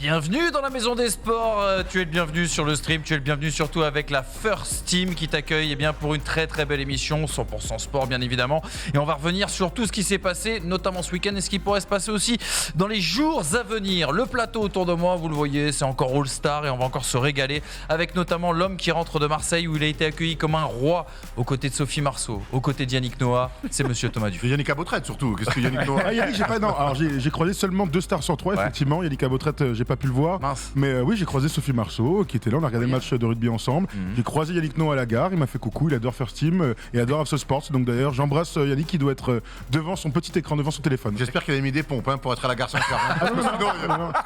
Bienvenue dans la maison des sports, tu es le bienvenu sur le stream, tu es le bienvenu surtout avec la First Team qui t'accueille pour une très très belle émission, 100% sport bien évidemment. Et on va revenir sur tout ce qui s'est passé, notamment ce week-end et ce qui pourrait se passer aussi dans les jours à venir. Le plateau autour de moi, vous le voyez, c'est encore All-Star et on va encore se régaler avec notamment l'homme qui rentre de Marseille où il a été accueilli comme un roi aux côtés de Sophie Marceau, aux côtés d'Yannick Noah, c'est monsieur Thomas Dufay. Yannick Abotrette surtout, qu'est-ce que Yannick Noah Yannick, j'ai croisé seulement 2 stars sur 3, effectivement. Yannick Abotrette, j'ai pas pu le voir. Mince. Mais oui, j'ai croisé Sophie Marceau qui était là, on a regardé le match de rugby ensemble. J'ai croisé Yannick Noah à la gare, il m'a fait coucou, il adore First Team et adore After Sports. Donc d'ailleurs, j'embrasse Yannick qui doit être devant son petit écran, devant son téléphone. J'espère qu'il avait mis des pompes pour être à la gare Saint-Charles.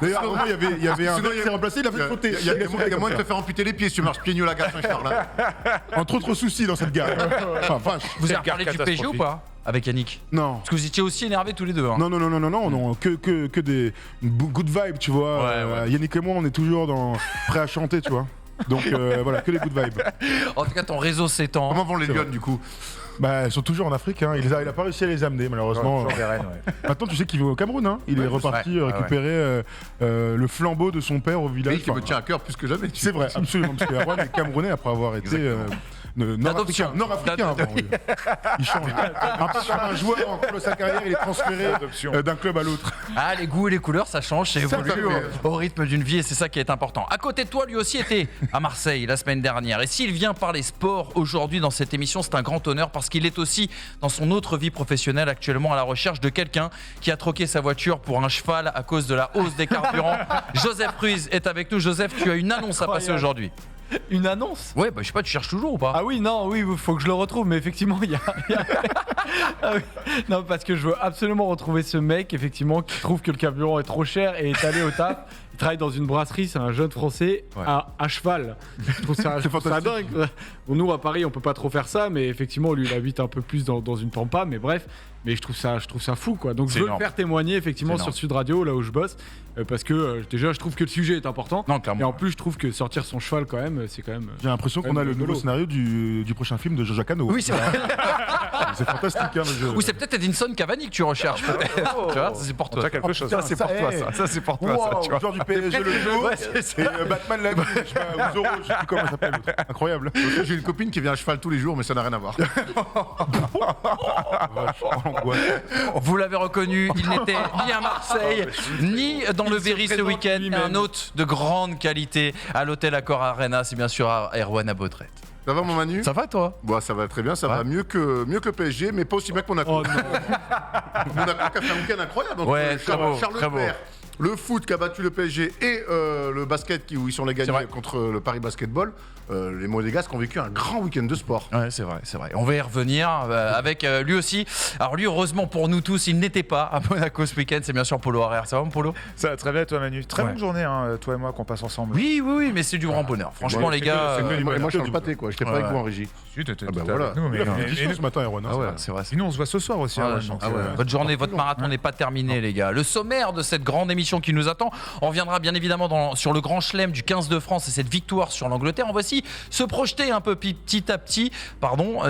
D'ailleurs, à un moment, il y avait un mec qui s'est remplacé, il a fait sauter. Il y a moyen de te faire amputer les pieds si tu marches pieds nus à la gare Saint-Charles. Entre autres soucis dans cette gare. Enfin, Vous avez parlé du PSG ou pas avec Yannick? Non. Parce que vous étiez aussi énervés tous les deux. Hein. Non, que des good vibes, tu vois. Ouais. Yannick et moi, on est toujours prêts à chanter, tu vois. Donc voilà, que des good vibes. En tout cas, ton réseau s'étend. Comment vont les Lions du coup? Bah, ils sont toujours en Afrique, hein. Il a pas réussi à les amener, malheureusement. Maintenant, tu sais qu'il va au Cameroun, hein. Il est reparti récupérer le flambeau de son père au village. Pays qui me tient à cœur plus que jamais. C'est vrai, absolument. Parce que Erwan est Camerounais après avoir été nord-africain avant. Oui. Il change. Un joueur en cours de sa carrière, il est transféré d'un club à l'autre. Ah, les goûts et les couleurs, ça change, c'est évolue fait. au rythme d'une vie et c'est ça qui est important. À côté de toi, lui aussi était à Marseille la semaine dernière. Et s'il vient parler sport aujourd'hui dans cette émission, c'est un grand honneur parce qu'il est aussi dans son autre vie professionnelle actuellement à la recherche de quelqu'un qui a troqué sa voiture pour un cheval à cause de la hausse des carburants. Joseph Ruiz est avec nous. Joseph, tu as une annonce à passer aujourd'hui. Une annonce? Ouais, bah je sais pas, tu cherches toujours ou pas? Ah oui, faut que je le retrouve, mais effectivement, il y a... Ah oui. Non, parce que je veux absolument retrouver ce mec, effectivement, qui trouve que le carburant est trop cher et est allé au taf. Il travaille dans une brasserie, c'est un jeune français, à cheval. Je trouve ça dingue. Bon, nous, à Paris, on peut pas trop faire ça, mais effectivement, lui, il habite un peu plus dans une pampa, mais bref. Mais je trouve ça fou, quoi. Donc, je veux le faire témoigner, effectivement, sur Sud Radio, là où je bosse, parce que déjà, je trouve que le sujet est important. Non, clairement. Et en plus, je trouve que sortir son cheval, quand même, c'est quand même. J'ai l'impression qu'on a le nouveau scénario du prochain film de Jean-Jacques Hano. Oui, c'est vrai. C'est fantastique, hein, le jeu. Ou c'est peut-être Edinson Cavani que tu recherches, peut-être. Tu vois, ça c'est pour toi. quelque chose. Ça, c'est pour toi, ça. Ça, c'est pour toi, Wow, ça, tu vois. joueur du PSG le jour, et Batman la nuit, je sais pas, ou Zorro, je sais plus comment ça s'appelle. Incroyable. J'ai une copine qui vient à cheval tous les jours, mais ça n'a rien à voir. Vous l'avez reconnu, il n'était ni à Marseille, ni dans le Berry ce week-end. Un hôte de grande qualité à l'hôtel Accor Arena, c'est bien sûr Erwan Abotrette. Ça va mon Manu? Ça va toi? Bon, ça va très bien, ça va mieux que le PSG, mais pas aussi bien que Monaco. Oh non. Monaco qui a fait un week-end incroyable. Ouais, très beau, Charles très beau. Leclerc, le foot qui a battu le PSG et le basket où ils sont les gagnés contre le Paris Basketball. Les Monégasques ont vécu un grand week-end de sport. Ouais, c'est vrai. On va y revenir avec lui aussi. Alors lui, heureusement pour nous tous, il n'était pas à Monaco ce week-end. C'est bien sûr Polo Harrer. Ça va, mon Polo? Ça va très bien, toi, Manu. Très bonne journée, hein, toi et moi, qu'on passe ensemble. Oui, mais c'est du grand bonheur. Franchement, les gars. Et moi, je suis le pâté, quoi. J'étais pas avec vous en régie. Si, t'étais bah avec voilà. nous, mais Il a fait une édition ce matin, Erwan. Ah ouais, c'est vrai. sinon, on se voit ce soir aussi. Ah, Erwan, donc, Votre journée, votre marathon n'est pas terminé, les gars. Le sommaire de cette grande émission qui nous attend, on reviendra bien évidemment sur le grand chelem du 15 de France et cette victoire sur l'Angleterre. On va aussi se projeter un peu petit à petit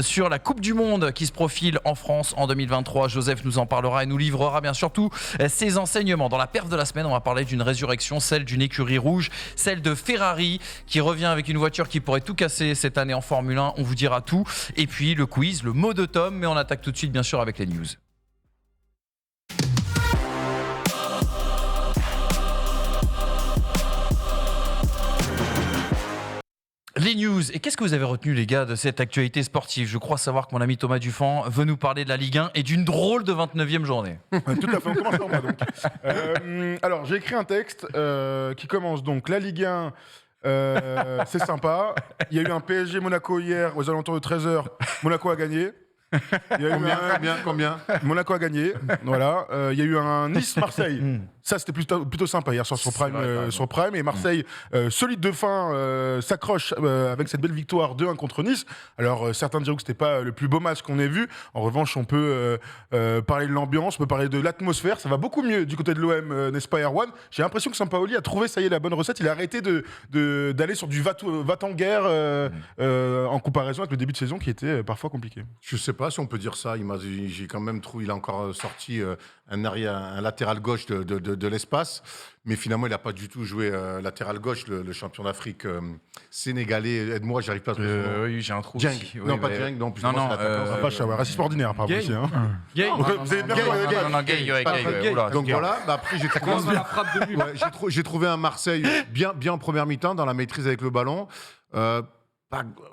sur la Coupe du Monde qui se profile en France en 2023. Joseph nous en parlera et nous livrera bien sûr tous ses enseignements. Dans la perf de la semaine, on va parler d'une résurrection, celle d'une écurie rouge, celle de Ferrari qui revient avec une voiture qui pourrait tout casser cette année en Formule 1. On vous dira tout. Et puis le quiz, le mot de Tom, mais on attaque tout de suite bien sûr avec les news. Les news. Et qu'est-ce que vous avez retenu, les gars, de cette actualité sportive? Je crois savoir que mon ami Thomas Dufan veut nous parler de la Ligue 1 et d'une drôle de 29e journée. Tout à fait, on commence par moi donc. Alors, j'ai écrit un texte qui commence donc la Ligue 1. C'est sympa. Il y a eu un PSG Monaco hier aux alentours de 13h. Monaco a gagné. Il y a eu Combien Monaco a gagné. Voilà. Il y a eu un Nice-Marseille. Ça, c'était plutôt sympa hier soir sur Prime. Et Marseille, solide de fin, s'accroche avec cette belle victoire 2-1 contre Nice. Alors, certains diront que c'était pas le plus beau match qu'on ait vu. En revanche, on peut parler de l'ambiance, on peut parler de l'atmosphère. Ça va beaucoup mieux du côté de l'OM, n'est-ce pas, Erwan? J'ai l'impression que Sampaoli a trouvé, ça y est, la bonne recette. Il a arrêté d'aller sur du va-t-en-guerre en comparaison avec le début de saison qui était parfois compliqué. Je sais pas. pas si on peut dire ça. J'ai quand même trouvé, il a encore sorti un latéral gauche de l'espace, mais finalement il n'a pas du tout joué latéral gauche, le champion d'Afrique sénégalais. Aide-moi, j'arrive pas à trouver son nom. Oui, j'ai un trou. Dieng. aussi. Non, Oui, pas mais- Dieng, non, plus Non, moi, non, c'est l'attaquant. Vache, ouais, raciste ordinaire, pardon Gay. aussi. Hein. Gay. Vous avez bien Gay, compris, Gay. Non, non, Gay, ouais, Pas Gay, Gay. ouais, oula. Donc voilà, bah après j'ai trouvé, j'ai trouvé un Marseille bien en première mi-temps dans la maîtrise avec le ballon.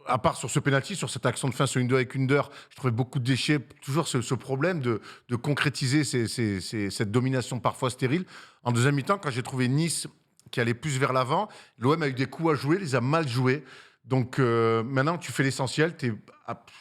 À part sur ce penalty, sur cette action de fin sur avec Under, je trouvais beaucoup de déchets. Toujours ce problème de concrétiser cette domination parfois stérile. En deuxième mi-temps, quand j'ai trouvé Nice qui allait plus vers l'avant, l'OM a eu des coups à jouer, les a mal joués. Donc maintenant, tu fais l'essentiel, tu es,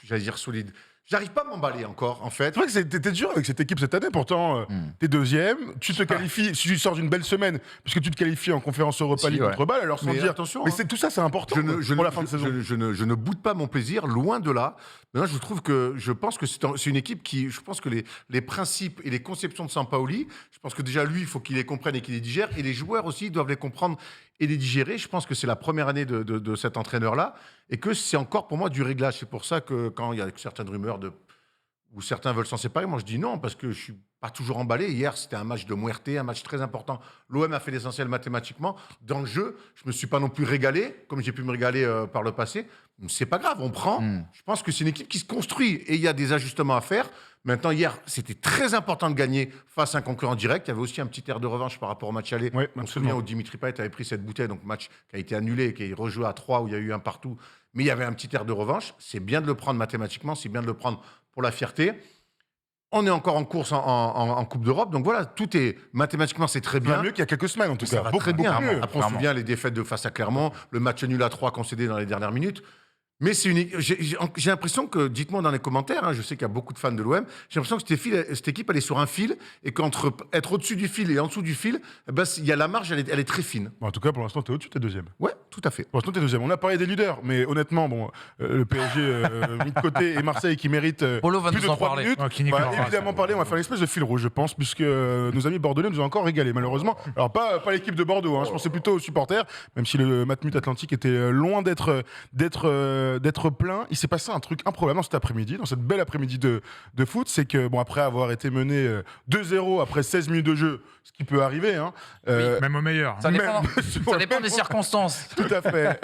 j'allais dire, solide. J'arrive pas à m'emballer encore, en fait. C'est vrai que t'étais dur avec cette équipe cette année, pourtant t'es deuxième, tu te qualifies, si tu sors d'une belle semaine, puisque tu te qualifies en conférence Europa League ouais. contre Bâle, alors sans Mais dire, attention, mais hein. c'est tout ça, c'est important pour la fin de saison. Je ne boude pas mon plaisir, loin de là. Maintenant, je pense que c'est une équipe qui, je pense que les principes et les conceptions de Sampaoli, je pense que déjà lui, il faut qu'il les comprenne et qu'il les digère, et les joueurs aussi doivent les comprendre et les digérer. Je pense que c'est la première année de cet entraîneur-là, et que c'est encore pour moi du réglage. C'est pour ça que quand il y a certaines rumeurs où certains veulent s'en séparer, moi je dis non, parce que je suis pas toujours emballé. Hier, c'était un match de Muerte, un match très important. L'OM a fait l'essentiel mathématiquement. Dans le jeu, je me suis pas non plus régalé, comme j'ai pu me régaler par le passé. C'est pas grave, on prend. Je pense que c'est une équipe qui se construit et il y a des ajustements à faire. Maintenant, hier, c'était très important de gagner face à un concurrent direct. Il y avait aussi un petit air de revanche par rapport au match aller. Oui, On se absolument. souvient où Dimitri Payet avait pris cette bouteille, donc match qui a été annulé, qui est rejoué à 3, où il y a eu un partout. Mais il y avait un petit air de revanche. C'est bien de le prendre mathématiquement, c'est bien de le prendre pour la fierté. On est encore en course en Coupe d'Europe, donc voilà, tout est mathématiquement, c'est très Ça va bien. mieux qu'il y a quelques semaines en tout Ça cas. va Beaucoup, très bien. beaucoup mieux. Après, on se souvient les défaites de face à Clermont, le match nul à 3 concédé dans les dernières minutes. Mais j'ai l'impression que, dites-moi dans les commentaires, hein, je sais qu'il y a beaucoup de fans de l'OM, j'ai l'impression que cette équipe, elle est sur un fil, et qu'entre être au-dessus du fil et en dessous du fil, eh ben, il y a la marge, elle est très fine. Bon, en tout cas, pour l'instant, t'es au-dessus, t'es deuxième. Ouais, tout à fait. Pour l'instant, t'es deuxième. On a parlé des leaders, mais honnêtement, bon, le PSG mis de côté et Marseille qui mérite Polo va plus nous de en 3 parler. minutes. Ouais, qui n'y On va croira, évidemment ça. parler, on va faire une espèce de fil rouge, je pense, puisque nos amis bordelais nous ont encore régalé, malheureusement. Alors, pas l'équipe de Bordeaux, hein, je pensais plutôt aux supporters, même si le Matmut Atlantique était loin d'être plein. Il s'est passé un truc improbable dans cet après-midi, dans cette belle après-midi de foot, c'est que, bon, après avoir été mené 2-0 après 16 minutes de jeu, ce qui peut arriver, hein, Même au meilleur. Ça dépend, Même sur ça le dépend même des circonstances. tout à fait.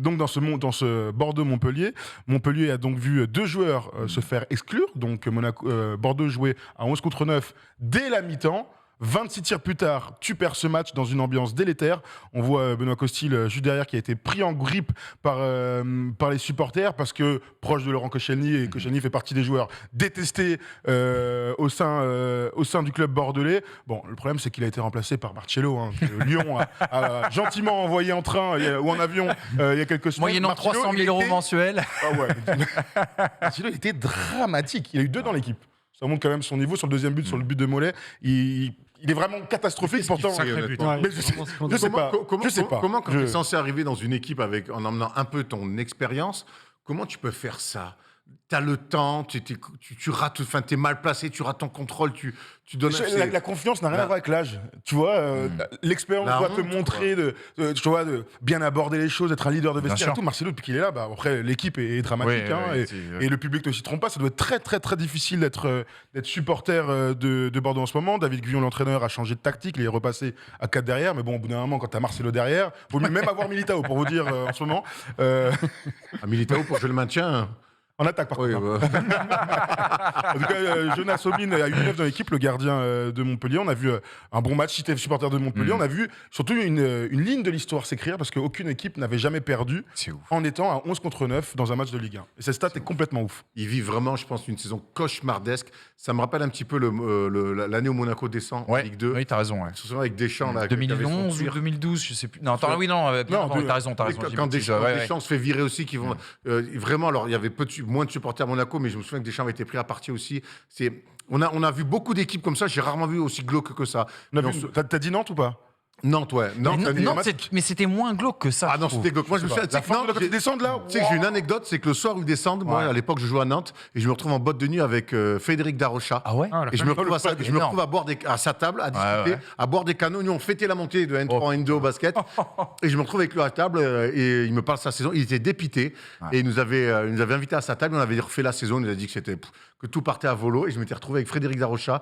Donc dans ce Bordeaux-Montpellier, Montpellier a donc vu deux joueurs se faire exclure. Donc Bordeaux jouait à 11 contre 9 dès la mi-temps. 26 tirs plus tard, tu perds ce match dans une ambiance délétère. On voit Benoît Costil juste derrière qui a été pris en grippe par les supporters parce que proche de Laurent Koscielny, et Koscielny fait partie des joueurs détestés au sein du club bordelais. Bon, le problème c'est qu'il a été remplacé par Marcello, hein, que Lyon a gentiment envoyé en train ou en avion il y a quelques semaines. Moyennant Marcello, 300 il 000 € était- mensuels. Ah ouais. Marcello, il était dramatique. Il a eu 2 dans l'équipe. Ça montre quand même son niveau sur le deuxième but, sur le but de Mollet. Il est vraiment catastrophique. Pourtant, fait, Sacré but. honnêtement mais je sais pas. Je sais pas. Comment quand Je- tu es censé arriver dans une équipe en emmenant un peu ton expérience, comment tu peux faire ça? Tu as le temps, tu rates, enfin, tu es mal placé, tu rates ton contrôle, tu donnes... La confiance n'a rien à voir avec l'âge. Tu vois, l'expérience La doit te honte, montrer tu vois, de bien aborder les choses, être un leader de vestiaire sûr. et tout. Marcelo, depuis qu'il est là, bah, après, l'équipe est dramatique. Oui, hein, oui, et le public ne s'y trompe pas. Ça doit être très, très, très difficile d'être supporter de Bordeaux en ce moment. David Guillon, l'entraîneur, a changé de tactique. Il est repassé à 4 derrière. Mais bon, au bout d'un moment, quand tu as Marcelo derrière, vaut mieux même avoir Militao, pour vous dire, en ce moment. À Militao, pour jouer le maintien... En attaque, par Oui, contre. ouais. En tout cas, Jonas Omine a eu 9 dans l'équipe, le gardien de Montpellier. On a vu un bon match, si t'es supporter de Montpellier. On a vu surtout une ligne de l'histoire s'écrire parce qu'aucune équipe n'avait jamais perdu C'est ouf. en étant à 11 contre 9 dans un match de Ligue 1. Et cette stat est complètement ouf. Il vit vraiment, je pense, une saison cauchemardesque. Ça me rappelle un petit peu l'année où Monaco descend en Ouais. Ligue 2. Oui, t'as raison. Ouais. Je me souviens avec Deschamps. Là, qui avait son 2011 ou cuir. 2012, je sais plus. Non, attends, oui, non, bien Non, avant, t'as raison, t'as Et raison. quand j'ai quand dit, Deschamps, ouais, ouais. Deschamps se fait virer aussi, qui vont vraiment. Alors, il y avait moins de supporters à Monaco, mais je me souviens que Deschamps avait été pris à partie aussi. On a vu beaucoup d'équipes comme ça. J'ai rarement vu aussi glauque que ça. On a Et on vu- se- T'as dit Nantes ou pas? Nantes, ouais. Nantes, Mais l'année- Nantes, mais c'était moins glauque que ça. Ah je non, trouve. c'était glauque. Moi, je me suis La fin de quand ils descendent là. Tu sais que j'ai une anecdote, c'est que le soir où ils descendent, moi Ouais. à l'époque je jouais à Nantes et je me retrouve en boîte de nuit avec Frédéric Darocha. Ah ouais. Ah, la Et je me retrouve, famille. je me retrouve à boire à sa table, à discuter, ouais. à boire des canaux. Nous, on fêtait la montée de N3 en N2 au basket. Et je me retrouve avec lui à table et il me parle de sa saison. Il était dépité et il nous avait invités à sa table. On avait refait la saison. Il nous a dit que que tout partait à volo. Et je m'étais retrouvé avec Frédéric Darocha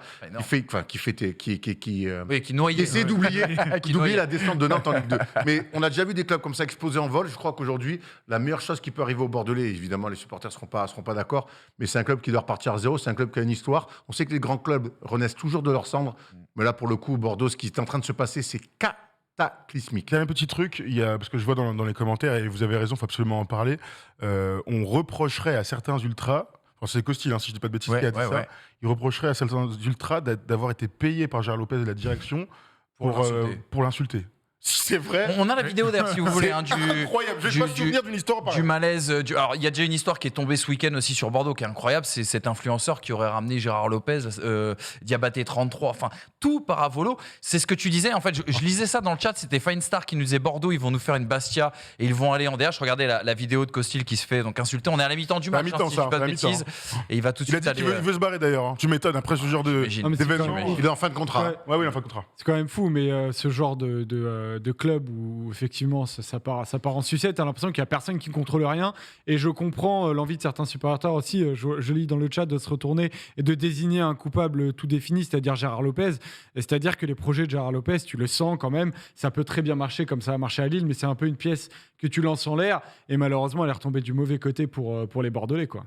qui Oui, qui noyait. essayait d'oublier Qui noyait. la descente de Nantes en Ligue 2. Mais on a déjà vu des clubs comme ça exploser en vol. Je crois qu'aujourd'hui, la meilleure chose qui peut arriver au Bordelais, évidemment, les supporters ne seront pas d'accord, mais c'est un club qui doit repartir à zéro. C'est un club qui a une histoire. On sait que les grands clubs renaissent toujours de leurs cendres. Mais là, pour le coup, Bordeaux, ce qui est en train de se passer, c'est cataclysmique. Il y a un petit truc, parce que je vois dans les commentaires, et vous avez raison, il faut absolument en parler, on reprocherait à certains ultras, enfin, c'est Costil, si je dis pas de bêtises, Ouais, qui a dit ouais, ça, ouais. il reprocherait à certains ultras d'avoir été payés par Gérard Lopez et la direction pour l'insulter. Si c'est vrai, On a la vidéo d'ailleurs si vous voulez hein, incroyable, je du- vais pas souvenir d'une histoire du pareille. malaise. Alors, il y a déjà une histoire qui est tombée ce week-end aussi sur Bordeaux qui est incroyable. C'est cet influenceur qui aurait ramené Gérard Lopez, Diabaté 33, enfin, tout paravolo. C'est ce que tu disais. En fait, je lisais ça dans le chat. C'était Fine Star qui nous disait Bordeaux, ils vont nous faire une Bastia et ils vont aller en DH. Regardez la vidéo de Costil qui se fait donc insulter. On est à la mi-temps du C'est à match, mi-temps, si je dis ça, pas de c'est à mi-temps. bêtises. Et il va tout de Il a suite dit aller. qu'il veut se barrer d'ailleurs. Tu m'étonnes, après ce genre J'imagine. Ah, mais c'est d'événement. quand même- Il est en fin de contrat. Ouais. Ouais, oui, en fin de contrat. C'est quand même fou, mais ce genre de club où effectivement ça part en sucette, t'as l'impression qu'il n'y a personne qui contrôle rien. Et je comprends l'envie de certains supporters aussi, je lis dans le chat, de se retourner et de désigner un coupable tout défini, c'est-à-dire Gérard Lopez. Et c'est-à-dire que les projets de Gérard Lopez, tu le sens quand même, ça peut très bien marcher comme ça a marché à Lille, mais c'est un peu une pièce que tu lances en l'air. Et malheureusement, elle est retombée du mauvais côté pour les Bordelais, quoi.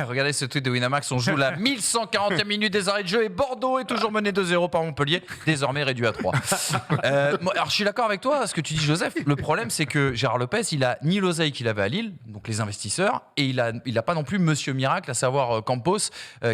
Regardez ce tweet de Winamax. On joue la 1140e minute des arrêts de jeu et Bordeaux est toujours mené 2-0 par Montpellier, désormais réduit à 3. Alors je suis d'accord avec toi, ce que tu dis, Joseph. Le problème, c'est que Gérard Lopez, il a ni l'oseille qu'il avait à Lille, donc les investisseurs, et il a pas non plus Monsieur Miracle, à savoir Campos,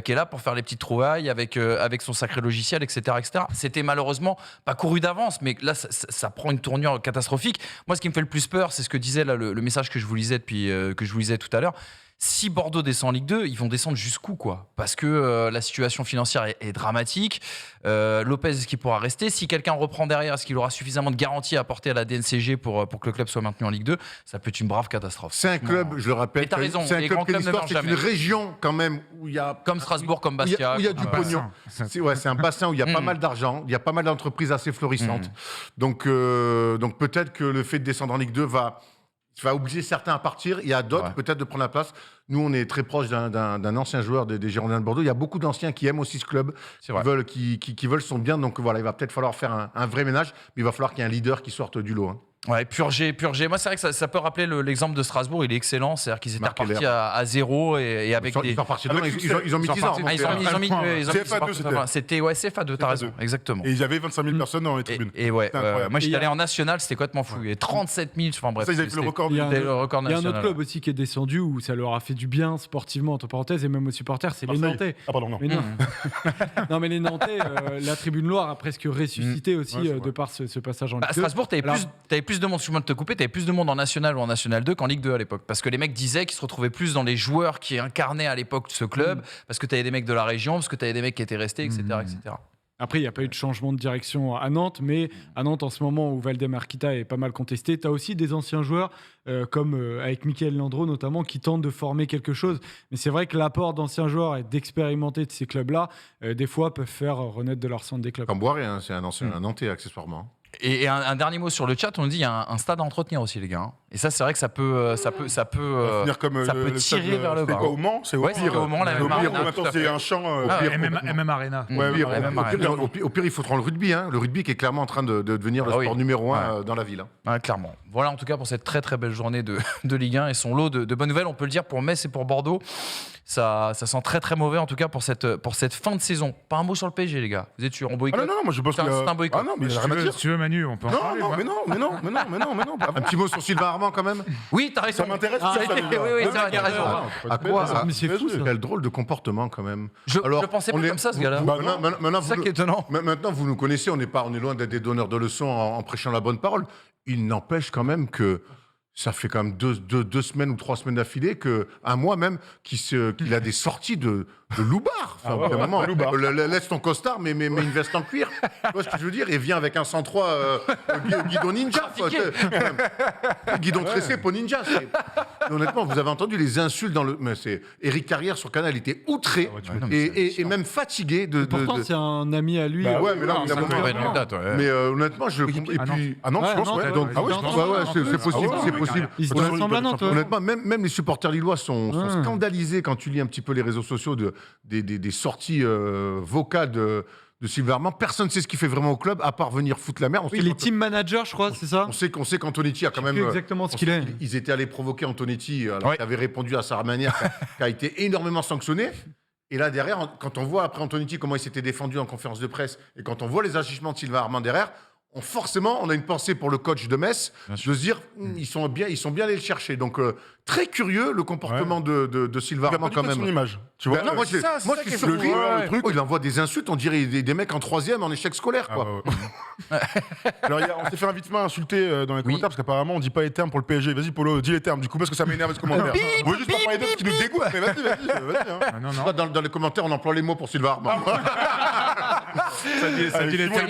qui est là pour faire les petites trouvailles avec son sacré logiciel, etc., etc. C'était malheureusement pas couru d'avance, mais là, ça prend une tournure catastrophique. Moi, ce qui me fait le plus peur, c'est ce que disait là, le message que je vous lisais que je vous lisais tout à l'heure. Si Bordeaux descend en Ligue 2, ils vont descendre jusqu'où, quoi? Parce que la situation financière est dramatique. Lopez, est-ce qu'il pourra rester? Si quelqu'un reprend derrière, est-ce qu'il aura suffisamment de garanties à apporter à la DNCG pour que le club soit maintenu en Ligue 2? Ça peut être une brave catastrophe. C'est un club, je le rappelle, Mais t'as raison, c'est un les club grands qui a une clubs ne histoire, meurent c'est une jamais. région quand même où il y a... Comme Strasbourg, comme où il y a- Bastia. où il y a du comme- pognon. C'est un bassin où il y a pas mal d'argent, il y a pas mal d'entreprises assez florissantes. Donc peut-être que le fait de descendre en Ligue 2 va obliger certains à partir. Il y a d'autres Ouais. peut-être de prendre la place. Nous, on est très proche d'un ancien joueur des Girondins de Bordeaux. Il y a beaucoup d'anciens qui aiment aussi ce club, C'est vrai. qui veulent son bien. Donc voilà, il va peut-être falloir faire un vrai ménage, mais il va falloir qu'il y ait un leader qui sorte du lot. Hein. Ouais, purger. Moi, c'est vrai que ça peut rappeler l'exemple de Strasbourg. Il est excellent. C'est-à-dire qu'ils étaient Marc repartis Heller. à zéro et avec Ils des. sont repartis Avec dedans, succès. ils ont mis Ils sont 10 ans. repartis. donc, Ah, ils ont mis. CFA2, c'était. C'était CFA2, t'as raison. Exactement. Et il y avait 25 000 personnes dans les tribunes. Et ouais, C'était incroyable. moi Et il j'étais y a- allé en national, c'était complètement fou. Et 37 000, enfin bref. Ça, ils avaient fait le record Il y du a un- C'était le record Il y a un national. autre club aussi qui est descendu où ça leur a fait du bien sportivement, entre parenthèses, et même aux supporters, c'est les Marseille. Nantais. Ah, pardon, non. Mais non. non, mais les Nantais, la tribune Loire a presque ressuscité aussi Ouais, c'est vrai. de par ce passage en Bah, à Ligue 2. Strasbourg, t'avais Alors- plus de monde, excuse-moi de te couper, t'avais plus de monde en National ou en National 2 qu'en Ligue 2 à l'époque. Parce que les mecs disaient qu'ils se retrouvaient plus dans les joueurs qui incarnaient à l'époque ce club, parce que t'avais des mecs de la région, parce que t'avais des mecs qui étaient restés, etc. etc. Après, il n'y a pas eu de changement de direction à Nantes, mais à Nantes, en ce moment où Valdemar Kita est pas mal contesté, tu as aussi des anciens joueurs, comme avec Michael Landreau notamment, qui tentent de former quelque chose. Mais c'est vrai que l'apport d'anciens joueurs et d'expérimenter de ces clubs-là, des fois, peuvent faire renaître de leur centre des clubs. Comme Boiré, hein, c'est un ancien un Nantais accessoirement. Et un dernier mot sur le chat, on nous dit il y a un stade à entretenir aussi, les gars. hein. Et ça, c'est vrai que ça peut Finir comme ça peut le tirer stade, vers le c'était bas. quoi, au Mans, c'est au Ouais, pire. c'était au Mans, la C'est même au pire, arena, maintenant tout à c'est fait. un champ. Ah, pire, MM Arena. Au pire, Ouais, même au pire, ils foutront le rugby. Hein. Le rugby qui est clairement en train de devenir le Ah oui. sport numéro 1 Ouais. dans la ville. Hein. Ouais, clairement. Voilà en tout cas pour cette très très belle journée de Ligue 1 et son lot de bonnes nouvelles. On peut le dire pour Metz et pour Bordeaux. Ça sent très très mauvais en tout cas pour cette fin de saison. Pas un mot sur le PSG, les gars. Vous êtes sûr? On Ah boycotte? non, non, moi je pense C'est qu'il y a- un boycott. Ah non, mais il Si a tu rien à veux- dire. si tu veux, Manu, on peut en Non, parler. non, ouais. mais non, mais non, mais non, mais non, mais non. Un petit mot sur Sylvain Armand quand même. Oui, t'as raison. Ça m'intéresse. Ah, ça, oui, déjà. oui, c'est vrai, t'as raison. À quoi Mais c'est fou, ça. Quel drôle de comportement quand même. Je Alors, pensais on pas est- comme ça, ce gars-là. vous- Bah maintenant, non. maintenant, C'est ça vous qui est étonnant. maintenant, vous nous connaissez, on est loin d'être des donneurs de leçons en prêchant la bonne parole. Il n'empêche quand même que ça fait quand même 2 semaines ou 3 semaines d'affilée, un mois même, qu'il a des sorties de loupard. Enfin, vraiment, laisse ton costard, mais une veste en cuir. Tu vois ce que je veux dire? Et vient avec un 103 guidon ninja. Guidon tressé pour ninja. Honnêtement, vous avez entendu les insultes dans le... Mais c'est Eric Carrière sur Canal, il était outré et même fatigué de... Pourtant, c'est un ami à lui. Ouais, mais là, on a montré Ouais, une date, ouais. mais honnêtement, je... Et puis... Ah non, je pense, ouais. Donc, Ah ouais, je pense. c'est possible, c'est possible. Ils se ressemblent à Nantes, ouais. Honnêtement, même les supporters lillois sont scandalisés quand tu lis un petit peu les réseaux sociaux des sorties vocales de Sylvain Armand. Personne ne sait ce qu'il fait vraiment au club, à part venir foutre la merde. Il est team manager, je crois, c'est ça? On sait qu'Antonetti a quand même... plus exactement ce qu'il est. Ils étaient allés provoquer Antonetti, alors qu'il avait répondu à sa manière, qui a été énormément sanctionné. Et là, derrière, quand on voit après Antonetti comment il s'était défendu en conférence de presse, et quand on voit les agissements de Sylvain Armand derrière, forcément, on a une pensée pour le coach de Metz, de se dire, ils sont bien allés le chercher. Donc, très curieux, le comportement de Sylvain Armand, quand même. Son image, tu vois. Moi, je suis surpris. le truc. Il envoie des insultes, on dirait des mecs en 3e en échec scolaire, quoi. Alors, on s'est fait invitement insulter dans les commentaires parce qu'apparemment on dit pas les termes pour le PSG. Vas-y Polo, dis les termes du coup parce que ça m'énerve ce commentaire. On veut juste pas parler d'eux parce qu'ils nous dégoûtent. Mais vas-y. Non. Dans les commentaires, on emploie les mots pour Sylvain Armand. Ça dit les termes.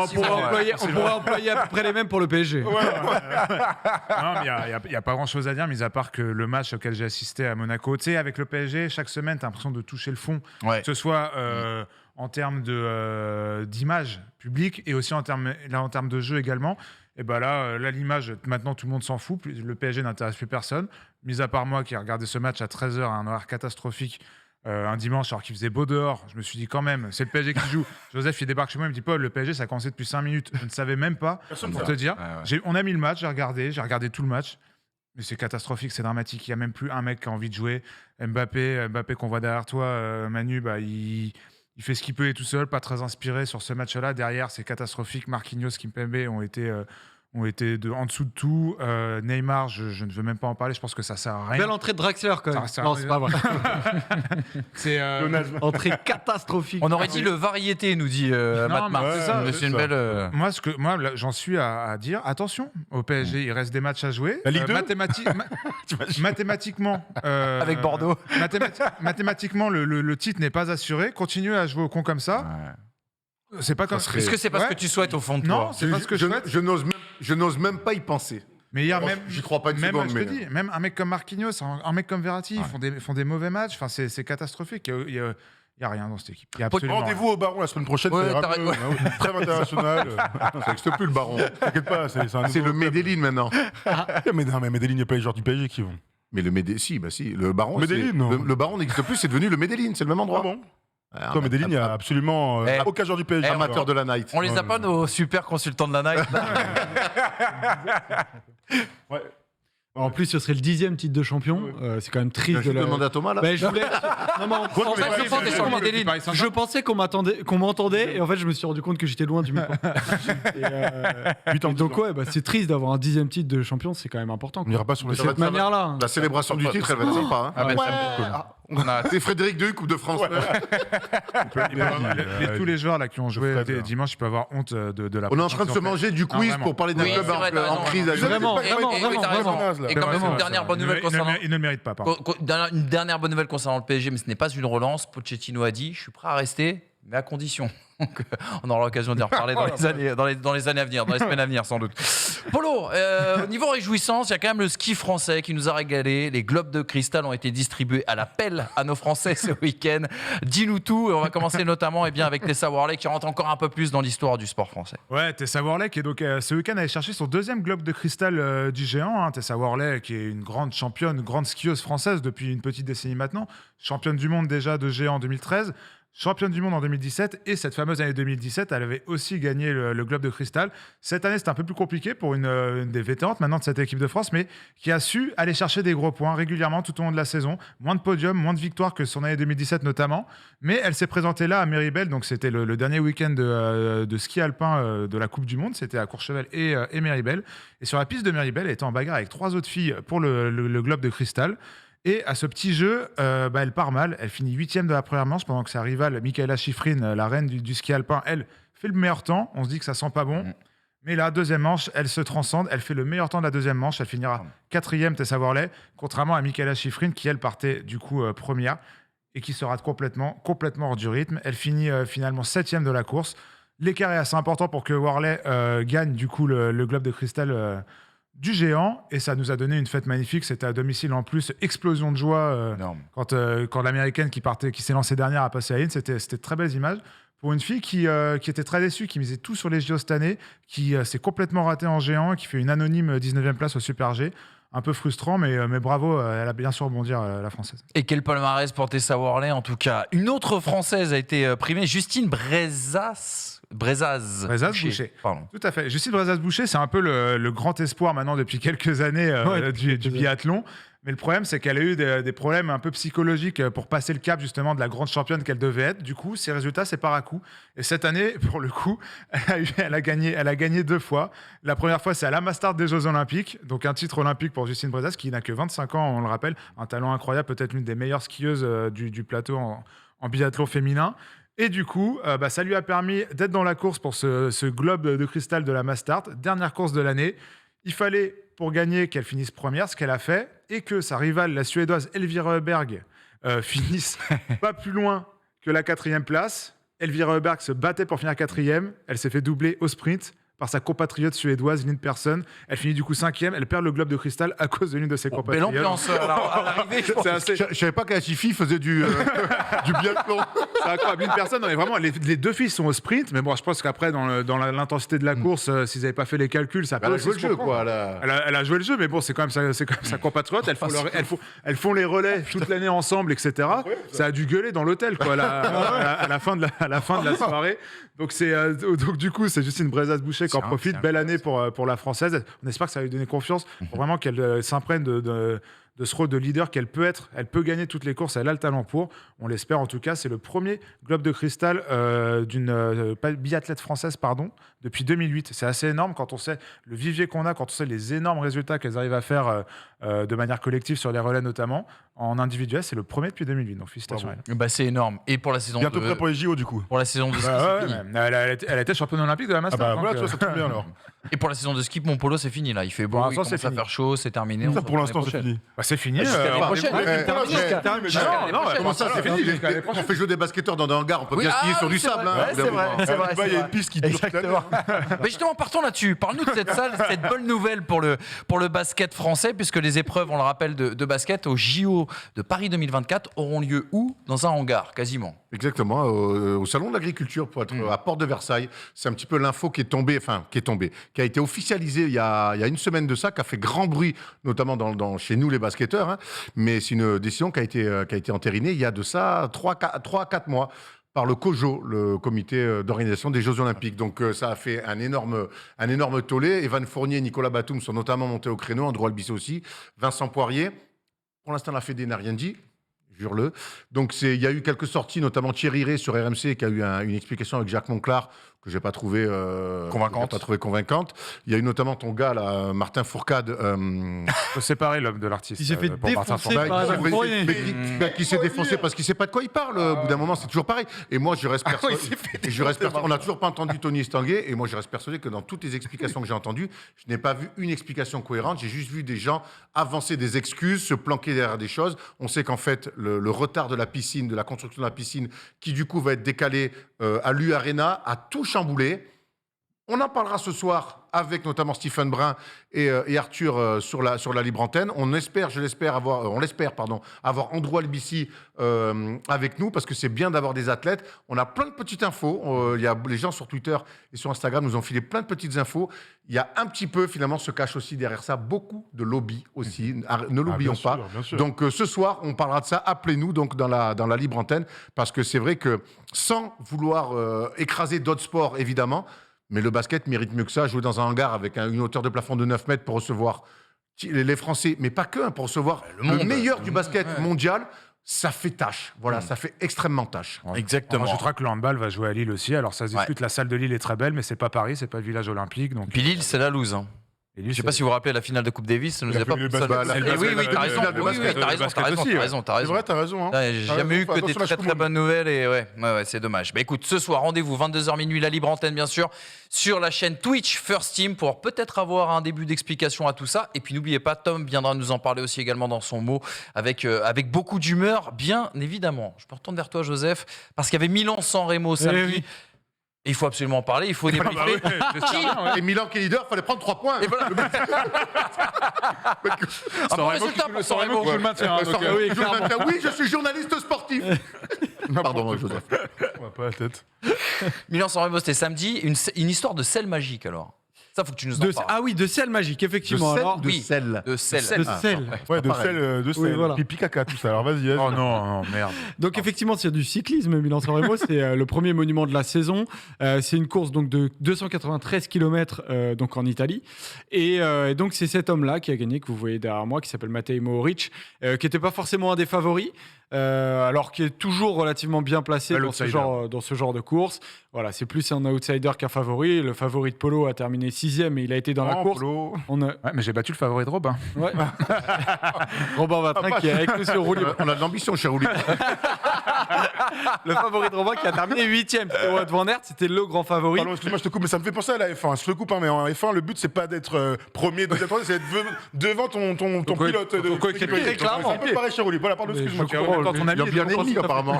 On pourrait employer à peu près les mêmes pour le PSG. Non, mais il n'y a pas grand-chose à dire, mis à part que le match auquel j'ai assisté à Monaco, tu sais, avec le PSG, chaque semaine, tu as l'impression de toucher le fond. Ouais. Que ce soit en termes d'image publique et aussi en termes de jeu également. Et ben là, l'image, maintenant, tout le monde s'en fout. Le PSG n'intéresse plus personne. Mis à part moi qui ai regardé ce match à 13h à un horaire catastrophique. Un dimanche, alors qu'il faisait beau dehors, je me suis dit quand même, c'est le PSG qui joue. Joseph, il débarque chez moi, il me dit Paul, le PSG, ça a commencé depuis 5 minutes. Je ne savais même pas, pour te dire. On a mis le match, j'ai regardé tout le match. Mais c'est catastrophique, c'est dramatique. Il n'y a même plus un mec qui a envie de jouer. Mbappé qu'on voit derrière toi, Manu, il fait ce qu'il peut et tout seul, pas très inspiré sur ce match-là. Derrière, c'est catastrophique. Marquinhos, Kimpembe ont été en dessous de tout. Neymar, je ne veux même pas en parler. Je pense que ça sert à rien. Belle entrée de Draxler quand même. Non, c'est pas vrai. C'est Entrée catastrophique. On aurait dit le variété, nous dit Matt Marx. c'est ça, C'est une belle. Moi, là, j'en suis à dire attention au PSG. Il reste des matchs à jouer. La Ligue 2 mathématiquement, Avec Bordeaux. mathématiquement, le titre n'est pas assuré. Continuez à jouer au con comme ça. C'est pas comme. Est-ce que c'est pas ce que tu souhaites au fond de toi? Non, c'est pas ce que je souhaite. Je n'ose même pas y penser. Mais il y a J'y crois pas une même, seconde. je te dis, même un mec comme Marquinhos, un mec comme Verratti, ils font des mauvais matchs. Enfin, c'est catastrophique. Il y a rien dans cette équipe. Il y a absolument Rendez-vous au Baron la semaine prochaine. Ouais, ça ira t'as mieux. Trêve international. Ça n'existe plus, le Baron. T'inquiète pas, c'est Le Medellin maintenant. Mais non, mais Medellin, il n'y a pas les joueurs du PSG qui vont. Mais le Medellin, si. Le Baron, Medellin, non. le Baron n'existe plus, c'est devenu le Medellin, c'est le même endroit. Ah bon? Toi, Medellin, il n'y a absolument aucun joueur du PSG. Amateur de la night. On les a pas, nos super consultants de la night. Ouais. En plus, ce serait le 10e titre de champion. C'est quand même triste Je de demande à Thomas, là. Ben, je voulais... Non, mais en fait, je pensais sur le Medellin. je pensais qu'on m'entendait et en fait, je me suis rendu compte que j'étais loin du micro. Et donc, ouais, c'est triste d'avoir un 10e titre de champion, c'est quand même important. On n'ira pas sur De les cette manière-là. La célébration du titre, elle va être sympa. Hein. Ah ben, C'est Frédéric Dehuc, Coupe de France. tous les joueurs là qui ont joué dimanche, ils peuvent avoir honte de la. On est en train de se manger du quiz vraiment. pour parler d'un Oui, club c'est vrai, t'as en raison. crise. Vraiment, Et t'as raison. Et quand même, une dernière bonne nouvelle concernant. Il ne le mérite pas, pardon. Une dernière bonne nouvelle concernant le PSG, mais ce n'est pas une relance. Pochettino a dit, je suis prêt à rester, mais à condition. Donc, on aura l'occasion d'y reparler dans les années à venir, dans les semaines à venir sans doute. Polo, niveau réjouissance, il y a quand même le ski français qui nous a régalé. Les globes de cristal ont été distribués à la pelle à nos Français ce week-end. Dis-nous tout, et on va commencer notamment avec Tessa Worley qui rentre encore un peu plus dans l'histoire du sport français. Ouais, Tessa Worley qui est donc ce week-end allait chercher son 2e globe de cristal du géant. Tessa Worley qui est une grande championne, une grande skieuse française depuis une petite décennie maintenant. Championne du monde déjà de géant en 2013. Championne du monde en 2017 et cette fameuse année 2017, elle avait aussi gagné le globe de cristal. Cette année, c'était un peu plus compliqué pour une des vétérantes maintenant de cette équipe de France, mais qui a su aller chercher des gros points régulièrement tout au long de la saison. Moins de podiums, moins de victoires que son année 2017 notamment. Mais elle s'est présentée là à Méribel, donc c'était le dernier week-end de ski alpin de la Coupe du Monde. C'était à Courchevel et Méribel. Et sur la piste de Méribel, elle était en bagarre avec 3 autres filles pour le globe de cristal. Et à ce petit jeu, elle part mal. Elle finit 8e de la première manche pendant que sa rivale, Michaela Schifrin, la reine du ski alpin, elle fait le meilleur temps. On se dit que ça sent pas bon. Mais la deuxième manche, elle se transcende. Elle fait le meilleur temps de la deuxième manche. Elle finira 4e, Tessa Worley, contrairement à Michaela Schifrin, qui, elle, partait du coup première et qui se rate complètement hors du rythme. Elle finit finalement 7e de la course. L'écart est assez important pour que Worley gagne du coup le globe de cristal du géant. Et ça nous a donné une fête magnifique. C'était à domicile en plus. Explosion de joie quand l'américaine qui s'est lancée dernière a passé à Inns. C'était de très belles images. Pour une fille qui était très déçue, qui misait tout sur les JO cette année, qui s'est complètement ratée en géant, qui fait une anonyme 19e place au Super G. Un peu frustrant, mais bravo, elle a bien su rebondir, la Française. Et quel palmarès pour Tessa Worley, en tout cas. Une autre Française a été primée, Justine Brezaz Boucher. Pardon. Tout à fait. Justine Brezaz-Boucher, c'est un peu le grand espoir maintenant depuis quelques années du biathlon. Mais le problème, c'est qu'elle a eu des problèmes un peu psychologiques pour passer le cap justement de la grande championne qu'elle devait être. Du coup, ses résultats, c'est par à coup. Et cette année, pour le coup, elle a gagné 2 fois. La première fois, c'est à la Mastart des Jeux Olympiques, donc un titre olympique pour Justine Brezaz, qui n'a que 25 ans, on le rappelle, un talent incroyable, peut-être l'une des meilleures skieuses du plateau en biathlon féminin. Et du coup, ça lui a permis d'être dans la course pour ce globe de cristal de la Mastart, dernière course de l'année. Il fallait, pour gagner, qu'elle finisse première, ce qu'elle a fait, et que sa rivale, la Suédoise Elvira Öberg, finisse pas plus loin que la 4e place. Elvira Öberg se battait pour finir 4e. Elle s'est fait doubler au sprint par sa compatriote suédoise Lynn Persson. Elle finit du coup 5e. Elle perd le globe de cristal à cause de l'une de ses compatriotes. Belle ambiance à l'arrivée, je pense. Je savais pas que la fille faisait du biathlon. C'est incroyable. Lynn Persson, non, mais vraiment, les 2 filles sont au sprint. Mais bon, je pense qu'après, dans l'intensité de la course, s'ils n'avaient pas fait les calculs, ça peut Elle a joué le jeu, quoi. Elle a joué le jeu, mais bon, c'est quand même sa compatriote. Elles font les relais toute l'année ensemble, etc. Ça a dû gueuler dans l'hôtel, quoi, à la fin de la soirée. Donc du coup, c'est Justine Brezaz-Boucher qui en profite. Belle année pour la Française. On espère que ça va lui donner confiance pour vraiment qu'elle s'imprègne de ce rôle de leader qu'elle peut être. Elle peut gagner toutes les courses, elle a le talent pour. On l'espère en tout cas. C'est le premier globe de cristal d'une biathlète française depuis 2008. C'est assez énorme quand on sait le vivier qu'on a, quand on sait les énormes résultats qu'elles arrivent à faire de manière collective sur les relais notamment. En individuel, c'est le premier depuis 2008. Donc félicitations à elle. Bah, c'est énorme. Et pour la saison Bientôt prêt pour les JO du coup. Pour la saison de ski, c'est fini. Elle a été championne olympique de la Mastart. Voilà, tu vois, ça tombe bien alors. Et pour la saison de ski, mon polo, c'est fini là. Il fait beau, Pour il l'instant, commence c'est à fini. faire chaud, c'est terminé. Ça pour l'instant, c'est fini. C'est fini. Jusqu'à l'année prochaine. Comment ça, c'est fini? On fait jouer des basketteurs dans des hangars, on peut bien skier sur du sable. Ouais, c'est vrai. Il y a une piste qui dure toute l'année. Mais justement, partons là-dessus. Parle-nous de cette salle, cette bonne nouvelle pour le basket français, puisque les épreuves, on le rappelle, de basket au JO de Paris 2024 auront lieu où? Dans un hangar, quasiment. Exactement, au Salon de l'Agriculture, pour être à Porte de Versailles. C'est un petit peu l'info qui a été officialisée il y a une semaine de ça, qui a fait grand bruit, notamment chez nous les basketteurs. Hein. Mais c'est une décision qui a été entérinée il y a de ça 3 à 4 mois par le COJO, le comité d'organisation des Jeux Olympiques. Donc ça a fait un énorme tollé. Evan Fournier et Nicolas Batum sont notamment montés au créneau, Andrew Albis aussi, Vincent Poirier. Pour l'instant, la Fédé n'a rien dit. Jure-le. Donc, il y a eu quelques sorties, notamment Thierry Rey sur RMC, qui a eu une explication avec Jacques Monclar, que je n'ai pas trouvé convaincante. Il y a eu notamment ton gars, là, Martin Fourcade. Faut séparer l'homme de l'artiste. Il s'est fait pour Martin défoncer Fourcade. par Evan Fournier. Qui s'est défoncé parce qu'il ne sait pas de quoi il parle. Au bout d'un moment, c'est toujours pareil. Et moi, je reste persuadé. On n'a toujours pas entendu Tony Estanguet. Et moi, je reste persuadé que dans toutes les explications que j'ai entendues, je n'ai pas vu une explication cohérente. J'ai juste vu des gens avancer des excuses, se planquer derrière des choses. On sait qu'en fait, le retard de la piscine, de la construction de la piscine, qui du coup va être décalé à l'U Arena, a tout chamboulé. On en parlera ce soir avec notamment Stephen Brun et Arthur sur la libre antenne. On l'espère avoir Andrew Albissi avec nous parce que c'est bien d'avoir des athlètes. On a plein de petites infos. Les gens sur Twitter et sur Instagram nous ont filé plein de petites infos. Il y a un petit peu, finalement, se cache aussi derrière ça beaucoup de lobby aussi. Ne l'oublions pas. Bien sûr. Donc ce soir, on parlera de ça. Appelez-nous donc dans la libre antenne parce que c'est vrai que sans vouloir écraser d'autres sports, évidemment, mais le basket mérite mieux que ça. Jouer dans un hangar avec une hauteur de plafond de 9 mètres pour recevoir les Français, mais pas que, pour recevoir le meilleur du basket mondial, ça fait tâche. Voilà, ça fait extrêmement tâche. Exactement. On rajoutera que le handball va jouer à Lille aussi. Alors ça se discute, la salle de Lille est très belle, mais c'est pas Paris, c'est pas le village olympique. Donc, Puis Lille, c'est la loose. Hein. Et lui, Je sais pas si vous vous rappelez la finale de Coupe Davis, ça nous Il a a pas. fait le ça- basket, la Eh finale oui, de oui, t'as raison. basket, Oui, oui, le t'as raison, basket t'as raison, aussi, t'as ouais. raison, t'as C'est raison. vrai, t'as raison. Hein. Ouais, j'ai T'as jamais raison, eu que fais des attention à très la très Coupe bonnes nouvelles et ouais, c'est dommage. Bah écoute, ce soir, rendez-vous 22h minuit, la libre antenne bien sûr, sur la chaîne Twitch First Team pour peut-être avoir un début d'explication à tout ça. Et puis n'oubliez pas, Tom viendra nous en parler aussi également dans son mot avec beaucoup d'humeur, bien évidemment. Je me retourne vers toi, Joseph, parce qu'il y avait Milan-San Remo samedi. oui. Et il faut absolument en parler, il faut débriefer. bah ouais, j'espère bien, ouais. Et Milan qui est leader, fallait prendre 3 points. Et voilà. Un bon résultat pour San Remo. Je le maintiens. hein, donc, oui, Je clairement. maintiens. Oui, je suis journaliste sportif. Pardon, Joseph. On va pas la tête. Milan-San Remo, c'était samedi. Une histoire de sel magique alors. Ça, faut que tu nous en parles. Ah oui, de sel magique, effectivement. Alors, de sel. De sel. de sel. Ouais, de pareil. sel, Oui, voilà. pipi caca, tout ça. Alors vas-y. Oh non, merde. Donc effectivement, c'est du cyclisme, Milan-San Remo, c'est le premier monument de la saison. C'est une course donc de 293 km donc en Italie. Et donc c'est cet homme-là qui a gagné, que vous voyez derrière moi, qui s'appelle Matej Mohoric, qui n'était pas forcément un des favoris, alors qui est toujours relativement bien placé dans ce genre de course. Voilà, c'est plus un outsider qu'un favori. Le favori de Polo a terminé 6e et il a été dans la course. Polo. Ouais, mais j'ai battu le favori de Robin. Ouais. Robin Vatrin qui est avec nous sur roue libre. On a de l'ambition chez Rouli. Le favori de Robin qui a terminé 8e. C'était Wout van Aert, c'était le grand favori. Pardon, excuse-moi, je te coupe, mais ça me fait penser à la F1. Je te coupe, hein, mais en F1, le but, c'est pas d'être premier, deuxième, troisième, c'est d'être devant ton pilote. ton coéquipier. Très clairement. C'est un peu pareil chez Rouli. Voilà, pardon, excuse-moi. je comprends. Quand ton ami Il y a bien ennemi, apparemment.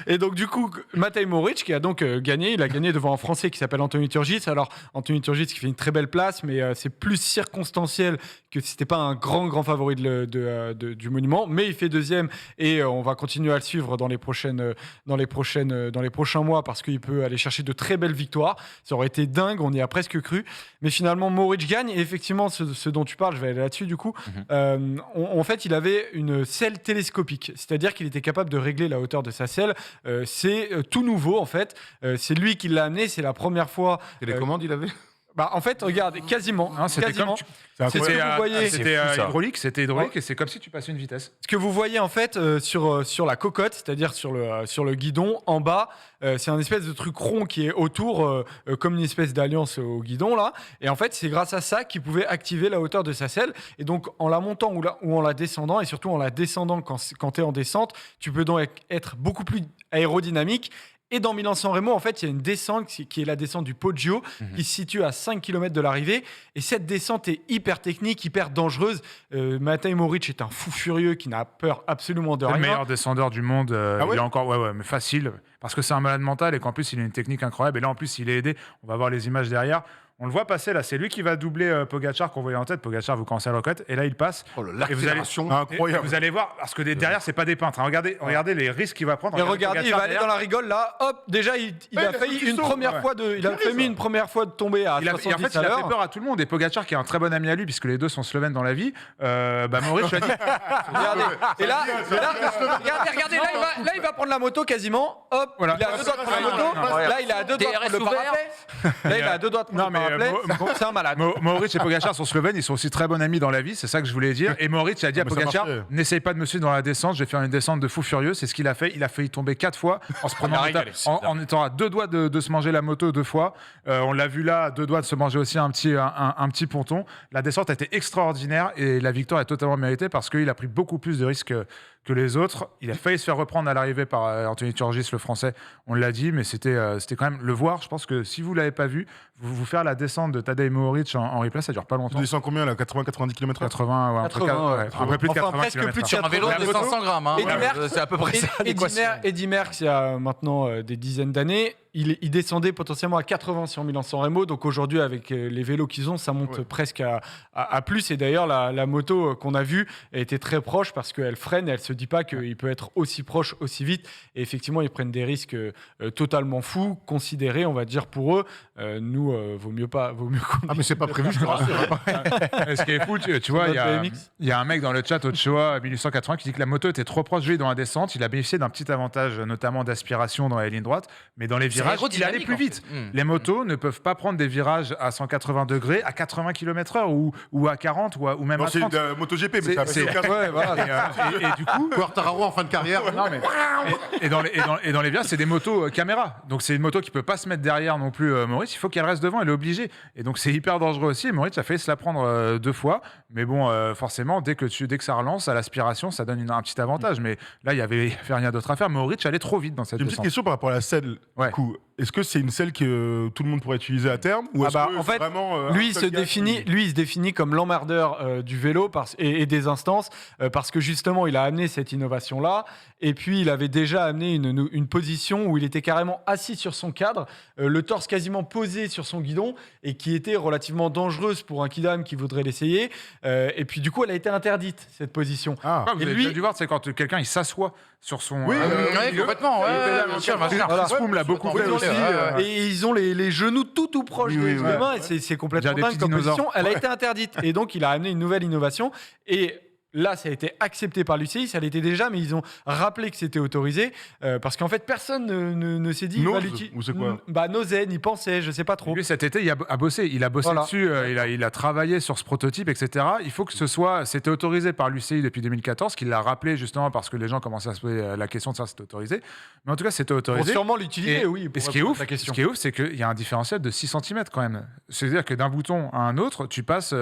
Et donc du coup, Matej Mohoric qui a donc gagné, il a gagné devant un Français qui s'appelle Anthony Turgis. Alors Anthony Turgis qui fait une très belle place, mais c'est plus circonstanciel que c'était pas un grand favori du monument, mais il fait deuxième et on va continuer à le suivre dans les prochains mois parce qu'il peut aller chercher de très belles victoires. Ça aurait été dingue, on y a presque cru, mais finalement Mohoric gagne et effectivement ce dont tu parles, je vais aller là-dessus du coup. En fait, il avait une selle télescopique, c'est-à-dire qu'il était capable de régler la hauteur de sa selle. C'est tout nouveau en fait. C'est lui qui l'a amené. C'est la première fois. Et les commandes, il avait Bah, en fait, regardez, quasiment. Non, c'était quasiment. comme C'est C'est ce que vous voyez. C'était fou, ça. c'était hydraulique et c'est comme si tu passais une vitesse. Ce que vous voyez en fait sur la cocotte, c'est-à-dire sur le guidon, en bas, c'est un espèce de truc rond qui est autour, comme une espèce d'alliance au guidon là. Et en fait, c'est grâce à ça qu'il pouvait activer la hauteur de sa selle. Et donc, en la montant ou en la descendant, et surtout en la descendant quand tu es en descente, tu peux donc être beaucoup plus aérodynamique. Et dans Milan-San Remo, en fait, il y a une descente qui est la descente du Poggio, qui se situe à 5 km de l'arrivée. Et cette descente est hyper technique, hyper dangereuse. Matej Mohoric est un fou furieux qui n'a peur absolument de C'est le rien. meilleur descendeur du monde. Ah ouais Il est encore, ouais, mais facile. Parce que c'est un malade mental et qu'en plus, il a une technique incroyable. Et là, en plus, il est aidé. On va voir les images derrière. On le voit passer là. C'est lui qui va doubler Pogacar qu'on voyait en tête. Pogacar, vous commencez à le reconnaître. Et là, il passe. Oh, Et vous allez- l'accélération. Incroyable. Et vous allez voir, parce que derrière, c'est pas des peintres. hein. Regardez les risques qu'il va prendre. Et regardez, il Pogacar va aller derrière. dans la rigole là. Hop, déjà, il a failli foutu une son, première ouais. fois il a fait mis une première fois de tomber à Il a, et en 70 fait, à il a fait l'heure. peur à tout le monde. Et Pogacar, qui est un très bon ami à lui, puisque les deux sont slovènes dans la vie, Mohoric lui a dit Regardez. Et là, regardez, là, il va prendre la moto quasiment. Hop, Voilà. il est à 2 doigts de prendre la moto. Là, il est à 2 doigts de prendre le DRS ouvert. parapet. Là, il est à 2 doigts de prendre Non, le mais, parapet. C'est un malade. Mohoric et Pogacar sont slovènes, ils sont aussi très bons amis dans la vie, c'est ça que je voulais dire. Et Mohoric a dit à Mais ça Pogacar, marchait. n'essaye pas de me suivre dans la descente, je vais faire une descente de fou furieux. C'est ce qu'il a fait. Il a failli tomber 4 fois en se prenant en étant à 2 doigts de se manger la moto 2 fois. On l'a vu là, à 2 doigts de se manger aussi un petit ponton. La descente a été extraordinaire et la victoire est totalement méritée parce qu'il a pris beaucoup plus de risques que les autres. Il a failli se faire reprendre à l'arrivée par Anthony Turgis, le français. On l'a dit, mais c'était quand même le voir. Je pense que si vous l'avez pas vu, vous faire la descente de Tadej Mohoric en replay, ça dure pas Tu longtemps. descends combien là 80-90 km/h 80, ouais, entre 80, ouais. un peu plus de Enfin, 80 presque km/h. plus de Sur un vélo La de moto. 500 grammes. Hein. Eddy Merckx. C'est à peu près ça l'équation. Eddy Merckx, il y a maintenant des dizaines d'années, il descendait potentiellement à 80 sur Milan-San Remo. Donc aujourd'hui, avec les vélos qu'ils ont, ça monte presque à plus. Et d'ailleurs, la moto qu'on a vue était très proche parce qu'elle freine et elle se dit pas qu'il peut être aussi proche, aussi vite. Et effectivement, ils prennent des risques totalement fous, considérés, on va dire, pour eux. Nous, vaut mieux qu'on Ah, mais c'est pas prévu, je te rassure. Et ce qui est fou, tu vois, il Notre BMX. y a un mec dans le chat, Ochoa 1880, qui dit que la moto était trop proche de lui dans la descente. Il a bénéficié d'un petit avantage, notamment d'aspiration dans la ligne droite, mais dans les C'est virage, il allait plus vite. Les motos ne peuvent pas prendre des virages à 180 degrés, à 80 km/h ou à 40 ou même Non, à c'est 30. de MotoGP, mais ça c'est- fait ouais, voilà. Et du coup, Quartararo en fin de carrière. non, mais- et dans les virages, c'est des motos caméra. Donc c'est une moto qui peut pas se mettre derrière non plus Moritz. Il faut qu'elle reste devant, elle est obligée. Et donc c'est hyper dangereux aussi. Et Moritz a failli se la prendre 2 fois. Mais bon, forcément, dès que ça relance à l'aspiration, ça donne un petit avantage. Mais là, il y avait rien d'autre à faire. Moritz allait trop vite dans cette J'ai une petite descente. question par rapport à la selle. Ouais. Du coup, est-ce que c'est une selle que tout le monde pourrait utiliser à terme ou est-ce que en fait, vraiment lui, un il seul gars se définit comme l'emmerdeur du vélo et des instances parce que justement, il a amené cette innovation-là. Et puis, il avait déjà amené une position où il était carrément assis sur son cadre, le torse quasiment posé sur son guidon et qui était relativement dangereuse pour un kidam qui voudrait l'essayer. Et puis, du coup, elle a été interdite, cette position. Ah, Vous Et avez lui- déjà dû voir, c'est quand quelqu'un il s'assoit sur son. Oui, Ouais, complètement. Ouais, bien sûr, bien sûr. Chris Froome l'a beaucoup fait Ils ont aussi. les- Et ils ont les genoux tout proches Oui, des oui, oui. mains. Et c'est complètement Déjà des dingue petits comme dinosaures. position. Elle a été interdite. Et donc, il a amené une nouvelle innovation. Et là, ça a été accepté par l'UCI. Ça l'était déjà, mais ils ont rappelé que c'était autorisé. Parce qu'en fait, personne ne s'est dit... N'ose, va l'utiliser. ou c'est quoi N'osait, n'y pensait, je sais pas trop. Lui, cet été, il a bossé. Il a bossé Voilà. dessus. Il a travaillé sur ce prototype, etc. Il faut que c'était autorisé par l'UCI depuis 2014, qu'il l'a rappelé justement parce que les gens commençaient à se poser la question de ça, c'était autorisé. Mais en tout cas, c'était Pour autorisé. sûrement l'utiliser, Et, oui. et pour ce qui est répondre ouf, à ta question. c'est qu'il y a un différentiel de 6 cm quand même. C'est-à-dire que d'un bouton à un autre, tu passes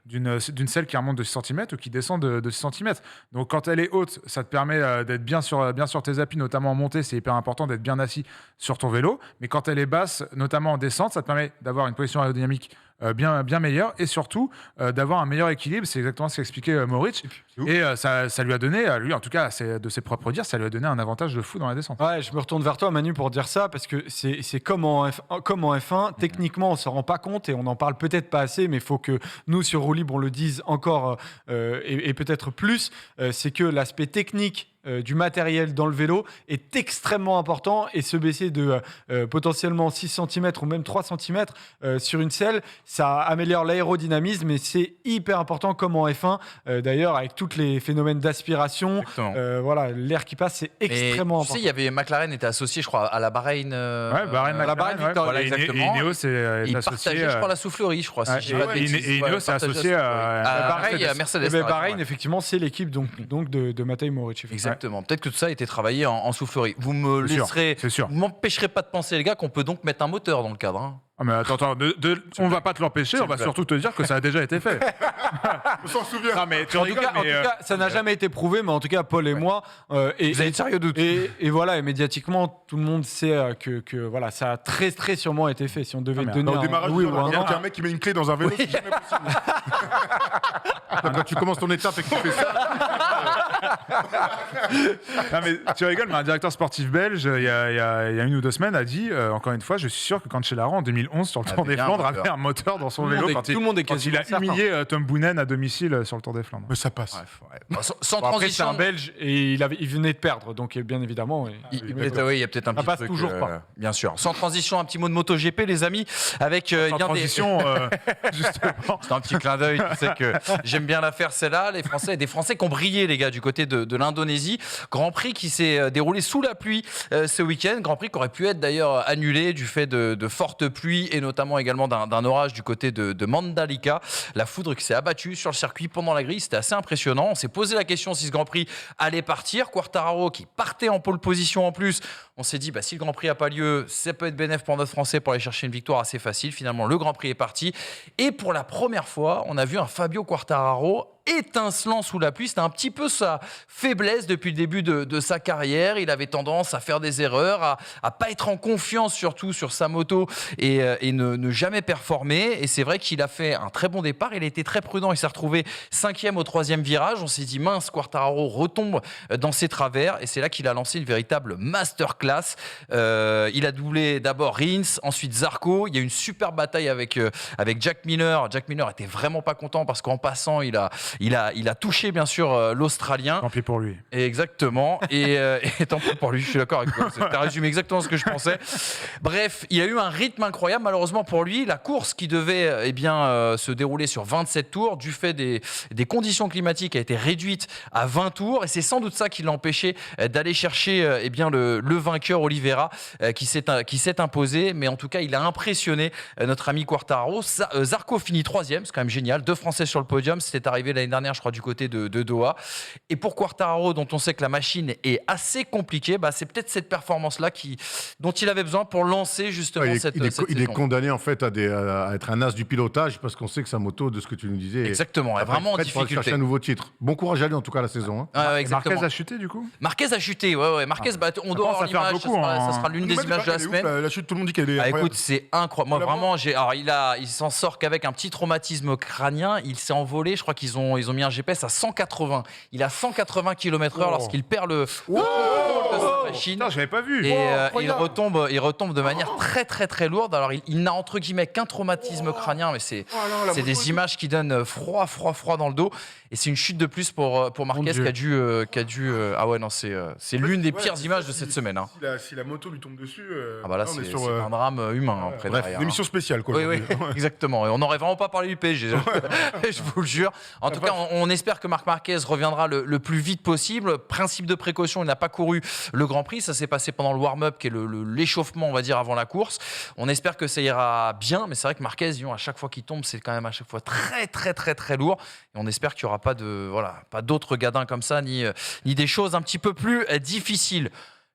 d'une selle qui remonte de 6 cm ou qui descend de 6 cm. Donc quand elle est haute, ça te permet d'être bien sur tes appuis, notamment en montée, c'est hyper important d'être bien assis sur ton vélo. Mais quand elle est basse, notamment en descente, ça te permet d'avoir une position aérodynamique bien meilleure et surtout d'avoir un meilleur équilibre. C'est exactement ce qu'expliquait Moritz. Et ça lui a donné, lui en tout cas, de ses propres dires, ça lui a donné un avantage de fou dans la descente. Ouais, je me retourne vers toi, Manu, pour dire ça, parce que c'est comme en F1. Techniquement, on s'en rend pas compte et on n'en parle peut-être pas assez, mais il faut que nous, sur Roue Libre, on le dise encore et peut-être plus. C'est que l'aspect technique du matériel dans le vélo est extrêmement important et se baisser de potentiellement 6 cm ou même 3 cm sur une selle, ça améliore l'aérodynamisme et c'est hyper important comme en F1. D'ailleurs, avec tous les phénomènes d'aspiration, Exactement. voilà, l'air qui passe, c'est extrêmement Tu important. sais, il y avait McLaren était associé, je crois, à la Bahreïn. Ouais, Bahreïn, la McLaren, Bahreïn ouais. Victoria, voilà, Et exactement. Ineos est Ils associé. partageaient, je crois, la soufflerie, je crois. Si ouais, je dis pas de et bêtises. Ineos Ouais, est partageaient associé la à soufflerie. Mercedes. À Mercedes. Eh ben, t'as raison, Bahreïn, ouais. effectivement, c'est l'équipe donc de Matej Moric. Exactement. Peut-être que tout ça a été travaillé en soufflerie. Vous me C'est sûr, laisserez, c'est sûr. vous m'empêcherez pas de penser, les gars, qu'on peut donc mettre un moteur dans le cadre. Hein. Ah, mais attends, on va pas te l'empêcher, on va surtout te dire que ça a déjà été fait. On s'en souvient. Non, mais tu En tout rigoles, cas, mais, ça n'a jamais été prouvé, mais en tout cas, Paul et moi, et, Vous avez de sérieux doutes. et voilà, et médiatiquement, tout le monde sait que voilà, ça a très sûrement été fait. Si on devait mais donner Au démarrage, oui on ou un a non. un mec qui met une clé dans un vélo, c'est jamais possible. Quand tu commences ton étape et que tu fais ça, Non, mais tu rigoles, mais un directeur sportif belge, il y a 1 ou 2 semaines, a dit, encore une fois, je suis sûr que Cancellara, en 2011, sur le Tour Avait des bien un Flandres, moteur. avait un moteur dans son Tout le vélo monde est- quand tout le monde est quand il a quasiment certain. humilié Tom Boonen à domicile sur le Tour des Flandres. Mais ça passe. Bref, ouais. Bon, sans Bon, après, c'est transition. un Belge et il venait de perdre, donc bien évidemment. Il y a peut-être un Ça petit passe truc, toujours pas. Bien sûr. Sans transition, un petit mot de MotoGP, les amis, avec Sans eh bien transition, justement. C'est un petit clin d'œil, tu sais que j'aime bien la faire celle-là. Des Français qui ont brillé, les gars, du côté de l'Indonésie. Grand Prix qui s'est déroulé sous la pluie ce week-end. Grand Prix qui aurait pu être d'ailleurs annulé du fait de fortes pluies et notamment également d'un orage du côté de Mandalika. La foudre qui s'est abattue sur le circuit pendant la grille, c'était assez impressionnant. On s'est posé la question si ce Grand Prix allait partir. Quartararo qui partait en pole position en plus. On s'est dit, si le Grand Prix n'a pas lieu, ça peut être bénéf pour notre Français pour aller chercher une victoire assez facile. Finalement, le Grand Prix est parti. Et pour la première fois, on a vu un Fabio Quartararo étincelant sous la pluie. C'était un petit peu sa faiblesse depuis le début de sa carrière. Il avait tendance à faire des erreurs, à pas être en confiance surtout sur sa moto et ne jamais performer. Et c'est vrai qu'il a fait un très bon départ. Il a été très prudent. Il s'est retrouvé 5e au 3e virage. On s'est dit, mince, Quartararo retombe dans ses travers. Et c'est là qu'il a lancé une véritable masterclass. Il a doublé d'abord Rins, ensuite Zarco. Il y a eu une super bataille avec Jack Miller. Jack Miller était vraiment pas content parce qu'en passant, il a touché bien sûr l'Australien. Tant pis pour lui. Exactement. Et tant pis pour lui, je suis d'accord avec toi. Tu as résumé exactement ce que je pensais. Bref, il a eu un rythme incroyable. Malheureusement pour lui, la course qui devait se dérouler sur 27 tours, du fait des conditions climatiques, a été réduite à 20 tours. Et c'est sans doute ça qui l'a empêché d'aller chercher le vainqueur. vainqueur Oliveira qui s'est imposé, mais en tout cas il a impressionné notre ami Quartararo. Zarco finit 3e, c'est quand même génial, 2 Français sur le podium, c'était arrivé l'année dernière je crois du côté de Doha. Et pour Quartararo, dont on sait que la machine est assez compliquée, c'est peut-être cette performance-là dont il avait besoin pour lancer justement cette il saison. est condamné en fait à être un as du pilotage parce qu'on sait que sa moto, de ce que tu nous disais, Exactement, est vraiment en prête pour aller difficulté. chercher un nouveau titre. Bon courage à lui en tout cas la saison. Exactement. Marquez a chuté du coup. Marquez a chuté, ouais. Marquez, on doit avoir commence à faire l'image, beaucoup, ça sera l'une des images de la semaine. La chute, tout le monde dit qu'elle est incroyable. Écoute, c'est incroyable. Moi, vraiment, il s'en sort qu'avec un petit traumatisme crânien. Il s'est envolé. Je crois qu'ils ont mis un GPS à 180. Il a 180 km/h lorsqu'il perd le contrôle de sa machine. Putain, je l'avais pas vu. Et il retombe de manière très très très lourde. Alors il n'a entre guillemets qu'un traumatisme crânien, mais c'est des images qui donnent froid dans le dos. Et c'est une chute de plus pour Marquez qui a dû. Ah ouais non, c'est l'une des pires images de cette semaine. Hein. Si la moto lui tombe dessus, là on est c'est sur un drame humain après bref, derrière. une émission spéciale quoi. Oui, exactement. Et on n'aurait vraiment pas parlé du PSG, je vous le jure. En tout cas, on espère que Marc Marquez reviendra le plus vite possible. Principe de précaution, il n'a pas couru le Grand Prix. Ça s'est passé pendant le warm-up, qui est l'échauffement, on va dire, avant la course. On espère que ça ira bien, mais c'est vrai que Marquez, à chaque fois qu'il tombe, c'est quand même à chaque fois très, très, très, très lourd. Et on espère qu'il n'y aura pas d'autres gadins comme ça, ni des choses un petit peu plus difficiles.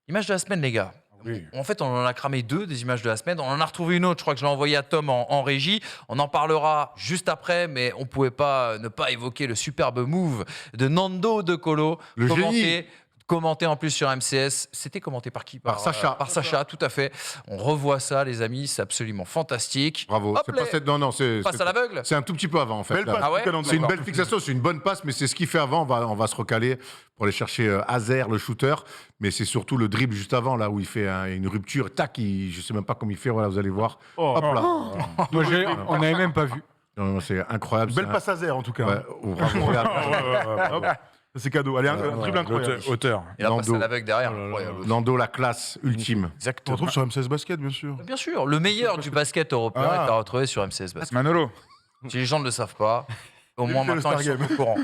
Image de la semaine, les gars. Oui. En fait, on en a cramé 2 des images de la semaine. On en a retrouvé une autre, je crois que je l'ai envoyée à Tom en régie. On en parlera juste après, mais on ne pouvait pas ne pas évoquer le superbe move de Nando De Colo. Le génie. Commenté en plus sur MCS. C'était commenté par qui? Par Sacha. Par Sacha, tout à fait. On revoit ça, les amis. C'est absolument fantastique. Bravo. Hop, c'est passe à l'aveugle. C'est un tout petit peu avant en fait. Belle passe, Ah ouais C'est une belle fixation, c'est une bonne passe, mais c'est ce qu'il fait avant. On va se recaler pour aller chercher Azer, le shooter. Mais c'est surtout le dribble juste avant, là où il fait une rupture. Tac, je sais même pas comment il fait. Voilà, vous allez voir. Hop là. Moi, on n'avait même pas vu. Non, c'est incroyable. Belle passe à Zer en tout cas. Ouais, bravo, regarde. Hop. C'est cadeau. Allez, un dribble incroyable. Hauteur. Et là, passe Nando. à l'aveugle derrière. Incroyable. Nando, la classe ultime. On Exactement. retrouve sur M16 Basket, bien sûr. Bien sûr, le meilleur du basket européen est à retrouver sur MCS Basket. Manolo. Si les gens ne le savent pas, au moins C'est le maintenant ils sont Star au courant.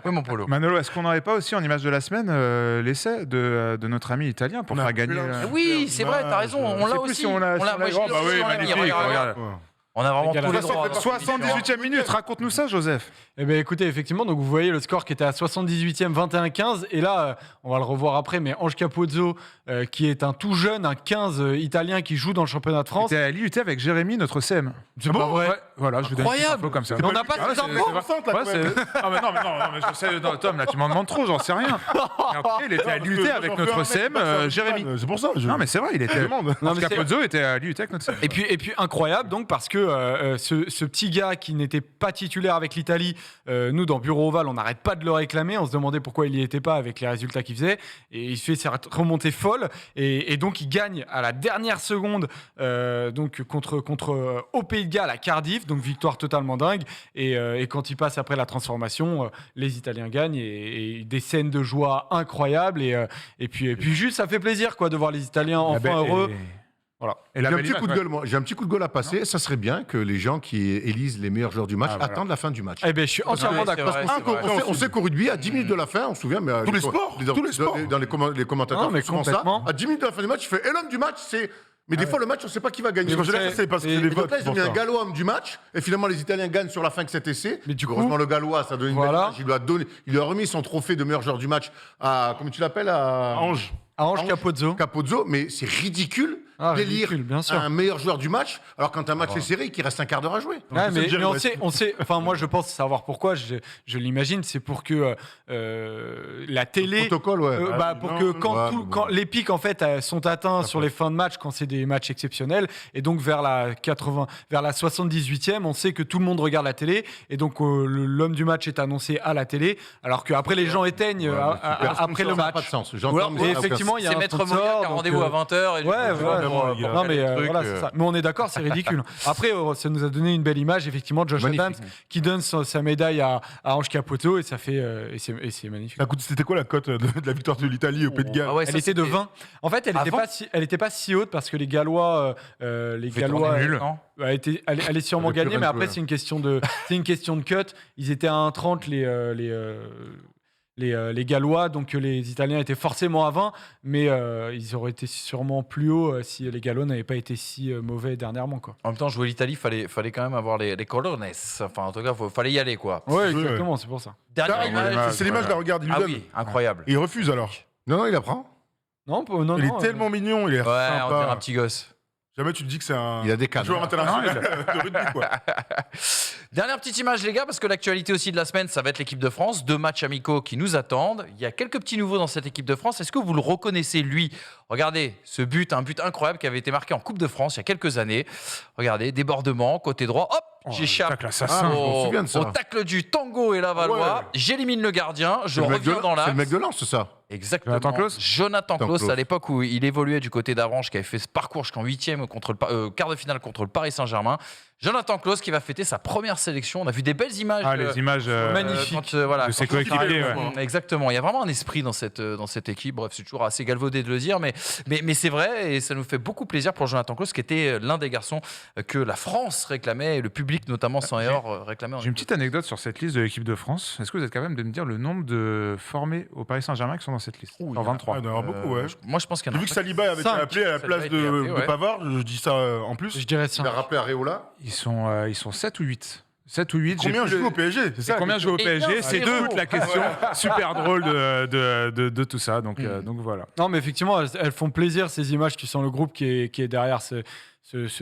Oui, mon Polo. Manolo, est-ce qu'on n'aurait pas aussi en image de la semaine l'essai de notre ami italien pour On a faire gagner plein- Oui, c'est vrai, t'as raison, on Je sais l'a plus aussi. si on l'a- Moi, je l'ai Oh, bah aussi oui, dans la magnifique, mire, regarde. regarde. On a vraiment Avec tous les la droits. 78e minute, raconte-nous ça, Joseph. Eh bien, écoutez, effectivement, donc vous voyez le score qui était à 78e, 21-15. Et là, on va le revoir après, mais Ange Capozzo, qui est un tout jeune, un 15 italien qui joue dans le championnat de France. C'était à l'IUT avec Jérémy, notre CM. C'est pas vrai. Ouais, voilà, je vous donne une petite Incroyable. info comme ça. Mais on n'a pas Ah, ces c'est- infos. c'est vrai. enceinte, là, Ouais, quand c'est- même. Ah, mais non, mais je sais, non, Tom, là, tu m'en demandes trop, j'en sais rien. Mais en tout cas, il était à l'IUT avec notre CM, Jérémy. C'est pour ça. Non, mais c'est vrai, il était. demande. Non, mais c'est- Capozzo était à l'IUT avec notre CM. Et puis incroyable donc parce que ce petit gars qui n'était pas titulaire avec l'Italie, nous dans Bureau Oval on n'arrête pas de le réclamer, on se demandait pourquoi il n'y était pas avec les résultats qu'il faisait et il fait ses remontées folles et donc il gagne à la dernière seconde donc contre au Pays de Galles à Cardiff, donc victoire totalement dingue et quand il passe après la transformation les Italiens gagnent et des scènes de joie incroyables et puis juste ça fait plaisir quoi de voir les Italiens enfin heureux. Voilà. Et la J'ai un belle petit image, coup de ouais. gueule, moi. J'ai un petit coup de gueule à passer. Ça serait bien que les gens qui élisent les meilleurs joueurs du match voilà. attendent la fin du match. Eh ben je suis entièrement c'est d'accord. vrai. Parce qu'on sait qu'au rugby, à 10 minutes de la fin, on se souvient, mais Tous les sports, tous les sports. Dans les commentateurs, Non, mais font souvent ça. complètement. À 10 minutes de la fin du match, il fait et l'homme du match, c'est. Mais des fois, le match, on ne sait pas qui va gagner. Mais je sais, c'est parce que c'est Et les Et donc votes. là, ils ont pour mis ça. un Gallois homme du match, et finalement, les Italiens gagnent sur la fin de cet essai. Mais du coup- Heureusement, le Gallois, ça donne une Voilà. belle image. Il lui a remis son trophée de meilleur joueur du match à, comment tu l'appelles, à Ange. À Ange Capozzo. Capozzo, mais c'est ridicule d'élire ridicule, bien sûr. un meilleur joueur du match, alors quand un match est serré, qu'il reste un quart d'heure à jouer. Ouais, c'est mais le on Jerry sait, enfin moi je pense savoir pourquoi, je l'imagine, c'est pour que la télé, Protocole, ouais. pour non, que non, quand, ouais, tout- mais quand les pics en fait sont atteints sur les fins de match quand c'est des matchs exceptionnels et donc vers la 78e, on sait que tout le monde regarde la télé et donc l'homme du match est annoncé à la télé, alors qu'après les gens éteignent après le Ça n'a match. pas de sens. Ou J'entends, alors, mais ça n'a Et n'a aucun effectivement, il y a C'est un Maître sponsor, Monia qui a donc, rendez-vous à 20h. Ouais, non mais voilà, c'est ça. Mais on est d'accord, c'est ridicule. Après, ça nous a donné une belle image, effectivement, Josh Magnifique. Adams qui donne sa médaille à Ange Capozzo et ça fait et c'est magnifique. C'était quoi la cote de la victoire de l'Italie au Pays de Galles? Ah ouais, Elle ça, était de c'était- 20. En fait, elle était pas si haute parce que les Gallois, Fait tourner nul, non elle est sûrement Elle est plus gagnée, mais rien après joué. c'est une question de cut. Ils étaient à 1,30 les les Gallois, donc les Italiens étaient forcément à 20, mais ils auraient été sûrement plus hauts si les Gallois n'avaient pas été si mauvais dernièrement, quoi. En même temps, jouer l'Italie, fallait quand même avoir les colones. Enfin, en tout cas, fallait y aller, quoi. Ouais, Ouais. exactement, c'est pour ça. Dernière image. C'est l'image, la regarde, il lui Ah donne. oui, incroyable. Et il refuse alors. Non, il apprend. Non, non, Il non, est tellement mignon, il est Ouais, on dirait un sympa. petit gosse. Jamais tu te dis que c'est un Il a des cannes. joueur international de rugby, quoi. Dernière petite image, les gars, parce que l'actualité aussi de la semaine, ça va être l'équipe de France. 2 matchs amicaux qui nous attendent. Il y a quelques petits nouveaux dans cette équipe de France. Est-ce que vous le reconnaissez, lui? Regardez, un but incroyable qui avait été marqué en Coupe de France il y a quelques années. Regardez, débordement, côté droit. Hop, j'échappe tacle assassin. Ah, je me souviens de ça. au tacle du Tango et la Valois. Ouais. J'élimine le gardien, je C'est le mec reviens de- dans C'est l'axe. le mec de Lens, ça. Exactement. Jonathan Claus Jonathan Claus, Claus. à l'époque où il évoluait du côté d'Avranches, qui avait fait ce parcours jusqu'en 8e quart de finale contre le Paris Saint-Germain. Jonathan Claus qui va fêter sa première sélection. On a vu des belles images. Les images magnifiques. Voilà, de ses quand- coéquipiers. ouais. Exactement. Il y a vraiment un esprit dans cette équipe. Bref, c'est toujours assez galvaudé de le dire, mais c'est vrai et ça nous fait beaucoup plaisir pour Jonathan Claus, qui était l'un des garçons que la France réclamait et le public, notamment sans erreur, réclamait. en J'ai une équipe petite anecdote sur cette liste de l'équipe de France. Est-ce que vous êtes capable de me dire le nombre de formés au Paris Saint-Germain qui sont dans cette liste? Ouh, Genre il y en a- 23. Ah, il doit y en avoir beaucoup, ouais. Moi, je pense qu'il y en J'ai a vu que Saliba avait été 5. appelé à la Saliba place a été appelé, ouais. de Pavard, je dis ça en plus. Je dirais Il ça. a rappelé Areola. Ils sont 7 ou 8. 7 ou 8. Combien joue au PSG? C'est ça. Combien joue au Et PSG? un C'est zéro. toute la question. Super drôle de tout ça. Donc voilà. Non, mais effectivement, elles font plaisir, ces images qui sont le groupe qui est derrière ce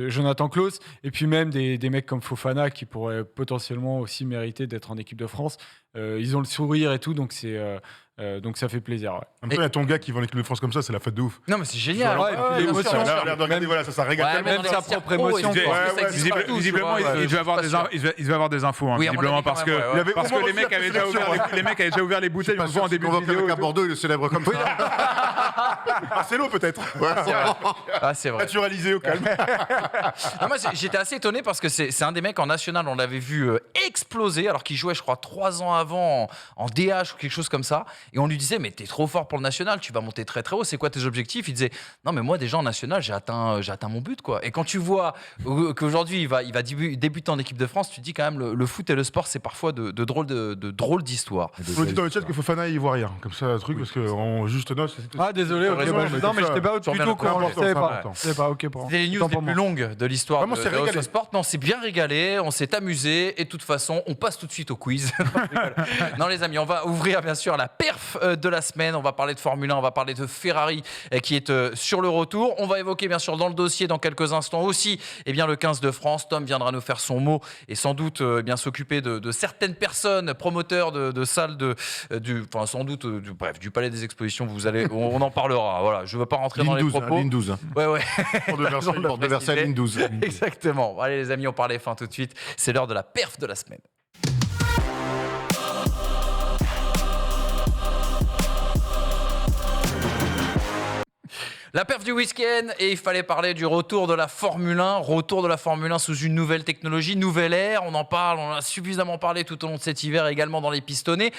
Jonathan Claus. Et puis même des mecs comme Fofana qui pourraient potentiellement aussi mériter d'être en équipe de France. Ils ont le sourire et tout, donc ça fait plaisir. Ouais. En même temps, il y a ton gars qui va en équipe de France comme ça, c'est la fête de ouf. Non, mais c'est génial. Ouais, et puis bien l'émotion, sûr, Là, bien sûr. regarde, regardez, voilà, ça régale Ouais, tellement. mais même dans sa les propre vestiaires pro, émotion, ils disent, quoi. est-ce que ça Ouais, existe visible- partout, Visiblement, tu vois, il devait avoir je suis pas sûr. il devait avoir des infos, hein, Oui, à mon visiblement, avis, parce quand que, même, ouais, ouais. Il avait parce au que moins les mecs reçu la avaient déjà ouvert sélection, les mecs avaient déjà ouvert les bouteilles, on le voit en début de On va vidéo. faire le cas Bordeaux, il le célèbre comme ça. Marcelo, peut-être. Ah, c'est vrai. Naturalisé au calme. Ah, moi, j'étais assez étonné parce que c'est un des mecs en national, on l'avait vu exploser alors qu'il jouait, je crois, 3 ans avant en DH ou quelque chose comme ça. Et on lui disait, mais t'es trop fort pour le national, tu vas monter très très haut, c'est quoi tes objectifs? Il disait, non, mais moi déjà en national, j'ai atteint mon but, quoi. Et quand tu vois qu'aujourd'hui il va débuter en équipe de France, tu te dis quand même, le foot et le sport, c'est parfois de drôles d'histoires. On me dit dans le chat que Fofana est ivoirien. Comme ça, le truc, parce qu'en juste noce, c'est Ah, désolé, ok, raison, bah, mais non, tout mais ça, j'étais pas tu du reviens tout au courant, je important, savais c'est pas. important. Je savais pas, ok, pour C'était les news autant les pour plus moi. longues de l'histoire Vraiment, de c'est régalé. Sport. Non, c'est bien régalé, on s'est amusé et de toute façon, on passe tout de suite au quiz. Non, les amis, on va ouvrir bien sûr la perf de la semaine. On va parler de Formule 1, on va parler de Ferrari qui est sur le retour. On va évoquer bien sûr dans le dossier dans quelques instants aussi le 15 de France. Tom viendra nous faire son mot et sans doute bien s'occuper de certaines personnes, promoteurs de salles du Palais des Expositions. On en parlera. Voilà, je ne veux pas rentrer dans Ligne les 12, propos. ligne 12. Ouais, ouais. Porte de Versailles, Porte de Versailles, ligne 12. Exactement. Allez les amis, on parlait fin tout de suite. C'est l'heure de la perf de la semaine. La perf du week-end, et il fallait parler du retour de la Formule 1. Retour de la Formule 1 sous une nouvelle technologie, nouvelle ère. On en parle, on en a suffisamment parlé tout au long de cet hiver, également dans les pistonnés.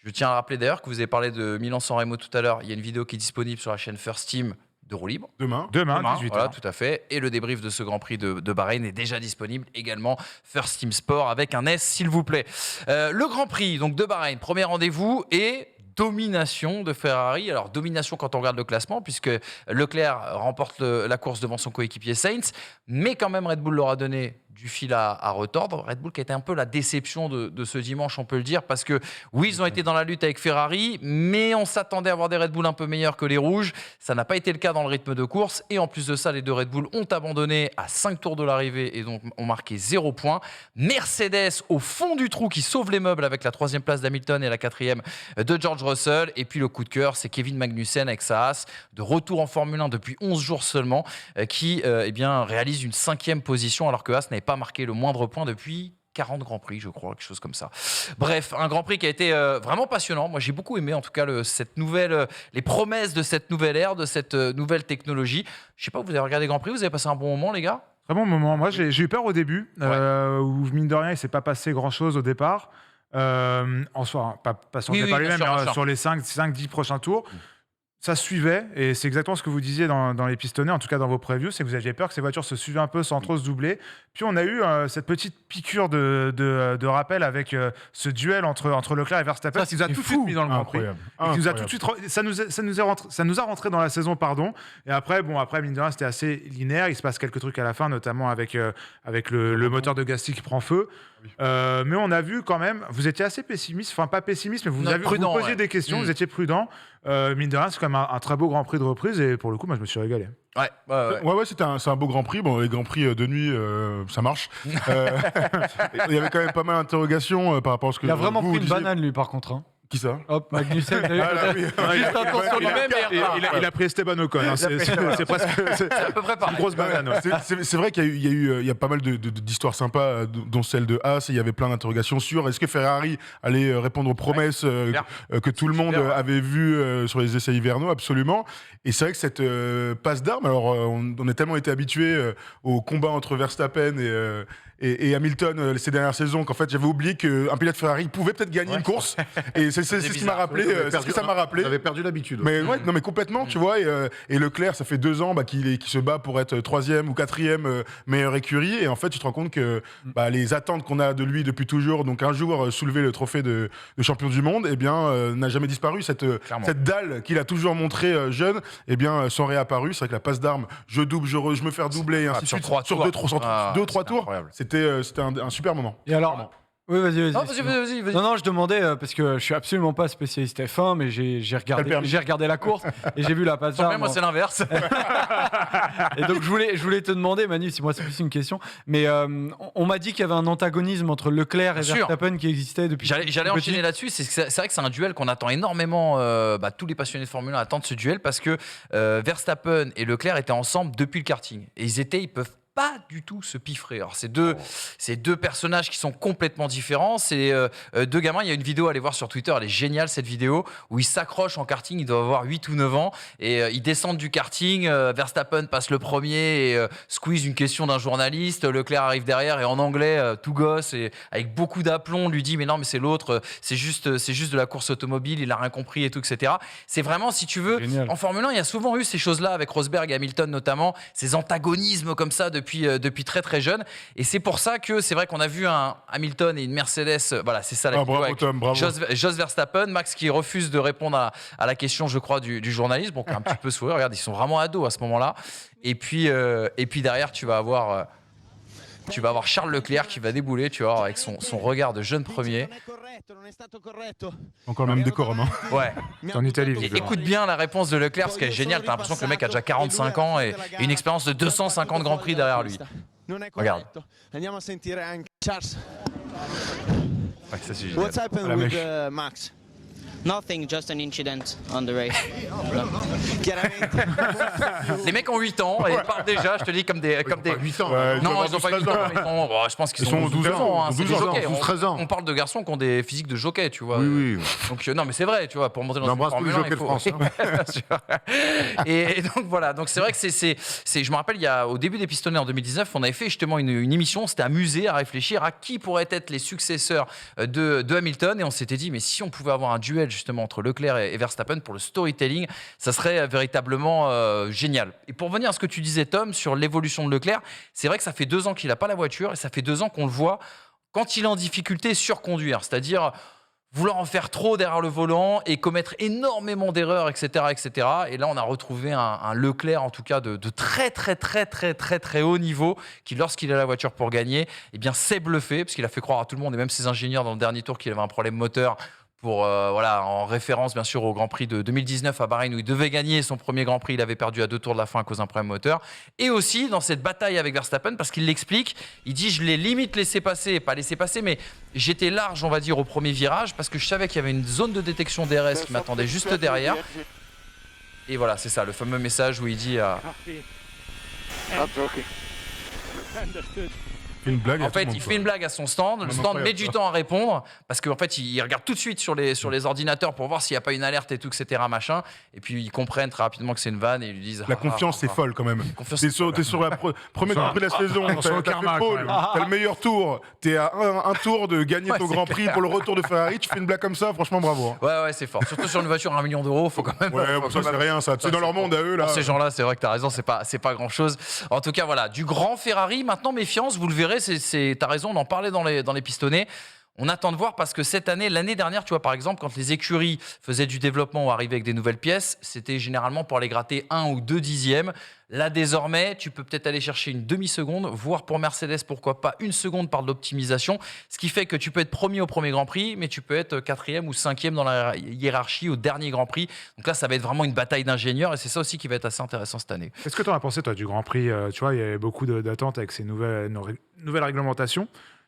Je tiens à rappeler d'ailleurs que vous avez parlé de Milan-San Remo tout à l'heure. Il y a une vidéo qui est disponible sur la chaîne First Team de roue libre. Demain. Demain, 18h. Voilà, tout à fait. Et le débrief de ce Grand Prix de Bahreïn est déjà disponible également. First Team Sport avec un S, s'il vous plaît. Le Grand Prix donc de Bahreïn, premier rendez-vous et domination de Ferrari. Alors domination quand on regarde le classement, puisque Leclerc remporte la course devant son coéquipier Sainz, mais quand même Red Bull leur a donné du fil à retordre. Red Bull qui a été un peu la déception de ce dimanche, on peut le dire, parce que oui, ils ont été dans la lutte avec Ferrari, mais on s'attendait à avoir des Red Bull un peu meilleurs que les rouges. Ça n'a pas été le cas dans le rythme de course, et en plus de ça, les deux Red Bull ont abandonné à 5 tours de l'arrivée et donc ont marqué 0 points. Mercedes au fond du trou qui sauve les meubles avec la 3e place d'Hamilton et la 4e de George Russell. Et puis le coup de cœur, c'est Kevin Magnussen avec sa Haas, de retour en Formule 1 depuis 11 jours seulement, qui réalise une 5e position alors que Haas n'avait pas marqué le moindre point depuis 40 Grands Prix, je crois, quelque chose comme ça. Bref, un Grand Prix qui a été vraiment passionnant. Moi, j'ai beaucoup aimé, en tout cas, les promesses de cette nouvelle ère, de cette nouvelle technologie. Je sais pas, vous avez regardé Grand Prix, vous avez passé un bon moment, les gars? Très bon moment. Moi, j'ai eu peur au début, où mine de rien, il s'est pas passé grand-chose au départ. En soi, pas sur le départ lui-même, mais sur les 5-10 prochains tours. ça suivait, et c'est exactement ce que vous disiez dans les pistonnés, en tout cas dans vos previews, c'est que vous aviez peur que ces voitures se suivent un peu sans trop se doubler. Puis on a eu cette petite piqûre de rappel avec ce duel entre Leclerc et Verstappen, Ça, qui nous a c'était tout de suite fou. mis dans le Grand Prix. Et qui nous a tout de suite, ça nous a rentré dans la saison, pardon. Et après, mine de rien, c'était assez linéaire. Il se passe quelques trucs à la fin, notamment avec le moteur de Gasly qui prend feu. Mais on a vu quand même, vous étiez assez pessimiste, enfin pas pessimiste, mais vous posiez des questions, vous étiez prudent. Mine de rien, c'est quand même un très beau Grand Prix de reprise, et pour le coup, moi je me suis régalé. Ouais, c'est un beau Grand Prix. Bon, les Grands Prix de nuit, ça marche. Il y avait quand même pas mal d'interrogations par rapport à ce que Il a vraiment vous pris une disiez. banane, lui, par contre. Hein. Qui ça? Hop, Magnussen, t'as vu, juste attention lui-même, Il a pris Esteban Ocon, hein, c'est presque à peu près une grosse banane. Ouais. C'est vrai qu'il y a pas mal d'histoires sympas, dont celle de Haas. Il y avait plein d'interrogations sur est-ce que Ferrari allait répondre aux promesses que tout le monde avait vues sur les essais hivernaux, absolument. Et c'est vrai que cette passe d'armes, alors on a tellement été habitués au combat entre Verstappen et Hamilton ces dernières saisons qu'en fait j'avais oublié qu'un pilote Ferrari pouvait peut-être gagner une course. Et c'est ce qui m'a rappelé. C'est ce que ça m'a rappelé. J'avais perdu l'habitude. Mais ouais, non mais complètement, tu vois. Et Leclerc, ça fait 2 ans qu'il se bat pour être 3e ou 4e meilleure écurie. Et en fait, tu te rends compte que les attentes qu'on a de lui depuis toujours, donc un jour soulever le trophée de champion du monde, eh bien n'a jamais disparu. Cette dalle qu'il a toujours montré jeune, eh bien sont réapparues. C'est vrai que la passe d'armes, je double, je me fais doubler, et ainsi de suite. Sur 2-3 tours, c'était un super moment. Et alors, oui, vas-y. Non, vas-y. Non, je demandais, parce que je suis absolument pas spécialiste F1, mais j'ai regardé la course et j'ai vu la passe d'armes. Moi, c'est l'inverse. Et donc, je voulais te demander, Manu, si moi c'est plus une question, mais on m'a dit qu'il y avait un antagonisme entre Leclerc et Verstappen qui existait depuis. J'allais enchaîner là-dessus. C'est vrai que c'est un duel qu'on attend énormément. Tous les passionnés de Formule 1 attendent ce duel parce que Verstappen et Leclerc étaient ensemble depuis le karting. Et ils peuvent pas du tout se piffrer. Alors, c'est deux personnages qui sont complètement différents. C'est deux gamins. Il y a une vidéo, allez voir sur Twitter, elle est géniale cette vidéo, où ils s'accrochent en karting. Ils doivent avoir 8 ou 9 ans. Et ils descendent du karting. Verstappen passe le premier et squeeze une question d'un journaliste. Leclerc arrive derrière et en anglais, tout gosse, et avec beaucoup d'aplomb, lui dit mais non, mais c'est l'autre. C'est juste de la course automobile. Il a rien compris et tout, etc. C'est vraiment, si tu veux, génial. En Formule 1, il y a souvent eu ces choses-là avec Rosberg et Hamilton notamment, ces antagonismes comme ça depuis très très jeune, et c'est pour ça que c'est vrai qu'on a vu un Hamilton et une Mercedes, voilà, c'est ça la vidéo, bravo avec Tom, bravo. Jos Verstappen, Max qui refuse de répondre à la question, je crois, du journaliste, bon, un petit peu sourire, regarde, ils sont vraiment ados à ce moment-là, et puis derrière tu vas avoir Charles Leclerc qui va débouler, tu vois, avec son regard de jeune premier. Encore le même décorum. Hein. Ouais. C'est en Italie. Écoute bien la réponse de Leclerc, parce qu'elle est géniale. T'as l'impression que le mec a déjà 45 ans et une expérience de 250 Grands Prix derrière lui. Regarde. Andiamo a sentire anche Charles. Ouais, ça, c'est génial. What's happened with Max? Nothing, just an incident on the race. Les mecs ont 8 ans et parlent déjà, je te dis, comme des. 8 ans. Non, ils n'ont pas 8 ans. Je pense qu'ils sont 12 ans. C'est des jockeys. 13 ans. On parle de garçons qui ont des physiques de jockey, tu vois. Oui. Donc, non, mais c'est vrai, tu vois, pour monter dans une Formule 1, il faut. De France, et donc, voilà. Donc, c'est vrai que je me rappelle, au début des Pistonnés en 2019, on avait fait justement une émission, on s'était amusé à réfléchir à qui pourraient être les successeurs de Hamilton, et on s'était dit, mais si on pouvait avoir un duel justement entre Leclerc et Verstappen pour le storytelling, ça serait véritablement génial. Et pour revenir à ce que tu disais, Tom, sur l'évolution de Leclerc, c'est vrai que ça fait 2 ans qu'il n'a pas la voiture, et ça fait 2 ans qu'on le voit quand il est en difficulté surconduire, c'est-à-dire vouloir en faire trop derrière le volant et commettre énormément d'erreurs, etc., etc. Et là, on a retrouvé un Leclerc, en tout cas, de très, très, très, très, très, très haut niveau, qui, lorsqu'il a la voiture pour gagner, eh bien, sait bluffer, parce qu'il a fait croire à tout le monde, et même ses ingénieurs dans le dernier tour, qu'il avait un problème moteur, en référence bien sûr au Grand Prix de 2019 à Bahreïn, où il devait gagner son premier Grand Prix. Il avait perdu à 2 tours de la fin à cause d'un problème moteur. Et aussi dans cette bataille avec Verstappen, parce qu'il l'explique, il dit je l'ai limite laissé passer, pas laissé passer, mais j'étais large, on va dire, au premier virage, parce que je savais qu'il y avait une zone de détection DRS qui m'attendait juste derrière. Et voilà, c'est ça, le fameux message où il dit fait une blague. En fait, il fait une blague à son stand. Le stand met du temps à répondre parce qu'en fait, il regarde tout de suite sur les ordinateurs pour voir s'il n'y a pas une alerte et tout, etc. Machin. Et puis, ils comprennent très rapidement que c'est une vanne et ils lui disent. La confiance, c'est folle quand même. Confiance, T'es sur le premier Grand Prix de la saison. Attention au T'as karma, fait quand pole, même. t'as le meilleur tour. T'es à un tour de gagner Ouais, ton c'est Grand Prix pour le retour de Ferrari. Tu fais une blague comme ça, franchement, bravo. Hein. Ouais, c'est fort. Surtout sur une voiture à 1 million d'euros, faut quand même. Ouais, faut bon, ça, quand c'est même- rien, ça. C'est dans leur monde à eux, là. Pour ces gens-là, c'est vrai que tu as raison, c'est pas grand-chose. En tout cas, voilà, du grand Ferrari. Maintenant, méfiance, vous le verrez, t'as raison, on en parlait dans les pistonnets. On attend de voir parce que l'année dernière, tu vois, par exemple, quand les écuries faisaient du développement ou arrivaient avec des nouvelles pièces, c'était généralement pour aller gratter 1 ou 2 dixièmes. Là, désormais, tu peux peut-être aller chercher une demi-seconde, voire pour Mercedes, pourquoi pas 1 seconde par de l'optimisation. Ce qui fait que tu peux être premier au premier Grand Prix, mais tu peux être 4e ou 5e dans la hiérarchie au dernier Grand Prix. Donc là, ça va être vraiment une bataille d'ingénieurs et c'est ça aussi qui va être assez intéressant cette année. Qu'est-ce que tu en as pensé, toi, du Grand Prix? Tu vois, il y avait beaucoup d'attentes avec ces nouvelles réglementations.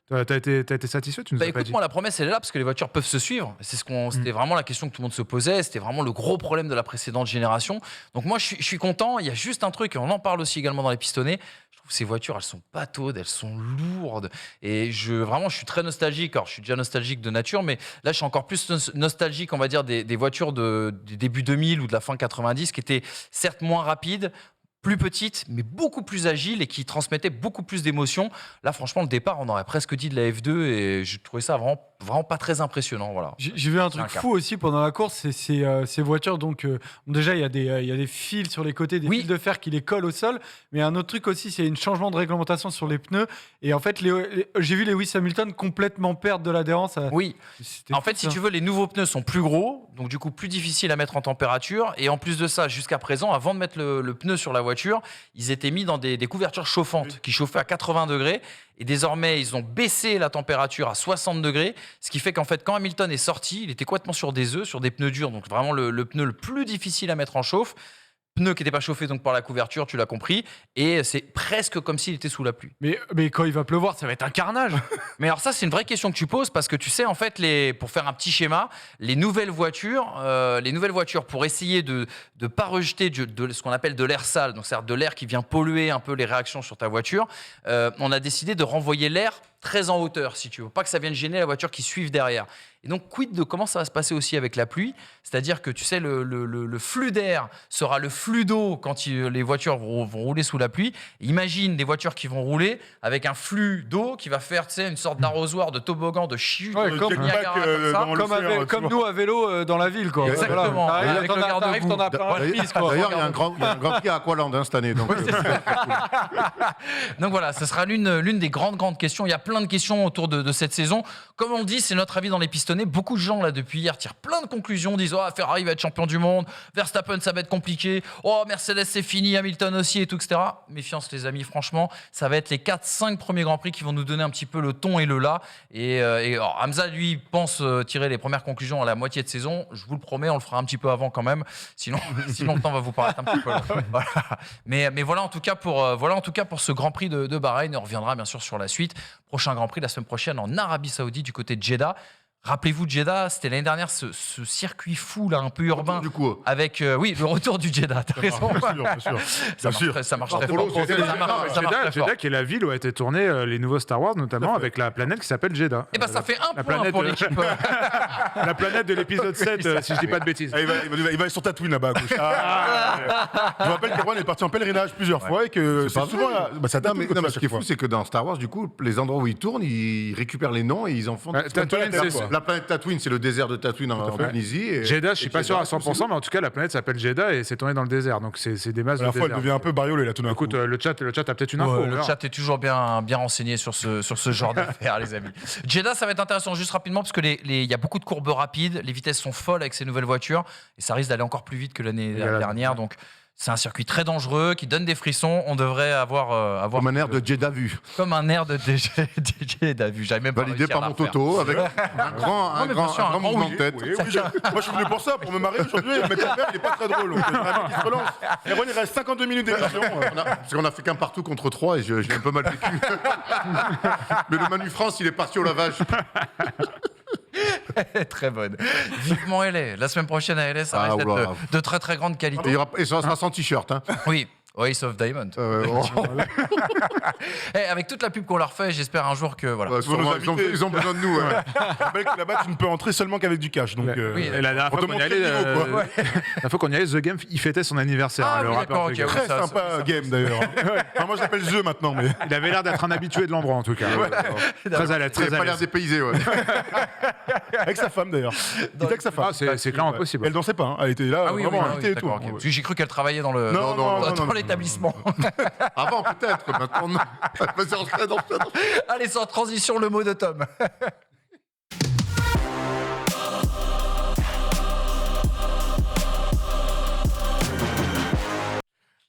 T'as été satisfait? Tu nous as pas Écoute, dit. moi, la promesse, elle est là parce que les voitures peuvent se suivre. C'était vraiment la question que tout le monde se posait. C'était vraiment le gros problème de la précédente génération. Donc, moi, je suis content. Il y a juste un truc, et on en parle aussi également dans les pistonnets. Je trouve que ces voitures, elles sont pataudes, elles sont lourdes. Et vraiment, je suis très nostalgique. Alors, je suis déjà nostalgique de nature, mais là, je suis encore plus nostalgique, on va dire, des voitures du début 2000 ou de la fin 90 qui étaient certes moins rapides, plus petites, mais beaucoup plus agiles et qui transmettaient beaucoup plus d'émotions. Là, franchement, le départ, on aurait presque dit de la F2 et je trouvais ça vraiment pas très impressionnant. Voilà. J'ai vu un C'est un truc cap. fou aussi pendant la course, c'est ces voitures. Donc, déjà, il y a des fils sur les côtés, des Oui. fils de fer qui les collent au sol. Mais un autre truc aussi, c'est un changement de réglementation sur les pneus. Et en fait, j'ai vu Lewis Hamilton complètement perdre de l'adhérence. Oui, C'était en fou, fait, si ça. tu veux, les nouveaux pneus sont plus gros, donc du coup plus difficiles à mettre en température. Et en plus de ça, jusqu'à présent, avant de mettre le pneu sur la voiture, ils étaient mis dans des couvertures chauffantes qui chauffaient à 80 degrés. Et désormais, ils ont baissé la température à 60 degrés, ce qui fait qu'en fait, quand Hamilton est sorti, il était complètement sur des œufs, sur des pneus durs, donc vraiment le pneu le plus difficile à mettre en chauffe. Pneu qui n'était pas chauffé donc par la couverture, tu l'as compris, et c'est presque comme s'il était sous la pluie. Mais quand il va pleuvoir, ça va être un carnage. Mais alors ça, c'est une vraie question que tu poses parce que tu sais, en fait, pour faire un petit schéma, les nouvelles voitures, pour essayer de ne pas rejeter de ce qu'on appelle de l'air sale, donc c'est-à-dire de l'air qui vient polluer un peu les réactions sur ta voiture, on a décidé de renvoyer l'air très en hauteur, si tu veux, pas que ça vienne gêner la voiture qui suive derrière. Et donc, quid de comment ça va se passer aussi avec la pluie? C'est-à-dire que, tu sais, le flux d'air sera le flux d'eau quand les voitures vont rouler sous la pluie. Et imagine des voitures qui vont rouler avec un flux d'eau qui va faire, tu sais, une sorte d'arrosoir, de toboggan, de chute, Ouais, de comme Niagara, comme ça. dans l'océan, Comme nous à vélo dans la ville, quoi. Exactement. Voilà. Avec le garde-boue. T'en as plein la piste, quoi. D'ailleurs, il y a un grand prix à Aqualand cette année. Donc, Donc voilà, ce sera l'une des grandes questions. Il y a plein de questions autour de cette saison. Comme on le dit, c'est notre avis dans les pistonnets. Beaucoup de gens, là, depuis hier, tirent plein de conclusions, disent « Oh, Ferrari va être champion du monde, Verstappen, ça va être compliqué, oh, Mercedes, c'est fini, Hamilton aussi, et tout, etc. » Méfiance, les amis, franchement, ça va être les 4-5 premiers Grands Prix qui vont nous donner un petit peu le ton et le là. Et alors, Hamza, lui, pense tirer les premières conclusions à la moitié de saison. Je vous le promets, on le fera un petit peu avant quand même. Sinon le temps va vous paraître un petit peu long. Voilà. Mais voilà en tout cas pour ce Grand Prix de Bahreïn. Et on reviendra bien sûr sur la suite. Prochain Grand Prix la semaine prochaine en Arabie Saoudite du côté de Jeddah. Rappelez-vous de Jeddah, c'était l'année dernière ce circuit fou là, un peu urbain. du coup, Avec le retour du Jeddah. T'as raison. Bien sûr. Ça marche très Polo, fort. c'est Ça marche très fort. Jeddah qui est la ville où a été tourné les nouveaux Star Wars, notamment avec la planète qui s'appelle Jeddah. Et ben ça fait un la point planète pour de- l'équipe. La planète de l'épisode 7, si je dis pas de bêtises. Ah, il va aller sur Tatooine là-bas à gauche. Je me rappelle qu'Erwan est parti en pèlerinage plusieurs fois et que C'est pas c'est souvent. vrai. Bah, ça non, mais, Tatooine, ce qui est fou, c'est que dans Star Wars, du coup, les endroits où ils tournent, ils récupèrent les noms et ils en font. Ouais, C'est comme Tatooine, la planète, c'est- quoi. La planète Tatooine, c'est le désert de Tatooine en fait. Indonésie. et- Jeddah, je suis et pas sûr à Jeddah, 100%, mais en tout cas, la planète s'appelle Jeddah et c'est tourné dans le désert. Donc, c'est des masses À de la fois, elle désert. devient un peu bariolée là tout d'un coup. Écoute, le chat a peut-être une info. Ouais, on le verra. chat est toujours bien renseigné sur ce genre d'affaires, les amis. Jeddah, ça va être intéressant juste rapidement parce que il y a beaucoup de courbes rapides, les vitesses sont folles avec ces nouvelles voitures et ça risque d'aller encore plus vite que l'année dernière. Donc c'est un circuit très dangereux qui donne des frissons. On devrait avoir Comme un air de Jeddah vu. comme un air de Jeddah vu. J'avais même pas Validé réussi à par la mon refaire. Toto avec un grand, mais bien sûr, un grand mouvement oui. de tête. Oui, moi je suis venu pour ça, pour me marier aujourd'hui. Le mec père, il est pas très drôle. Donc, vraiment, il se relance. Erwan, il reste 52 minutes d'émission. Parce qu'on a fait qu'un partout contre 3 et j'ai un peu mal vécu. Mais le Manu France, il est parti au lavage. Très bonne. Vivement LA. La semaine prochaine à LA, ça Ah, risque d'être oula. de très très grande qualité. Et ça sera sans t-shirt. Hein. Oui. Ace of Diamond. Avec toute la pub qu'on leur fait, j'espère un jour que voilà. Sûrement, ils ont besoin de nous. Ouais. Je rappelle que là-bas, tu ne peux entrer seulement qu'avec du cash. Donc, Oui, Et la dernière on fois te qu'on y montre allait, le niveau, quoi. la fois qu'on y allait, The Game, il fêtait son anniversaire. Ah le oui, rappeur d'accord, The ok, Game. oui. très ça, sympa game d'ailleurs. Enfin, moi, je l'appelle The maintenant, mais. Il avait l'air d'être un habitué de l'Ambrois en tout cas. Très à l'aise, Il très n'a à pas l'air l'aise. dépaysé. Ouais. Avec sa femme d'ailleurs. Il était avec sa femme. Ah, c'est clairement impossible. Elle dansait pas, hein. Elle était là, Ah oui, vraiment oui, invitée et tout. d'accord, ok. Parce que j'ai cru qu'elle travaillait dans le Non, dans non. l'établissement. Avant, peut-être. Maintenant, non. Vas-y, enchaîne. Allez, sans transition, le mot de Tom.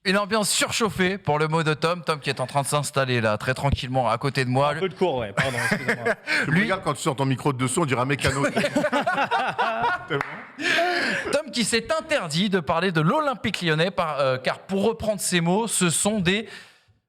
Une ambiance surchauffée pour le mot de Tom. Tom qui est en train de s'installer là, très tranquillement, à côté de moi. Un peu de cours, ouais, pardon, excusez-moi. Tu me regardes quand tu sors ton micro de son, on dirait un mécano. Tom qui s'est interdit de parler de l'Olympique lyonnais, car pour reprendre ses mots, ce sont des...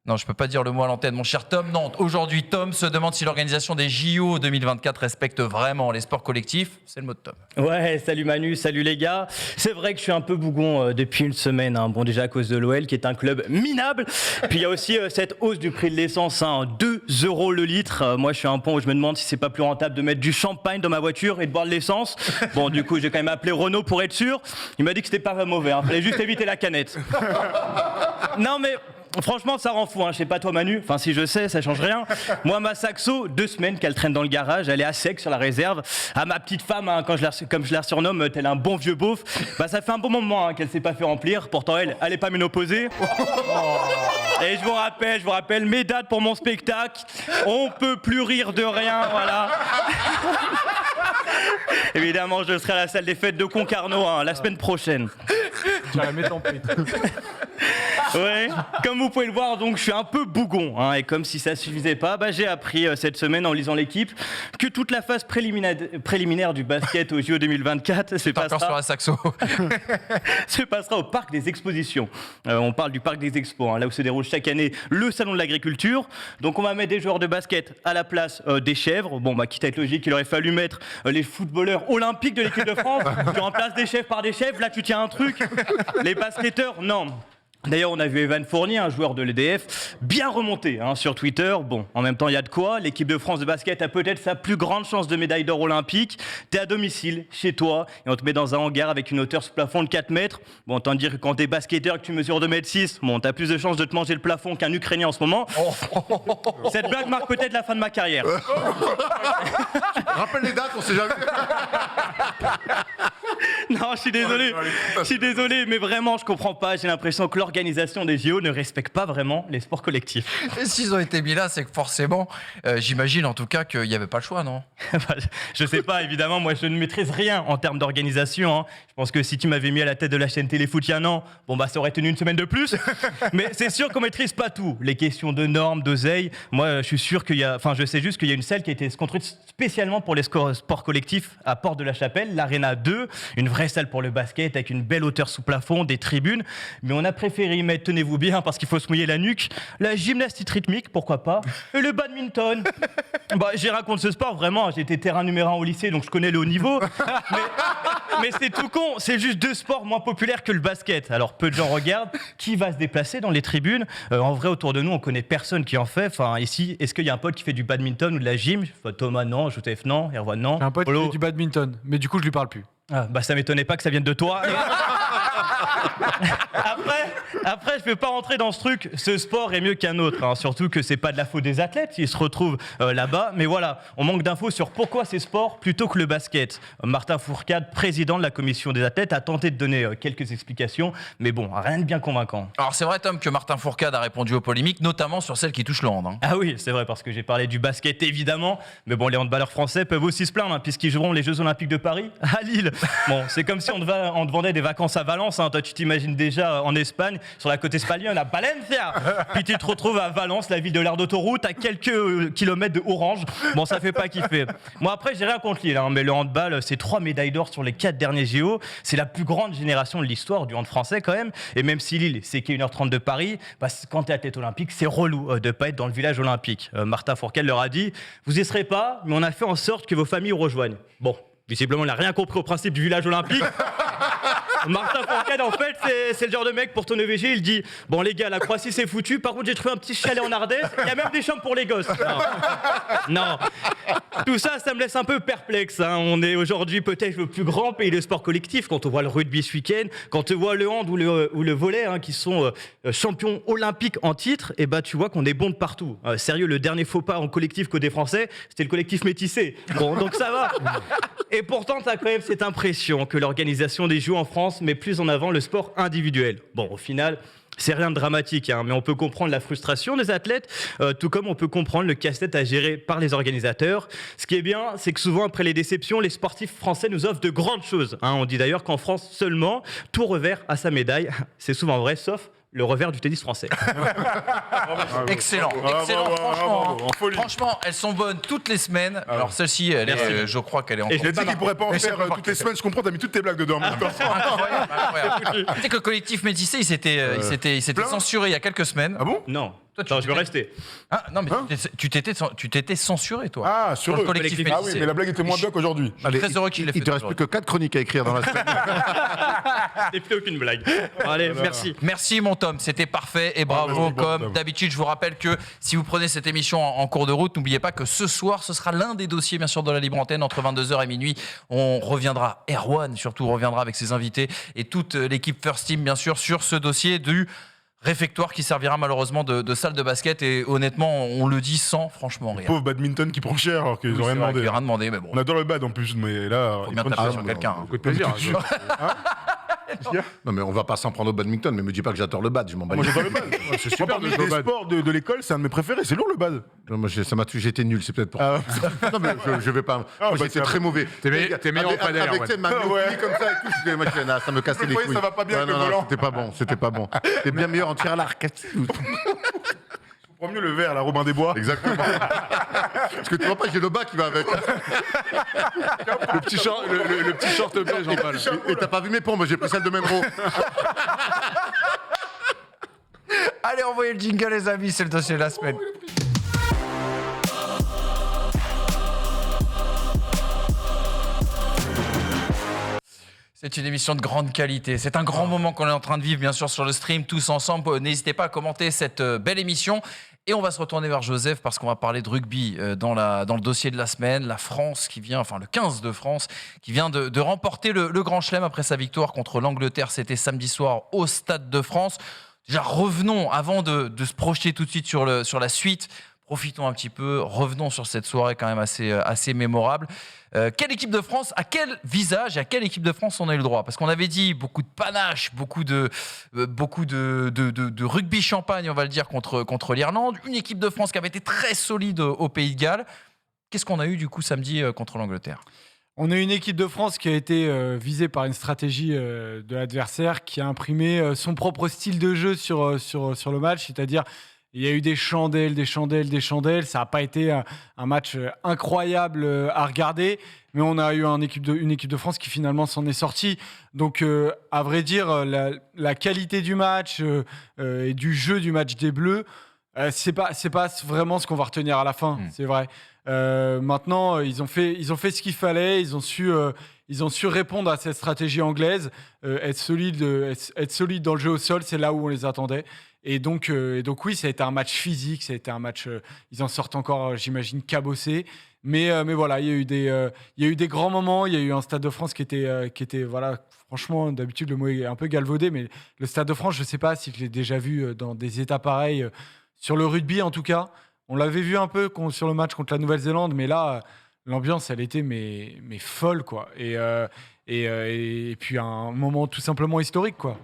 Non, je peux pas dire le mot à l'antenne, mon cher Tom. Non, aujourd'hui, Tom se demande si l'organisation des JO 2024 respecte vraiment les sports collectifs. C'est le mot de Tom. Ouais, salut Manu, salut les gars. C'est vrai que je suis un peu bougon depuis une semaine. Hein. Bon, déjà à cause de l'OL, qui est un club minable. Puis il y a aussi cette hausse du prix de l'essence, hein, 2 € le litre. Moi, je suis à un point où je me demande si c'est pas plus rentable de mettre du champagne dans ma voiture et de boire de l'essence. Bon, du coup, j'ai quand même appelé Renault pour être sûr. Il m'a dit que c'était pas mauvais. Hein. Fallait juste éviter la canette. Non, mais... Franchement, ça rend fou, hein. Je sais pas toi Manu, enfin si je sais, ça change rien. Moi, ma Saxo, 2 semaines qu'elle traîne dans le garage, elle est à sec sur la réserve. À ma petite femme, hein, comme je la surnomme, tel un bon vieux beauf, bah ça fait un bon moment hein, qu'elle s'est pas fait remplir. Pourtant elle est pas ménopausée. Et je vous rappelle mes dates pour mon spectacle. On peut plus rire de rien, voilà. Évidemment, je serai à la salle des fêtes de Concarneau hein, la semaine prochaine. Tu vas mettre en prix. Ouais, comme vous pouvez le voir, donc je suis un peu bougon, hein, et comme si ça suffisait pas, bah, j'ai appris cette semaine en lisant l'équipe que toute la phase préliminaire du basket aux JO 2024 se Encore sur la saxo. passera au parc des expositions. On parle du parc des expos, hein, là où se déroule chaque année le salon de l'agriculture. Donc on va mettre des joueurs de basket à la place des chèvres. Bon, bah quitte à être logique, il aurait fallu mettre les footballeurs olympiques de l'équipe de France. Tu remplaces des chèvres par des chèvres, là tu tiens un truc. Les basketteurs, non. D'ailleurs, on a vu Evan Fournier, un joueur de l'EDF, bien remonté hein, sur Twitter. Bon, en même temps, il y a de quoi. L'équipe de France de basket a peut-être sa plus grande chance de médaille d'or olympique. T'es à domicile, chez toi, et on te met dans un hangar avec une hauteur sous plafond de 4 mètres. Bon, autant dire que quand t'es basketteur et que tu mesures 2,6 m, bon, t'as plus de chances de te manger le plafond qu'un Ukrainien en ce moment. Cette blague marque peut-être la fin de ma carrière. Rappelle les dates, on sait jamais. Non, je suis désolé, mais vraiment, je comprends pas. J'ai l'impression que l'organisation des JO ne respecte pas vraiment les sports collectifs. Et s'ils ont été mis là, c'est que forcément, j'imagine en tout cas qu'il n'y avait pas le choix, non? Je sais pas, évidemment, moi je ne maîtrise rien en termes d'organisation. Hein. Je pense que si tu m'avais mis à la tête de la chaîne Téléfoot il y a un an, bon bah ça aurait tenu une semaine de plus. Mais c'est sûr qu'on maîtrise pas tout. Les questions de normes, d'oseille. Moi, je suis sûr je sais juste qu'il y a une salle qui a été construite spécialement pour les sports collectifs à Porte de la Chapelle, l'Arena 2, une vraie salle pour le basket avec une belle hauteur sous plafond, des tribunes. Mais on a préféré y mettre, tenez-vous bien, parce qu'il faut se mouiller la nuque, la gymnastique rythmique, pourquoi pas, et le badminton. Bah, j'ai raconté ce sport, vraiment, j'ai été terrain numéro 1 au lycée, donc je connais le haut niveau. Mais c'est tout con, c'est juste 2 sports moins populaires que le basket. Alors peu de gens regardent, qui va se déplacer dans les tribunes? En vrai, autour de nous, on connaît personne qui en fait. Enfin, ici, est-ce qu'il y a un pote qui fait du badminton ou de la gym? Thomas, non. Joseph, non. Erwan, non. J'ai un pote qui Polo. fait du badminton, mais du coup, je lui parle plus. Ah, bah ça m'étonnait pas que ça vienne de toi. Après, je vais pas rentrer dans ce truc. Ce sport est mieux qu'un autre, hein. Surtout que c'est pas de la faute des athlètes, ils se retrouvent là-bas. Mais voilà, on manque d'infos sur pourquoi ces sports plutôt que le basket. Martin Fourcade, président de la commission des athlètes, a tenté de donner quelques explications, mais bon, rien de bien convaincant. Alors c'est vrai, Tom, que Martin Fourcade a répondu aux polémiques, notamment sur celles qui touchent le hand. Hein. Ah oui, c'est vrai, parce que j'ai parlé du basket évidemment, mais bon, les handballeurs français peuvent aussi se plaindre, hein, puisqu'ils joueront les Jeux Olympiques de Paris à Lille. Bon, c'est comme si on te vendait des vacances à Valence, hein. Toi tu t'imagines déjà en Espagne, sur la côte espagnole, à Valencia, puis tu te retrouves à Valence, la ville de l'aire d'autoroute, à quelques kilomètres de Orange. Bon, ça fait pas kiffer. Moi après, j'ai rien contre Lille, hein, mais le handball, c'est 3 médailles d'or sur les 4 derniers JO, c'est la plus grande génération de l'histoire du hand français quand même, et même si Lille, c'est qu'à 1h30 de Paris, bah, quand t'es athlète olympique, c'est relou de pas être dans le village olympique. Martin Fourcade leur a dit, vous y serez pas, mais on a fait en sorte que vos familles vous rejoignent. Bon, visiblement, il n'a rien compris au principe du village olympique. Martin Fourcade, en fait, c'est le genre de mec pour ton EVG, il dit bon les gars, la Croatie c'est foutu. Par contre, j'ai trouvé un petit chalet en Ardèche. Il y a même des chambres pour les gosses. Non. Tout ça, ça me laisse un peu perplexe. Hein. On est aujourd'hui peut-être le plus grand pays de sport collectif. Quand on voit le rugby ce week-end, quand on voit le hand ou le volley, hein, qui sont champions olympiques en titre, et bah tu vois qu'on est bon de partout. Sérieux, le dernier faux pas en collectif côté français, c'était le collectif métissé. Bon, donc ça va. Et pourtant, tu as quand même cette impression que l'organisation des Jeux en France met plus en avant le sport individuel. Bon, au final, c'est rien de dramatique, hein, mais on peut comprendre la frustration des athlètes, tout comme on peut comprendre le casse-tête à gérer par les organisateurs. Ce qui est bien, c'est que souvent, après les déceptions, les sportifs français nous offrent de grandes choses. Hein. On dit d'ailleurs qu'en France seulement, tout revers a sa médaille. C'est souvent vrai, sauf le revers du tennis français. Excellent, franchement. Franchement, elles sont bonnes toutes les semaines. Alors celle-ci, je crois qu'elle est encore. Je l'ai dit qu'il pourrait pas en faire toutes les semaines. Je comprends, t'as mis toutes tes blagues dedans. Incroyable. Tu sais que le collectif métissé, il s'était censuré il y a quelques semaines. Ah bon? Non. Toi, je veux rester. Ah, non, mais tu t'étais censuré, toi. Ah, sur le eux. collectif Ah oui, métissé. mais la blague était moins bien qu'aujourd'hui. Allez, très heureux qu'il l'ait fait il te reste plus que 4 chroniques à écrire dans la semaine. Et plus aucune blague. Allez, merci. Merci mon Tom, c'était parfait et bravo. merci, Comme Tom. d'habitude, je vous rappelle que si vous prenez cette émission en cours de route, n'oubliez pas que ce soir, ce sera l'un des dossiers bien sûr de la libre antenne entre 22h et minuit. On reviendra, Erwan surtout reviendra avec ses invités et toute l'équipe First Team bien sûr sur ce dossier du réfectoire qui servira malheureusement de salle de basket et honnêtement on le dit sans franchement rien. Pauvre badminton qui prend cher alors qu'ils Oui, ont rien c'est vrai demandé. qu'il y a rien demandé, mais bon. On adore le bad en plus, mais là. Faut ils bien prennent taper cher. sur quelqu'un. Beaucoup de plaisir. Non, mais on va pas s'en prendre au badminton, mais me dis pas que j'adore le bad, je m'en bats Moi les j'adore le bad. C'est Moi, super parmi de jouer au les bad. sports de l'école, c'est un de mes préférés. C'est lourd le bad. Non, moi, j'étais nul, c'est peut-être pour ça. Non, mais je vais pas. Ah, Moi, bah, j'étais c'est très mauvais. T'es meilleur en padel, Avec Erwan. ma myopie comme ça et tout, moi, ça me cassait Vous les voyez, couilles. ça va pas bien avec le non, volant. c'était pas bon. T'es bien meilleur en tir à l'arc. Je prends mieux le verre, la Robin des Bois. Exactement. Parce que tu vois pas, j'ai le bas qui va avec. Le petit short beige en balle. Et t'as pas vu mes pompes, j'ai pris celle de Menro. Allez, envoyez le jingle les amis, c'est le dossier de la semaine. C'est une émission de grande qualité. C'est un grand moment qu'on est en train de vivre, bien sûr, sur le stream, tous ensemble. N'hésitez pas à commenter cette belle émission. Et on va se retourner vers Joseph parce qu'on va parler de rugby dans le dossier de la semaine. La France qui vient, enfin le 15 de France, qui vient de remporter le Grand Chelem après sa victoire contre l'Angleterre. C'était samedi soir au Stade de France. Déjà, revenons, avant de se projeter tout de suite sur la suite, profitons un petit peu, revenons sur cette soirée quand même assez mémorable. Quelle équipe de France, à quel visage et à quelle équipe de France on a eu le droit? Parce qu'on avait dit beaucoup de panache, beaucoup de rugby champagne, on va le dire, contre l'Irlande. Une équipe de France qui avait été très solide au Pays de Galles. Qu'est-ce qu'on a eu du coup samedi contre l'Angleterre? On a une équipe de France qui a été visée par une stratégie de l'adversaire qui a imprimé son propre style de jeu sur le match, c'est-à-dire il y a eu des chandelles. Ça n'a pas été un match incroyable à regarder, mais on a eu une équipe de France qui finalement s'en est sortie. Donc, à vrai dire, la qualité du match et du jeu du match des Bleus, c'est pas vraiment ce qu'on va retenir à la fin, c'est vrai. Maintenant, ils ont fait ce qu'il fallait. Ils ont su répondre à cette stratégie anglaise, être solide dans le jeu au sol, c'est là où on les attendait. Et donc oui, ça a été un match physique, ça a été un match. Ils en sortent encore, j'imagine, cabossés. Mais voilà, il y a eu des grands moments. Il y a eu un Stade de France qui était voilà. Franchement, d'habitude le mot est un peu galvaudé, mais le Stade de France, je sais pas si je l'ai déjà vu dans des états pareils sur le rugby en tout cas. On l'avait vu un peu sur le match contre la Nouvelle-Zélande, mais là, l'ambiance, elle était mais folle, quoi. Et puis un moment tout simplement historique, quoi.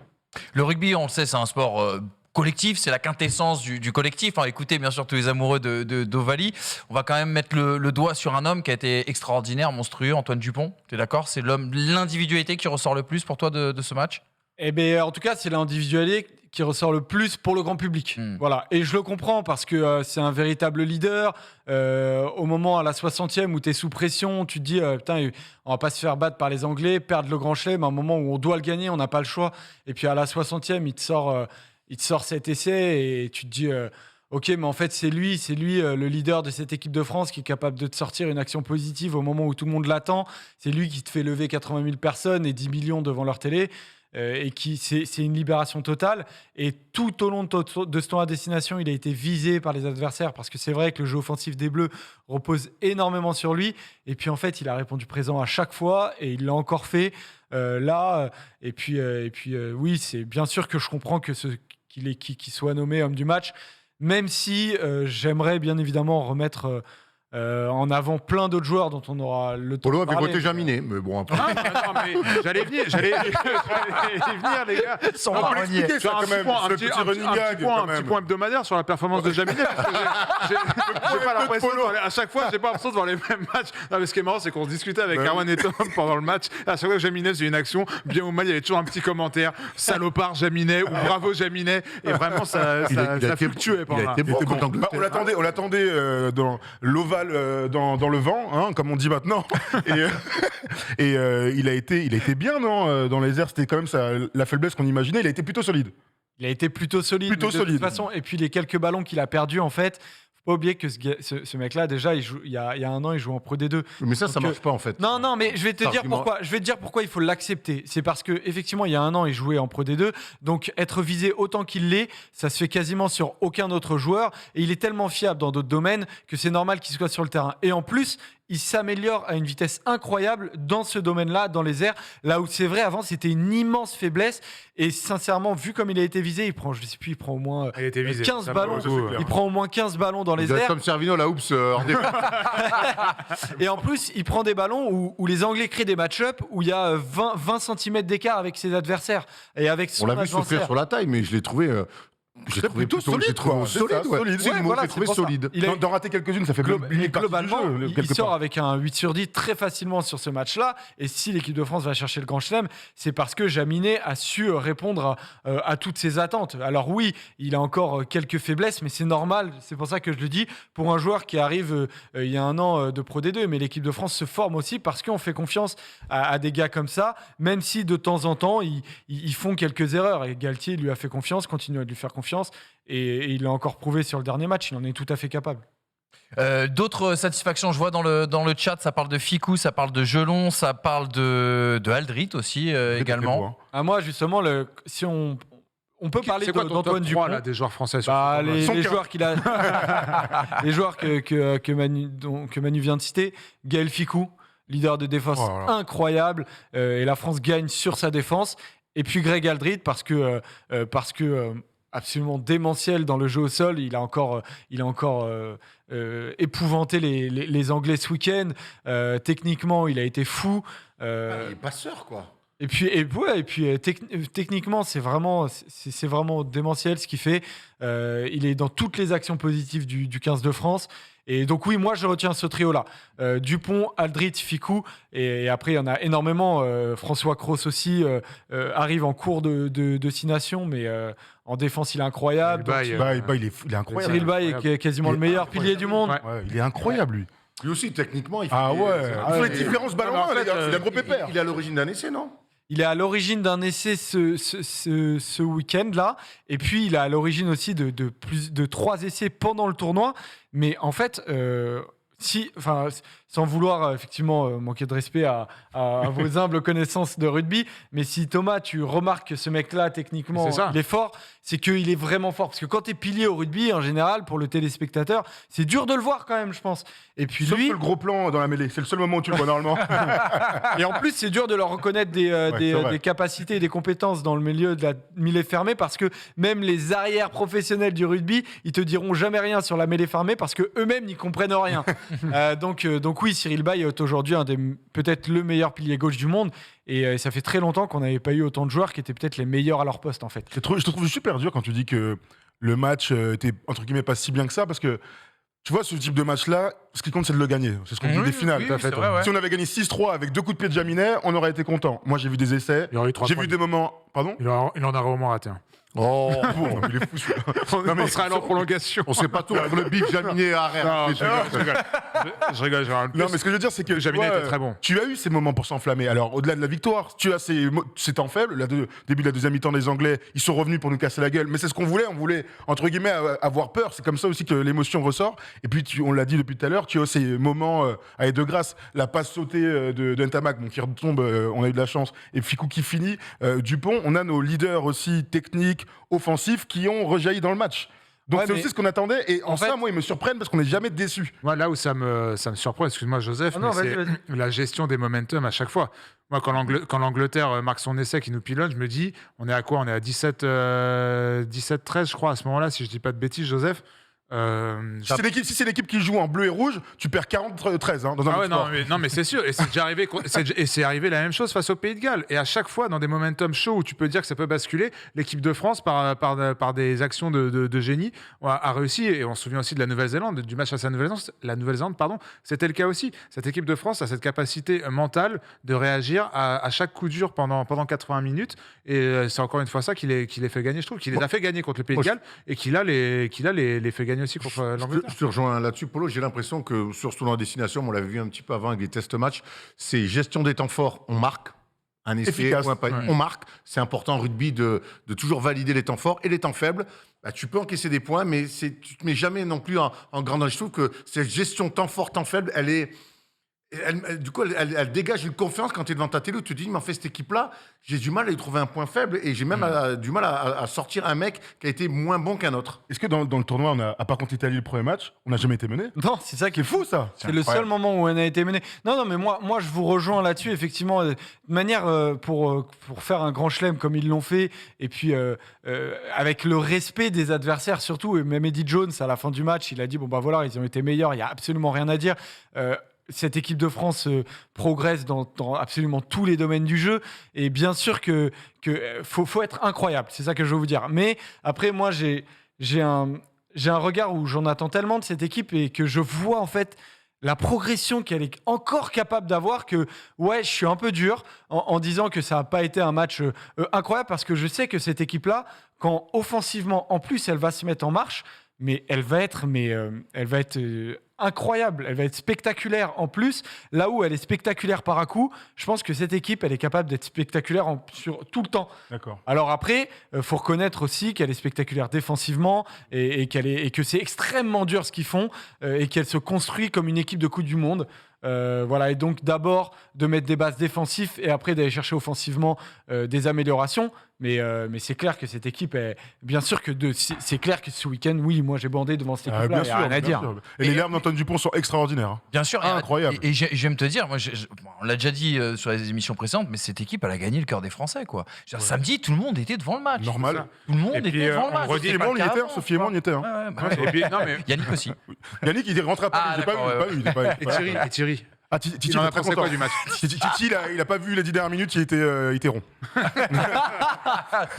Le rugby, on le sait, c'est un sport collectif, c'est la quintessence du collectif. Écoutez, bien sûr, tous les amoureux d'Ovalie. On va quand même mettre le doigt sur un homme qui a été extraordinaire, monstrueux, Antoine Dupont. Tu es d'accord? C'est l'individualité qui ressort le plus pour toi de ce match? Eh bien, en tout cas, c'est l'individualité qui ressort le plus pour le grand public. Voilà. Et je le comprends parce que c'est un véritable leader. Au moment, à la 60e, où tu es sous pression, tu te dis, putain, on va pas se faire battre par les Anglais, perdre le Grand Chelem, à un moment où on doit le gagner, on n'a pas le choix. Et puis à la 60e, il te sort cet essai et tu te dis... ok, mais en fait, c'est lui le leader de cette équipe de France qui est capable de te sortir une action positive au moment où tout le monde l'attend. C'est lui qui te fait lever 80 000 personnes et 10 millions devant leur télé. et qui c'est une libération totale. Et tout au long de ce tournoi à destination, il a été visé par les adversaires parce que c'est vrai que le jeu offensif des Bleus repose énormément sur lui. Et puis en fait, il a répondu présent à chaque fois et il l'a encore fait là. Et puis oui, c'est bien sûr que je comprends que qu'il soit nommé homme du match, même si j'aimerais bien évidemment remettre en avant plein d'autres joueurs dont on aura le temps Polo de avait parler. voté Jaminet, mais bon, après. Non, mais j'allais y venir, les gars. Sans On peut marronnier. l'expliquer, ça, Faire quand même. un Ce petit petit point, running un gag, quand petit même. point hebdomadaire sur la performance de Jaminet. Parce que j'ai pas l'impression à chaque fois, j'ai pas l'impression de voir les mêmes matchs. Non, mais ce qui est marrant, c'est qu'on se discutait avec Erwan et Tom pendant le match. À chaque fois que Jaminet faisait une action, bien ou mal, il y avait toujours un petit commentaire. Salopard Jaminet ou bravo Jaminet. Et vraiment, ça fluctuait pendant Il a là. été bon contre Bah, l'Angleterre. on l'attendait dans l'ovale, dans le vent, hein, comme on dit maintenant. Et il a été bien, non dans les airs, c'était quand même la faiblesse qu'on imaginait. Il a été plutôt solide. Il a été plutôt solide. Plutôt mais de solide. toute façon, et puis les quelques ballons qu'il a perdus, en fait, faut pas oublier que ce mec-là, déjà, il y a un an, il joue en Pro D2. Mais ça Donc, marche pas en fait. Non, mais je vais te Cet dire argument. pourquoi. Je vais te dire pourquoi il faut l'accepter. C'est parce que effectivement, il y a un an, il jouait en Pro D2, donc être visé autant qu'il l'est, ça se fait quasiment sur aucun autre joueur. Et il est tellement fiable dans d'autres domaines que c'est normal qu'il soit sur le terrain. Et en plus, il s'améliore à une vitesse incroyable dans ce domaine-là, dans les airs. Là où c'est vrai, avant, c'était une immense faiblesse. Et sincèrement, vu comme il a été visé, il prend au moins Il a été visé. 15 Ça, ballons. ça, c'est clair. Il prend au moins 15 ballons dans Il les doit être airs. comme Servino, la oups, hors défense. Et en plus, il prend des ballons où les Anglais créent des match-up où il y a 20 cm d'écart avec ses adversaires et avec son On l'a vu souffrir adversaire. sur la taille, mais je l'ai trouvé. J'ai trouvé plutôt solide, j'ai trouvé quoi. C'est solide, ça, ouais. solide. C'est Ouais, le mot, voilà, j'ai c'est trouvé pour ça. solide. Il a- D'en rater quelques-unes, ça fait limite partie Globalement, du jeu, il quelque sort part. avec un 8 sur 10 très facilement sur ce match-là. Et si l'équipe de France va chercher le Grand Chelem, c'est parce que Jaminet a su répondre à toutes ses attentes. Alors oui, il a encore quelques faiblesses, mais c'est normal. C'est pour ça que je le dis, pour un joueur qui arrive il y a un an de Pro D2. Mais l'équipe de France se forme aussi parce qu'on fait confiance à des gars comme ça, même si de temps en temps, ils font quelques erreurs. Et Galtier lui a fait confiance, continue à lui faire confiance. Et il l'a encore prouvé sur le dernier match, il en est tout à fait capable. D'autres satisfactions, je vois dans le chat, ça parle de Ficou, ça parle de Gelon, ça parle de Aldrit aussi également. Ah, moi, justement, si on peut parler C'est quoi ton d'Antoine top Dupont. 3 là, des joueurs français sur Bah, ce tournoi les Son joueurs qu'il a, les joueurs que Manu vient de citer, Gaël Ficou, leader de défense Oh là là. incroyable, et la France gagne sur sa défense. Et puis Greg Aldrit parce que absolument démentiel dans le jeu au sol, il a encore épouvanté les Anglais ce week-end. Techniquement, il a été fou. Il est passeur, quoi. Et puis techniquement, c'est vraiment démentiel ce qu'il fait. Il est dans toutes les actions positives du 15 de France. Et donc oui, moi je retiens ce trio-là. Dupont, Aldrit, Ficou. Et après, il y en a énormément. François Cros aussi arrive en cours de destination, mais en défense, il est incroyable. Baye, Bah, il est incroyable. Cyril Baye est quasiment le meilleur pilier du monde. Ouais. Ouais, il est incroyable, lui. Lui aussi, techniquement, il fait. Ah ouais. Il fait les Et- différences ballon, Non, mais en fait, les gars. C'est un gros pépère. Il est à l'origine d'un essai, non? Il est à l'origine d'un essai ce week-end-là. Et puis, il est à l'origine aussi de 3 essais pendant le tournoi. Mais en fait, sans vouloir effectivement manquer de respect à vos humbles connaissances de rugby, mais si Thomas, tu remarques que ce mec-là, techniquement, C'est ça. il est fort, c'est qu'il est vraiment fort. Parce que quand tu es pilier au rugby, en général, pour le téléspectateur, c'est dur de le voir quand même, je pense. Et puis Sauf lui, que le gros plan dans la mêlée. C'est le seul moment où tu le vois normalement. et en plus, c'est dur de leur reconnaître c'est vrai. des capacités et des compétences dans le milieu de la mêlée fermée parce que même les arrières professionnels du rugby, ils te diront jamais rien sur la mêlée fermée parce que eux-mêmes n'y comprennent rien. Donc oui, Cyril Baye est aujourd'hui peut-être le meilleur pilier gauche du monde et ça fait très longtemps qu'on n'avait pas eu autant de joueurs qui étaient peut-être les meilleurs à leur poste en fait. Je te trouve super dur quand tu dis que le match était entre guillemets pas si bien que ça parce que tu vois, ce type de match-là, ce qui compte, c'est de le gagner. C'est ce qu'on dit des finales. oui, c'est vrai, ouais. Si on avait gagné 6-3 avec 2 coups de pied de Jaminet, on aurait été content. Moi, j'ai vu des essais. Il y aurait eu 3 J'ai points. vu des moments. Pardon Il en a vraiment raté un. Oh, Bon, il est fou celui-là. On serait allé en prolongation. on sait pas tout entre le bif Jaminet et Arère. Non, je rigole. Je rigole. Non, mais ce que je veux dire, c'est que Jaminet tu vois, était très bon. Tu as eu ces moments pour s'enflammer. Alors, au-delà de la victoire, tu as ces temps faibles. Début de la deuxième mi-temps, les Anglais, ils sont revenus pour nous casser la gueule. Mais c'est ce qu'on voulait. On voulait, entre guillemets, avoir peur. C'est comme ça aussi que l'émotion ressort. Et puis, on l'a dit depuis tout à l'heure, joueurs, tu as ces moments avec de grâce, la passe sautée de Ntamak, qui retombe, on a eu de la chance, et Ficou qui finit. Dupont, on a nos leaders aussi techniques, offensifs, qui ont rejailli dans le match. Donc c'est aussi ce qu'on attendait, et en ça, moi, ils me surprennent parce qu'on n'est jamais déçus. Moi, là où ça me surprend, excuse-moi Joseph, mais c'est la gestion des momentum à chaque fois. Moi, quand l'Angleterre marque son essai qui nous pilonne, je me dis, on est à quoi ? On est à 17-13, je crois, à ce moment-là, si je dis pas de bêtises, Joseph. Si c'est l'équipe qui joue en bleu et rouge, tu perds 40-13 dans un sport. Non, mais c'est sûr. Et c'est déjà arrivé. Et c'est arrivé la même chose face au Pays de Galles. Et à chaque fois, dans des momentum chauds où tu peux dire que ça peut basculer, l'équipe de France, par des actions de génie, a réussi. Et on se souvient aussi de la Nouvelle-Zélande, du match face à la Nouvelle-Zélande, c'était le cas aussi. Cette équipe de France a cette capacité mentale de réagir à chaque coup dur pendant 80 minutes. Et c'est encore une fois ça qui les fait gagner, je trouve. Qui les a fait gagner contre le Pays de Galles et qui là les fait gagner aussi contre l'Angleterre. Je te rejoins là-dessus, Polo. J'ai l'impression que, surtout en destination, on l'avait vu un petit peu avant avec les test-matchs, c'est gestion des temps forts. On marque un essai, on marque. C'est important en rugby de toujours valider les temps forts et les temps faibles. Bah, tu peux encaisser des points, mais tu ne te mets jamais non plus en grand danger. Je trouve que cette gestion temps fort, temps faible, du coup, elle dégage une confiance quand tu es devant ta télé où tu te dis, mais en fait, cette équipe-là, j'ai du mal à y trouver un point faible et j'ai même du mal à sortir un mec qui a été moins bon qu'un autre. Est-ce que dans le tournoi, à part contre l'Italie le premier match, on n'a jamais été mené ? Non, c'est ça qui est fou, ça. C'est le seul moment où on a été mené. Non, mais moi, je vous rejoins là-dessus, effectivement. De manière, pour faire un grand chelem comme ils l'ont fait, et puis avec le respect des adversaires surtout, et même Eddie Jones, à la fin du match, il a dit, bon, bah voilà, ils ont été meilleurs, il n'y a absolument rien à dire. Cette équipe de France progresse dans absolument tous les domaines du jeu. Et bien sûr que faut être incroyable. C'est ça que je veux vous dire. Mais après, moi, j'ai un regard où j'en attends tellement de cette équipe et que je vois en fait la progression qu'elle est encore capable d'avoir, que je suis un peu dur en disant que ça n'a pas été un match incroyable, parce que je sais que cette équipe-là, quand offensivement, en plus, elle va se mettre en marche, mais elle va être incroyable, elle va être spectaculaire en plus. Là où elle est spectaculaire par à coup, je pense que cette équipe, elle est capable d'être spectaculaire sur tout le temps. D'accord. Alors après, faut reconnaître aussi qu'elle est spectaculaire défensivement et que c'est extrêmement dur ce qu'ils font et qu'elle se construit comme une équipe de Coupe du Monde. Voilà, et donc d'abord de mettre des bases défensives et après d'aller chercher offensivement des améliorations. Mais c'est clair que cette équipe est. Bien sûr que c'est clair que ce week-end, oui, moi j'ai bandé devant cette équipe-là. Bien sûr, rien à dire. Sûr. Et les larmes d'Antoine Dupont sont extraordinaires. Hein. Bien sûr, incroyable. Et j'aime te dire, moi, on l'a déjà dit sur les émissions précédentes, mais cette équipe, elle a gagné le cœur des Français, quoi. Samedi, tout le monde était devant le match. Normal. Tout le monde était devant le match. Sophie Aymon y était. Sophie Aymon y était. Et puis, non, mais... Yannick aussi. Yannick, il est rentré à Paris. J'ai pas vu. Et Thierry. Ah, Titi, il en a pensé quoi du match? Titi, il a pas vu les 10 dernières minutes, il était rond.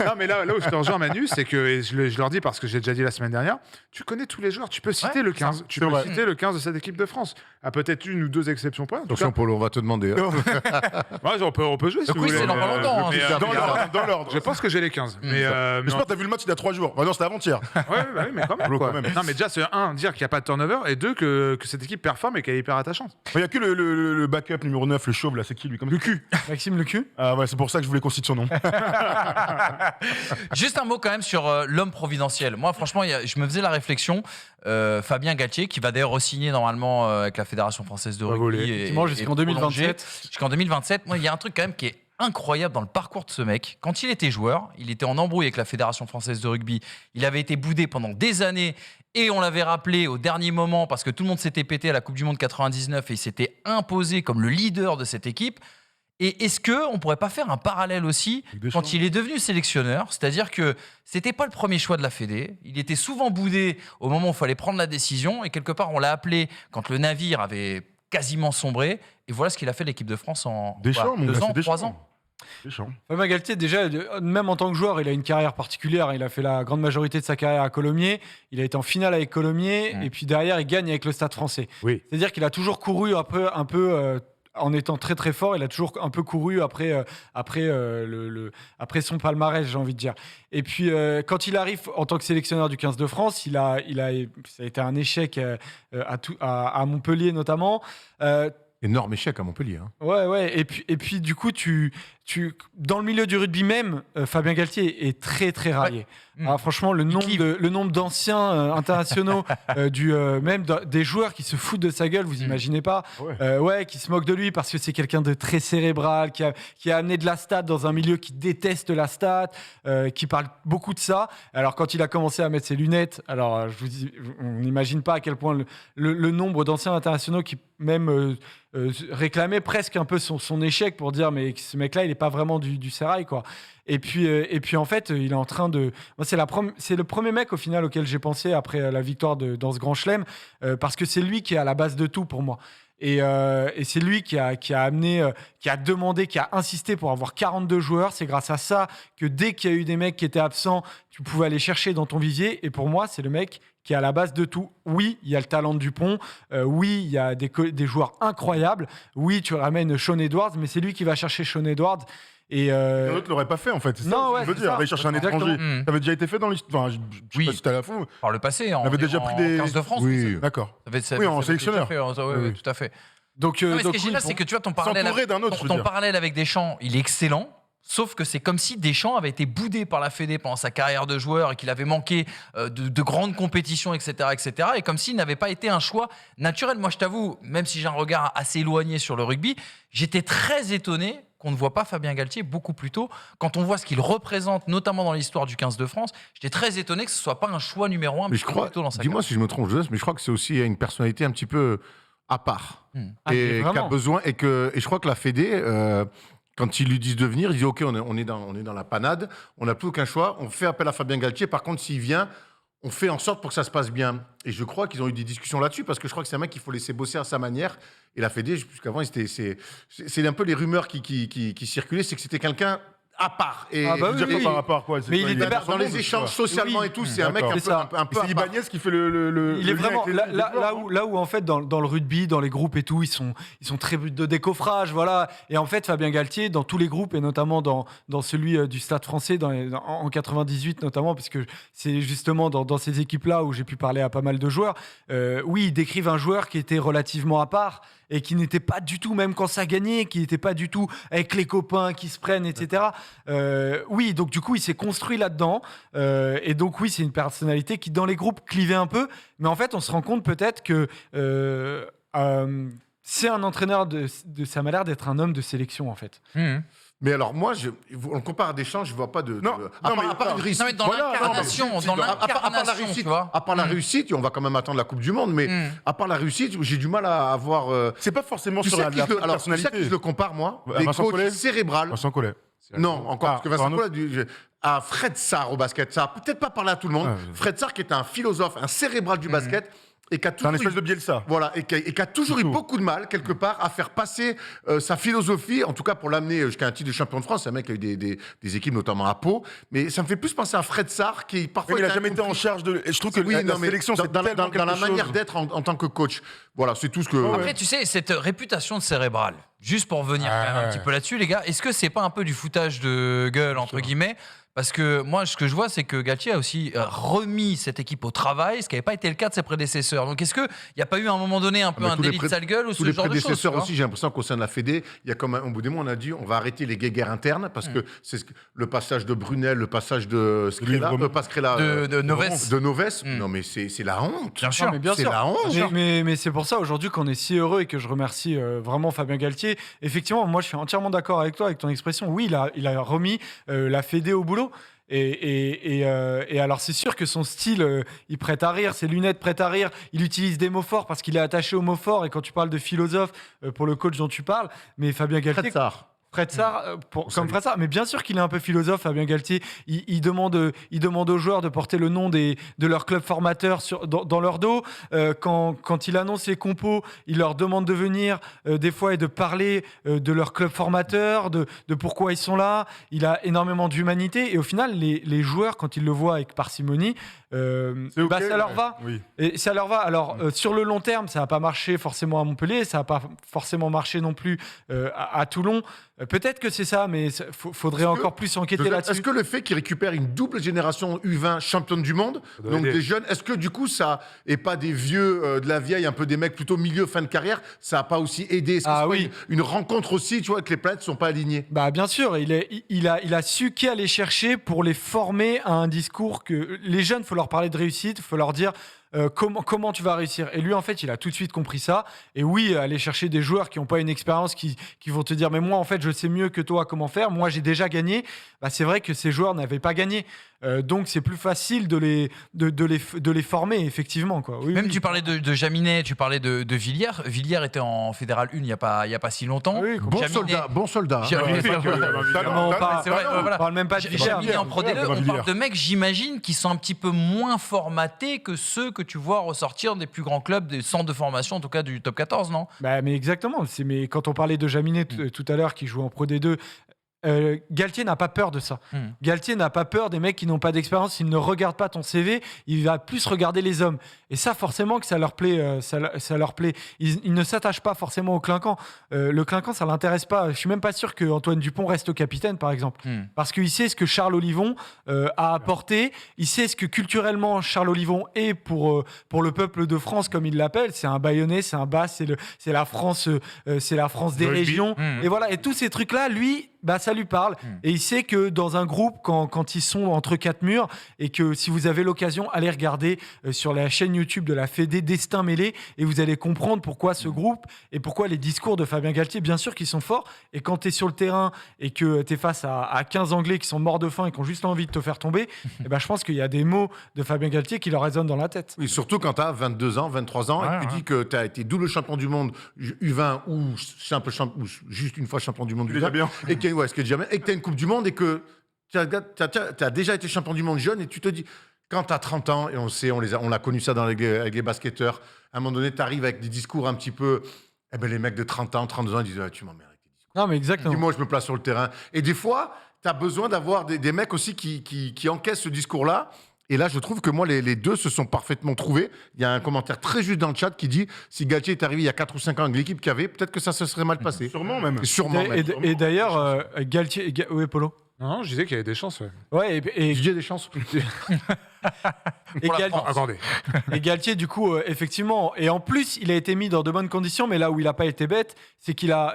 Non, mais là où je te rejoins, Manu, c'est que, et je leur dis parce que j'ai déjà dit la semaine dernière, tu connais tous les joueurs, tu peux citer le 15. Tu peux citer le 15 de cette équipe de France. À peut-être une ou deux exceptions près. Attention, Polo, on va te demander. Ouais, on peut jouer si vous voulez. C'est dans pas longtemps. Dans l'ordre. Je pense que j'ai les 15. Mais je pense que t'as vu le match il y a 3 jours. Non, c'était avant-hier. Ouais, mais quand même. Quoi. Non, mais déjà, c'est dire qu'il n'y a pas de turnover, et deux, que cette équipe performe et qu'elle est hyper attachante. Il n'y a que le backup numéro 9, le chauve, là, c'est qui lui comme le cul. Maxime le cul. Ah ouais, c'est pour ça que je voulais qu'on cite son nom. Juste un mot quand même sur l'homme providentiel. Moi, franchement, je me faisais la réflexion. Fabien Galtier, qui va d'ailleurs re-signer normalement avec la Fédération Française de Rugby. Jusqu'en 2027. Jusqu'en 2027. Moi, il y a un truc quand même qui est incroyable dans le parcours de ce mec. Quand il était joueur, il était en embrouille avec la Fédération Française de Rugby. Il avait été boudé pendant des années et on l'avait rappelé au dernier moment parce que tout le monde s'était pété à la Coupe du Monde 99 et il s'était imposé comme le leader de cette équipe. Et est-ce qu'on ne pourrait pas faire un parallèle aussi quand il est devenu sélectionneur? C'est-à-dire que ce n'était pas le premier choix de la Fédé. Il était souvent boudé au moment où il fallait prendre la décision. Et quelque part, on l'a appelé quand le navire avait quasiment sombré. Et voilà ce qu'il a fait l'équipe de France en 2 ans, 3 ans. Fabien Galtier, déjà, même en tant que joueur, il a une carrière particulière. Il a fait la grande majorité de sa carrière à Colomiers. Il a été en finale avec Colomiers. Et puis derrière, il gagne avec le Stade Français. Oui. C'est-à-dire qu'il a toujours couru un peu en étant très très fort, il a toujours un peu couru après son palmarès, j'ai envie de dire. Et puis quand il arrive en tant que sélectionneur du 15 de France, ça a été un échec à Montpellier notamment. Énorme échec à Montpellier. Hein. Ouais. Et puis du coup, tu dans le milieu du rugby même, Fabien Galtier est très très raillé. Ah, franchement, le nombre d'anciens internationaux, des joueurs qui se foutent de sa gueule, vous imaginez pas, qui se moquent de lui parce que c'est quelqu'un de très cérébral, qui a amené de la stat dans un milieu qui déteste la stat, qui parle beaucoup de ça. Alors quand il a commencé à mettre ses lunettes, alors je vous dis, on n'imagine pas à quel point le nombre d'anciens internationaux qui même réclamait presque un peu son échec pour dire mais ce mec-là il est pas vraiment du sérail quoi. Et puis en fait il est en train de, moi c'est le premier mec au final auquel j'ai pensé après la victoire dans ce grand chelem parce que c'est lui qui est à la base de tout pour moi. Et c'est lui qui a amené, qui a demandé, qui a insisté pour avoir 42 joueurs. C'est grâce à ça que dès qu'il y a eu des mecs qui étaient absents, tu pouvais aller chercher dans ton visier. Et pour moi, c'est le mec qui est à la base de tout. Oui, il y a le talent de Dupont. Oui, il y a des joueurs incroyables. Oui, tu ramènes Sean Edwards, mais c'est lui qui va chercher Sean Edwards. Et l'autre l'aurait pas fait en fait. C'est ça que je veux dire. Aller chercher un étranger. Ça avait déjà été fait dans l'histoire. Enfin, je sais pas si t'es à la fou. Par le passé, on avait déjà pris des 15 de France. Oui, d'accord. Oui, en sélectionneur. Oui, tout à fait. Donc, ce qui est génial, c'est que tu vois ton parallèle avec Deschamps, il est excellent. Sauf que c'est comme si Deschamps avait été boudé par la Fédé pendant sa carrière de joueur et qu'il avait manqué de grandes compétitions, etc., etc. Et comme s'il n'avait pas été un choix naturel. Moi, je t'avoue, même si j'ai un regard assez éloigné sur le rugby, j'étais très étonné qu'on ne voit pas Fabien Galtier beaucoup plus tôt. Quand on voit ce qu'il représente, notamment dans l'histoire du 15 de France, j'étais très étonné que ce ne soit pas un choix numéro 1 mais je crois, dans sa dis-moi si je me trompe, Joseph, mais je crois que c'est aussi une personnalité un petit peu à part. Et qui a besoin. Et je crois que la Fédé... quand ils lui disent de venir, il dit OK, on est dans la panade, on n'a plus aucun choix, on fait appel à Fabien Galtier. Par contre, s'il vient, on fait en sorte pour que ça se passe bien. Et je crois qu'ils ont eu des discussions là-dessus parce que je crois que c'est un mec qu'il faut laisser bosser à sa manière. Et la Fédé, jusqu'avant, c'est un peu les rumeurs qui circulaient, c'est que c'était quelqu'un à part. Et par rapport à quoi? Mais il était dans les échanges socialement et tout, c'est un mec un peu c'est Ibanez qui fait le il est vraiment là où en fait dans le rugby, dans les groupes et tout, ils sont très de décoffrage, voilà. Et en fait Fabien Galtier dans tous les groupes et notamment dans celui du Stade Français en 98 notamment, parce que c'est justement dans ces équipes-là où j'ai pu parler à pas mal de joueurs. Ils décrivent un joueur qui était relativement à part et qui n'était pas du tout, même quand ça gagnait, qui n'était pas du tout avec les copains qui se prennent, etc. Donc du coup, il s'est construit là-dedans. Et donc oui, c'est une personnalité qui, dans les groupes, clivait un peu. Mais en fait, on se rend compte peut-être que c'est un entraîneur ça m'a l'air d'être un homme de sélection, en fait. Mais alors moi, on le compare à Deschamps, je vois pas de... À part une réussite. Dans l'incarnation, à part la réussite, on va quand même attendre la Coupe du Monde, mais à part la réussite, j'ai du mal à avoir... C'est pas forcément sur la personnalité. Alors, c'est ça que je le compare, moi, des coachs cérébrales. Vincent Collet. Non, encore, parce que Vincent Collet, à Fred Sarr au basket, ça a peut-être pas parlé à tout le monde. Fred Sarr qui est un philosophe, un cérébral du basket, et qui a toujours un espèce de Bielsa. Voilà, et qui a toujours eu beaucoup de mal, quelque part, à faire passer sa philosophie, en tout cas pour l'amener jusqu'à un titre de champion de France. C'est un mec qui a eu des équipes, notamment à Pau. Mais ça me fait plus penser à Fred Sarr, qui parfois... il n'a jamais été en charge de... Je trouve que la sélection, c'est dans la manière d'être en tant que coach. Voilà, c'est tout ce que... Après, tu sais, cette réputation de cérébral, juste pour revenir un petit peu là-dessus, les gars, est-ce que c'est pas un peu du foutage de gueule, entre guillemets ? Parce que moi, ce que je vois, c'est que Galtier a aussi remis cette équipe au travail, ce qui n'avait pas été le cas de ses prédécesseurs. Donc, est-ce qu'il n'y a pas eu à un moment donné un peu un délit de sale gueule ou ce genre de choses? Tous les prédécesseurs aussi, j'ai l'impression qu'au sein de la Fédé, il y a comme au bout des mois, on a dit on va arrêter les guéguerres internes parce que c'est le passage de Brunel, le passage de Scrella, de Noves. Non, mais c'est la honte. Bien sûr, c'est la honte. Mais c'est pour ça aujourd'hui qu'on est si heureux et que je remercie vraiment Fabien Galtier. Effectivement, moi, je suis entièrement d'accord avec toi, avec ton expression. Oui, il a remis la Fédé au boulot. Et alors c'est sûr que son style, il prête à rire, ses lunettes prêtent à rire, il utilise des mots forts parce qu'il est attaché aux mots forts. Et quand tu parles de philosophe, pour le coach dont tu parles, mais Fabien Galtier... Fred Sarr, comme Fred Sarr, mais bien sûr qu'il est un peu philosophe, Fabien Galtier. Il demande aux joueurs de porter le nom de leur club formateur dans leur dos. Quand il annonce les compos, il leur demande de venir des fois et de parler de leur club formateur, de pourquoi ils sont là. Il a énormément d'humanité et au final, les joueurs, quand ils le voient avec parcimonie, ça leur va. Oui. Et ça leur va. Alors, sur le long terme, ça n'a pas marché forcément à Montpellier, ça n'a pas forcément marché non plus à Toulon. Peut-être que c'est ça, mais faudrait encore plus enquêter là-dessus. Est-ce que le fait qu'il récupère une double génération U20 championne du monde, doit donc aider. des jeunes, est-ce que du coup ça, et pas des vieux de la vieille, un peu des mecs plutôt milieu, fin de carrière, ça n'a pas aussi aidé? Est-ce que c'est pas une rencontre aussi, tu vois, que les planètes ne sont pas alignées? Bah bien sûr, il a su qui aller chercher pour les former à un discours que les jeunes, faut leur parler de réussite, faut leur dire comment tu vas réussir. Et lui, en fait, il a tout de suite compris ça. Et oui, aller chercher des joueurs qui n'ont pas une expérience, qui vont te dire, mais moi, en fait, je sais mieux que toi comment faire. Moi, j'ai déjà gagné. Bah, c'est vrai que ces joueurs n'avaient pas gagné. Donc, c'est plus facile de les former, effectivement. Quoi. Oui, Même oui. tu parlais de Jaminet, tu parlais de Villiers. Villiers était en Fédéral 1 il n'y a pas si longtemps. Oui, Bon soldat, bon soldat. Jaminet, Non, c'est vrai, on voilà. parle même pas de Villiers. Jaminet en Pro D2, on Villiers. parle de mecs, j'imagine, qui sont un petit peu moins formatés que ceux que tu vois ressortir des plus grands clubs, des centres de formation, en tout cas du top 14, non? Bah, mais exactement. Mais quand on parlait de Jaminet tout à l'heure, qui joue en Pro D2, Galtier n'a pas peur de ça. Galtier n'a pas peur des mecs qui n'ont pas d'expérience. Il ne regarde pas ton CV, il va plus regarder les hommes. Et ça, forcément, que ça leur plaît. Ça leur plaît. Ils ne s'attachent pas forcément au clinquant. Le clinquant, ça l'intéresse pas. Je suis même pas sûr que Antoine Dupont reste capitaine, par exemple, parce qu'il sait ce que Charles Olivon a apporté. Il sait ce que culturellement Charles Olivon est pour le peuple de France, comme il l'appelle. C'est un Bayonnais, c'est un Basque, c'est la France des Rugby. régions. Et voilà. Et tous ces trucs-là, lui. Bah, ça lui parle. Et il sait que dans un groupe, quand ils sont entre quatre murs, et que si vous avez l'occasion, allez regarder sur la chaîne YouTube de la Fédé Destin Mêlé, et vous allez comprendre pourquoi ce groupe et pourquoi les discours de Fabien Galtier, bien sûr qu'ils sont forts. Et quand tu es sur le terrain et que tu es face à 15 Anglais qui sont morts de faim et qui ont juste envie de te faire tomber, et ben, je pense qu'il y a des mots de Fabien Galtier qui leur résonnent dans la tête. Oui, surtout quand tu as 22 ans, 23 ans, et que tu dis que tu as été double champion du monde U20 ou simple champion, ou juste une fois champion du monde Déjà U20, bien. et que, ouais, ce qui est déjà bien, et que tu as une Coupe du Monde et que tu as déjà été champion du monde jeune et tu te dis, quand tu as 30 ans, et on sait, on l'a connu ça avec les basketteurs, à un moment donné, tu arrives avec des discours un petit peu. Eh ben, les mecs de 30 ans, 32 ans, ils disent, ah, tu m'emmerdes avec tes discours. Non, mais exactement. Dis-moi, je me place sur le terrain. Et des fois, tu as besoin d'avoir des mecs aussi qui encaissent ce discours-là. Et là, je trouve que moi, les deux se sont parfaitement trouvés. Il y a un commentaire très juste dans le chat qui dit, si Galtier est arrivé il y a 4 ou 5 ans avec l'équipe qu'il y avait, peut-être que ça se serait mal passé. Sûrement même. Sûrement même. Et d'ailleurs, Galtier. Oui, Polo. Non, je disais qu'il y avait des chances. Ouais. Ouais, et Didier Deschamps. Et, Attendez. et Galtier, du coup, effectivement, et en plus, il a été mis dans de bonnes conditions, mais là où il n'a pas été bête, c'est qu'il a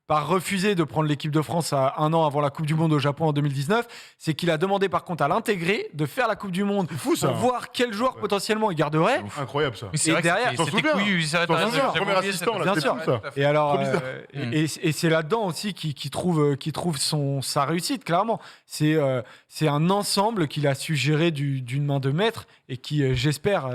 pas refusé de prendre l'équipe de France à un an avant la Coupe du Monde au Japon en 2019, c'est qu'il a demandé par contre à l'intégrer de faire la Coupe du Monde fou, ça. pour voir quel joueur potentiellement il garderait. Incroyable ça. Mais c'est Et vrai que derrière, c'était t'en souviens couillu, c'est vrai, T'en t'as raison, souviens, j'avais premier oublié assistant, cette- là, Bien sûr. tout ça. Et alors, Trop bizarre. et c'est là-dedans aussi qu'il trouve sa réussite, clairement. C'est un ensemble qu'il a su gérer d'une main de maître et qui, j'espère,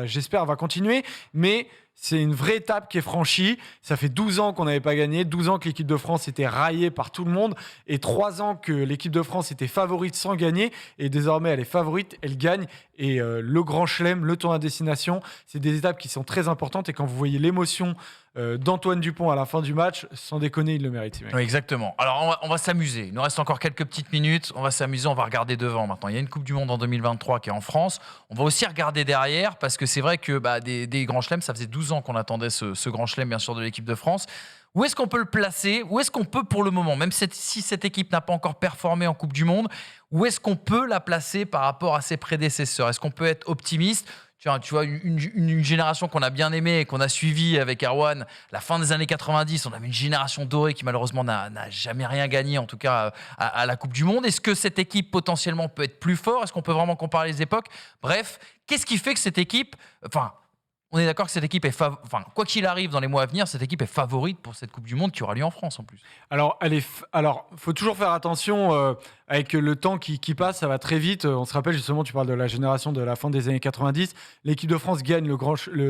va continuer. Mais c'est une vraie étape qui est franchie. Ça fait 12 ans qu'on n'avait pas gagné, 12 ans que l'équipe de France était raillée par tout le monde et 3 ans que l'équipe de France était favorite sans gagner. Et désormais, elle est favorite, elle gagne. Et le Grand Chelem, le tournoi à destination, c'est des étapes qui sont très importantes. Et quand vous voyez l'émotion d'Antoine Dupont à la fin du match, sans déconner, il le mérite. ces mecs. Oui, exactement. Alors, on va s'amuser. Il nous reste encore quelques petites minutes. On va s'amuser, on va regarder devant maintenant. Il y a une Coupe du Monde en 2023 qui est en France. On va aussi regarder derrière parce que c'est vrai que des grands chelems, ça faisait 12 ans qu'on attendait ce grand chelem, bien sûr, de l'équipe de France. Où est-ce qu'on peut le placer? Où est-ce qu'on peut, pour le moment, même si cette équipe n'a pas encore performé en Coupe du Monde, où est-ce qu'on peut la placer par rapport à ses prédécesseurs? Est-ce qu'on peut être optimiste? Tu vois, une génération qu'on a bien aimée et qu'on a suivie avec Erwan, la fin des années 90, on avait une génération dorée qui malheureusement n'a jamais rien gagné, en tout cas à la Coupe du Monde. Est-ce que cette équipe potentiellement peut être plus forte? Est-ce qu'on peut vraiment comparer les époques? Bref, qu'est-ce qui fait que cette équipe... On est d'accord que cette équipe est quoi qu'il arrive dans les mois à venir, cette équipe est favorite pour cette Coupe du Monde qui aura lieu en France en plus. Alors, faut toujours faire attention avec le temps qui passe, ça va très vite. On se rappelle justement, tu parles de la génération de la fin des années 90. L'équipe de France gagne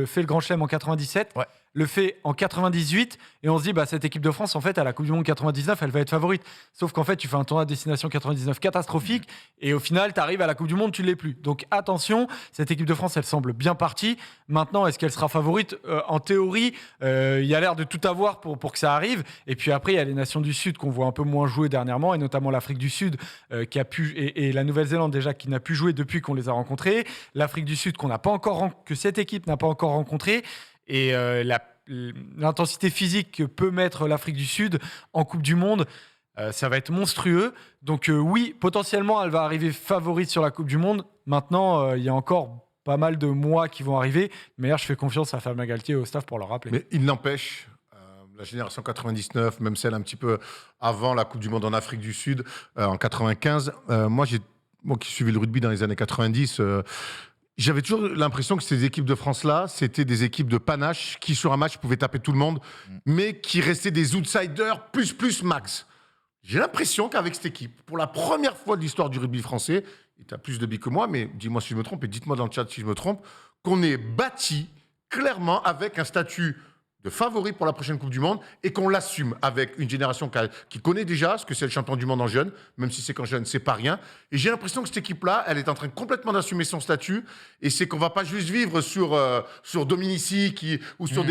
fait le Grand Chelem en 97. Ouais. Le fait en 98 et on se dit cette équipe de France en fait à la Coupe du Monde 99 elle va être favorite, sauf qu'en fait tu fais un tournoi à destination 99 catastrophique et au final tu arrives à la Coupe du Monde, tu l'es plus. Donc attention, cette équipe de France elle semble bien partie. Maintenant est-ce qu'elle sera favorite? En théorie il y a l'air de tout avoir pour que ça arrive, et puis après il y a les nations du Sud qu'on voit un peu moins jouer dernièrement, et notamment l'Afrique du Sud qui a pu, et la Nouvelle-Zélande déjà qui n'a pu jouer depuis qu'on les a rencontrés, l'Afrique du Sud que cette équipe n'a pas encore rencontré. Et l'intensité physique que peut mettre l'Afrique du Sud en Coupe du Monde, Ça va être monstrueux. Donc oui, potentiellement, elle va arriver favorite sur la Coupe du Monde. Maintenant, il y a encore pas mal de mois qui vont arriver. Mais là, je fais confiance à Fabien Galtier et au staff pour le rappeler. Mais il n'empêche, la génération 99, même celle un petit peu avant la Coupe du Monde en Afrique du Sud, en 95, moi qui suivais le rugby dans les années 90, j'avais toujours l'impression que ces équipes de France-là, c'était des équipes de panache qui, sur un match, pouvaient taper tout le monde, mais qui restaient des outsiders plus max. J'ai l'impression qu'avec cette équipe, pour la première fois de l'histoire du rugby français, et tu as plus de billes que moi, mais dis-moi si je me trompe, et dites-moi dans le chat si je me trompe, qu'on est bâti clairement avec un statut de favori pour la prochaine Coupe du Monde et qu'on l'assume avec une génération qui connaît déjà ce que c'est le champion du monde en jeune, même si c'est qu'en jeune, c'est pas rien. Et j'ai l'impression que cette équipe-là, elle est en train complètement d'assumer son statut et c'est qu'on va pas juste vivre sur Dominici ou sur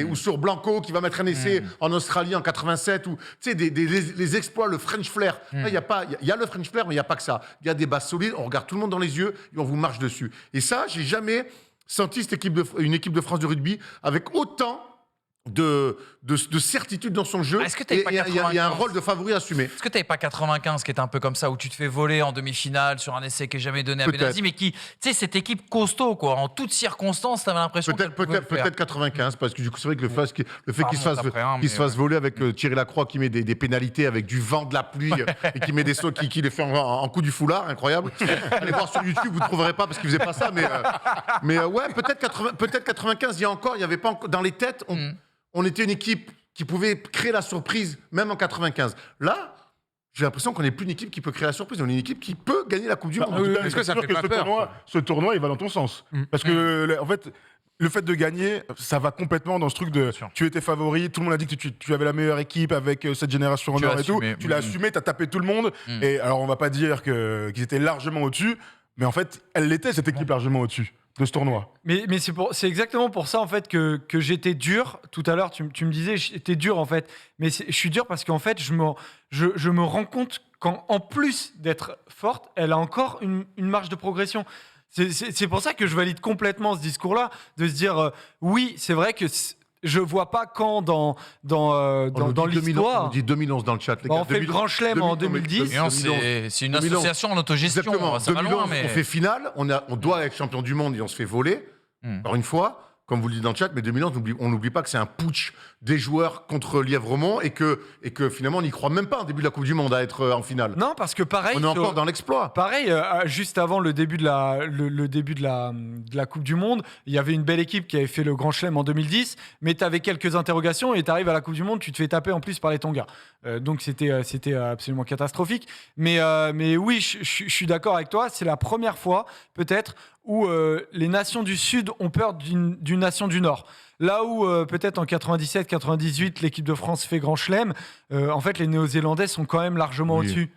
ou sur Blanco qui va mettre un essai en Australie en 87 ou tu sais les exploits, le French flair. Il y a le French flair, mais il y a pas que ça. Il y a des bases solides, on regarde tout le monde dans les yeux et on vous marche dessus. Et ça, j'ai jamais senti une équipe de France de rugby avec autant de certitude dans son jeu. Est-ce que t'avais pas il y a un rôle de favori assumé. Est-ce que t'avais pas 95 qui était un peu comme ça, où tu te fais voler en demi-finale sur un essai qui est jamais donné à Peut-être. Benazzi, mais qui, tu sais, cette équipe costaud, quoi, en toutes circonstances, t'avais l'impression qu'elle pouvait le faire. Peut-être 95, parce que du coup, c'est vrai que le fait qu'il se remonte après, hein, fasse mais voler avec Thierry Lacroix qui met des pénalités avec du vent, de la pluie et qui met des sauts, qui les fait en coup du foulard, incroyable. Allez voir sur YouTube, vous ne trouverez pas parce qu'il faisait pas ça, mais ouais, peut-être 95, il y avait pas dans les têtes, on était une équipe qui pouvait créer la surprise, même en 95. Là, j'ai l'impression qu'on n'est plus une équipe qui peut créer la surprise. On est une équipe qui peut gagner la Coupe du Monde. Est-ce que ça fait pas peur, ce tournoi, il va dans ton sens. Parce que, en fait, le fait de gagner, ça va complètement dans ce truc de tu étais favori, tout le monde a dit que tu avais la meilleure équipe avec cette génération en or et tout. Tu l'as assumé, tu as tapé tout le monde. Et alors, on va pas dire qu'ils étaient largement au-dessus, mais en fait, elle l'était, cette équipe largement au-dessus de ce tournoi. Mais c'est exactement pour ça en fait que j'étais dur. Tout à l'heure, tu me disais j'étais dur en fait. Mais je suis dur parce qu'en fait, je me rends compte qu'en plus d'être forte, elle a encore une marge de progression. C'est pour ça que je valide complètement ce discours-là, de se dire oui, c'est vrai que je vois pas quand dans l'histoire. On dit 2011 dans le chat, les gars. On fait le Grand Chelem en 2010. C'est une association en autogestion. Exactement. Ça va 2011, loin, mais... on fait finale, on doit être champion du monde et on se fait voler. Encore une fois, comme vous le dites dans le chat, mais 2011, on n'oublie pas que c'est un putsch des joueurs contre Lièvremont et que finalement, on n'y croit même pas en début de la Coupe du Monde à être en finale. Non, parce que pareil... On est encore dans l'exploit. Pareil, juste avant le début de la Coupe du Monde, il y avait une belle équipe qui avait fait le Grand Chelem en 2010, mais tu avais quelques interrogations et tu arrives à la Coupe du Monde, tu te fais taper en plus par les Tonga. Donc c'était absolument catastrophique. Mais oui, je suis d'accord avec toi, c'est la première fois peut-être où les nations du Sud ont peur d'une nation du Nord. Là où peut-être en 97-98 l'équipe de France fait Grand Chelem, en fait les Néo-Zélandais sont quand même largement au-dessus.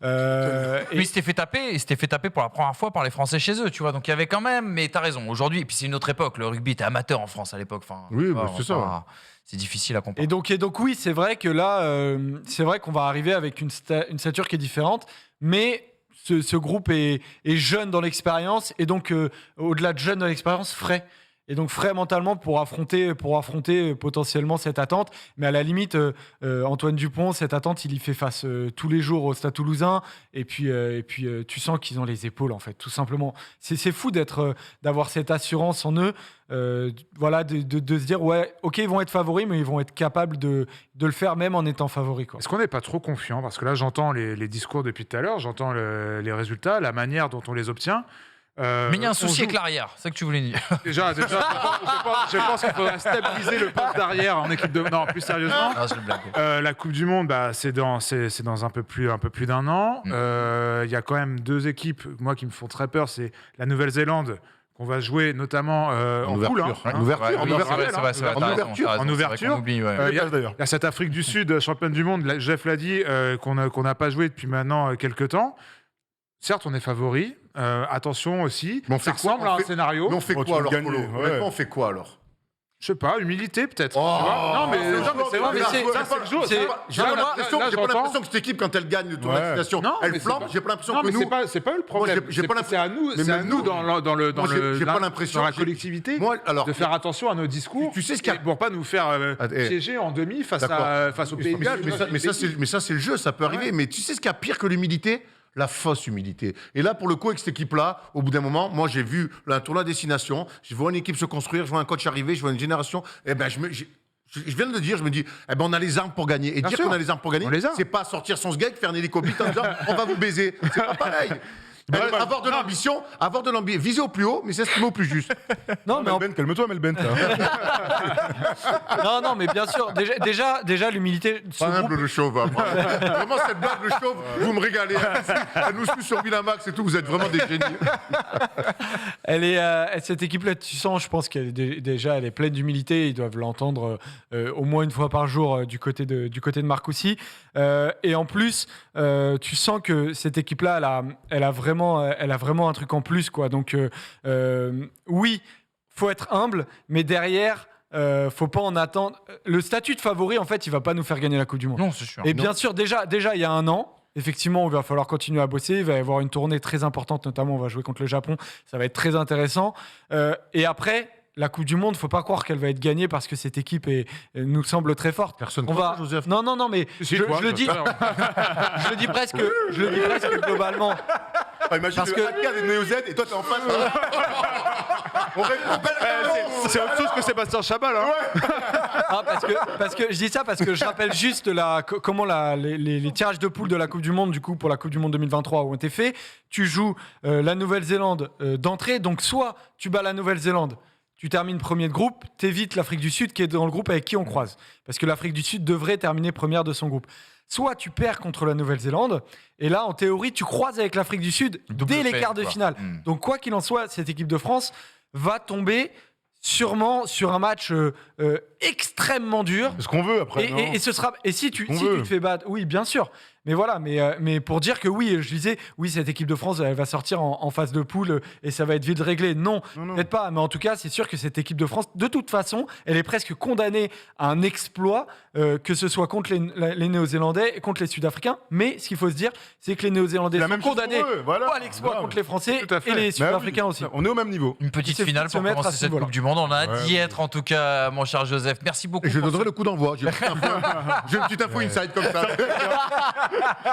Mais il s'était fait taper pour la première fois par les Français chez eux, tu vois. Donc il y avait quand même, mais t'as raison. Aujourd'hui, et puis c'est une autre époque. Le rugby était amateur en France à l'époque. Enfin, oui, c'est ça. C'est difficile à comprendre. Et donc oui, c'est vrai que là, c'est vrai qu'on va arriver avec une stature qui est différente, mais ce groupe est jeune dans l'expérience et donc au-delà de jeune dans l'expérience, frais. Et donc frais mentalement pour affronter potentiellement cette attente. Mais à la limite, Antoine Dupont, cette attente, il y fait face tous les jours au Stade Toulousain. Et puis tu sens qu'ils ont les épaules, en fait, tout simplement. C'est fou d'avoir cette assurance en eux. Voilà, de se dire, ouais, ok, ils vont être favoris, mais ils vont être capables de le faire même en étant favoris, quoi. Est-ce qu'on n'est pas trop confiant? Parce que là, j'entends les discours depuis tout à l'heure, j'entends les résultats, la manière dont on les obtient. Mais il y a un souci avec l'arrière, c'est ça que tu voulais dire. Déjà je pense qu'il faudra stabiliser le poste d'arrière en équipe de... Non, plus sérieusement, la Coupe du Monde, c'est dans un peu plus d'un an. Il y a quand même deux équipes, moi, qui me font très peur, c'est la Nouvelle-Zélande, qu'on va jouer notamment en poule. En ouverture. Il y a cette Afrique du Sud, championne du monde, Jeff l'a dit, qu'on n'a pas joué depuis maintenant quelques temps. Certes, on est favori. Attention aussi. Mais on fait ça ressemble à un scénario. Mais on fait quoi alors, Polo ? Honnêtement, on fait quoi alors ? Je sais pas, humilité peut-être. Oh, Tu vois non, mais c'est vrai, mais c'est- ça, c'est le jeu. c'est- J'ai pas Là, l'impression là, j'ai pas j'entends. l'impression que cette équipe, quand elle gagne le tournoi de Ouais. destination, Non, mais elle c'est flambe. pas- J'ai pas l'impression Non, que mais nous. c'est pas eux le problème. j'ai pas C'est à nous, mais c'est à même nous nous, dans j'ai pas l'impression dans la que collectivité Moi, alors, de faire attention à nos discours. tu sais ce qu'il y a- pour pas nous faire eh. piéger en demi face au Pays de Mais Galles. mais ça, c'est le jeu, ça peut arriver. Mais tu sais ce qu'il y a pire que l'humilité? La fausse humilité. Et là, pour le coup, avec cette équipe-là, au bout d'un moment, moi, j'ai vu un tournoi à destination, je vois une équipe se construire, je vois un coach arriver, je vois une génération. Et ben, je viens de le dire, je me dis, eh ben, on a les armes pour gagner. Et Bien dire sûr. qu'on a les armes pour gagner, On les a. c'est pas sortir son sgeg, faire un hélicobite en disant, on va vous baiser. C'est pas pareil. Avoir de l'ambition, viser au plus haut, mais s'estimer au plus juste. Non, mais Melbent, calme-toi, Melbent. non, mais bien sûr. Déjà l'humilité. Ce Pas humble groupe, le chauve. Hein. Vraiment, cette blague, le chauve, vous me régalez. Elle nous suit sur Winamax et tout, vous êtes vraiment des génies. cette équipe-là, tu sens, je pense qu'elle est déjà, elle est pleine d'humilité. Ils doivent l'entendre au moins une fois par jour du côté de Marcoussis. Et en plus, tu sens que cette équipe-là, elle a vraiment un truc en plus, quoi. Donc, oui, faut être humble, mais derrière, faut pas en attendre. Le statut de favori, en fait, il va pas nous faire gagner la Coupe du Monde. Non, c'est sûr. Et bien sûr, déjà, il y a un an, effectivement, il va falloir continuer à bosser. Il va y avoir une tournée très importante, notamment, on va jouer contre le Japon. Ça va être très intéressant. Et après, la Coupe du Monde, faut pas croire qu'elle va être gagnée parce que cette équipe nous semble très forte. Personne On croit va... ça, Joseph. Non, mais Si, je toi, le dis, je le dis presque globalement. Imagine Parce le que- hacker des Neo Z et toi, t'es en face. On répond C'est autre chose que Sébastien Chabal. Hein. Ah, parce que je dis ça parce que je rappelle juste comment les tirages de poule de la Coupe du Monde, du coup, pour la Coupe du Monde 2023 ont été faits. Tu joues la Nouvelle-Zélande d'entrée, donc soit tu bats la Nouvelle-Zélande, tu termines premier de groupe, t'évites l'Afrique du Sud qui est dans le groupe avec qui on croise. Parce que l'Afrique du Sud devrait terminer première de son groupe. Soit tu perds contre la Nouvelle-Zélande, et là, en théorie, tu croises avec l'Afrique du Sud Double dès les fait, quarts de quoi. finale. Donc, quoi qu'il en soit, cette équipe de France va tomber sûrement sur un match extrêmement dur. C'est ce qu'on veut après. non Et ce sera. Et si tu On si veut. tu te fais battre, oui, bien sûr. Mais voilà, mais pour dire que oui, je disais, oui, cette équipe de France, elle va sortir en phase de poule et ça va être vite réglé. Non, Non. peut-être pas. Mais en tout cas, c'est sûr que cette équipe de France, de toute façon, elle est presque condamnée à un exploit, que ce soit contre les Néo-Zélandais et contre les Sud-Africains. Mais ce qu'il faut se dire, c'est que les Néo-Zélandais C'est la sont même chose pour condamnés eux, voilà. à l'exploit Grave. contre les Français Tout à fait. et les Bah oui, Sud-Africains aussi. On est au même niveau. Une petite Il finale faut pour se mettre à commencer ce cette niveau-là. Coupe du Monde. On a dit être en tout cas, mon cher Joseph. Merci beaucoup. Et je pour donnerai ce- le coup d'envoi. J'ai une petite info inside comme ça.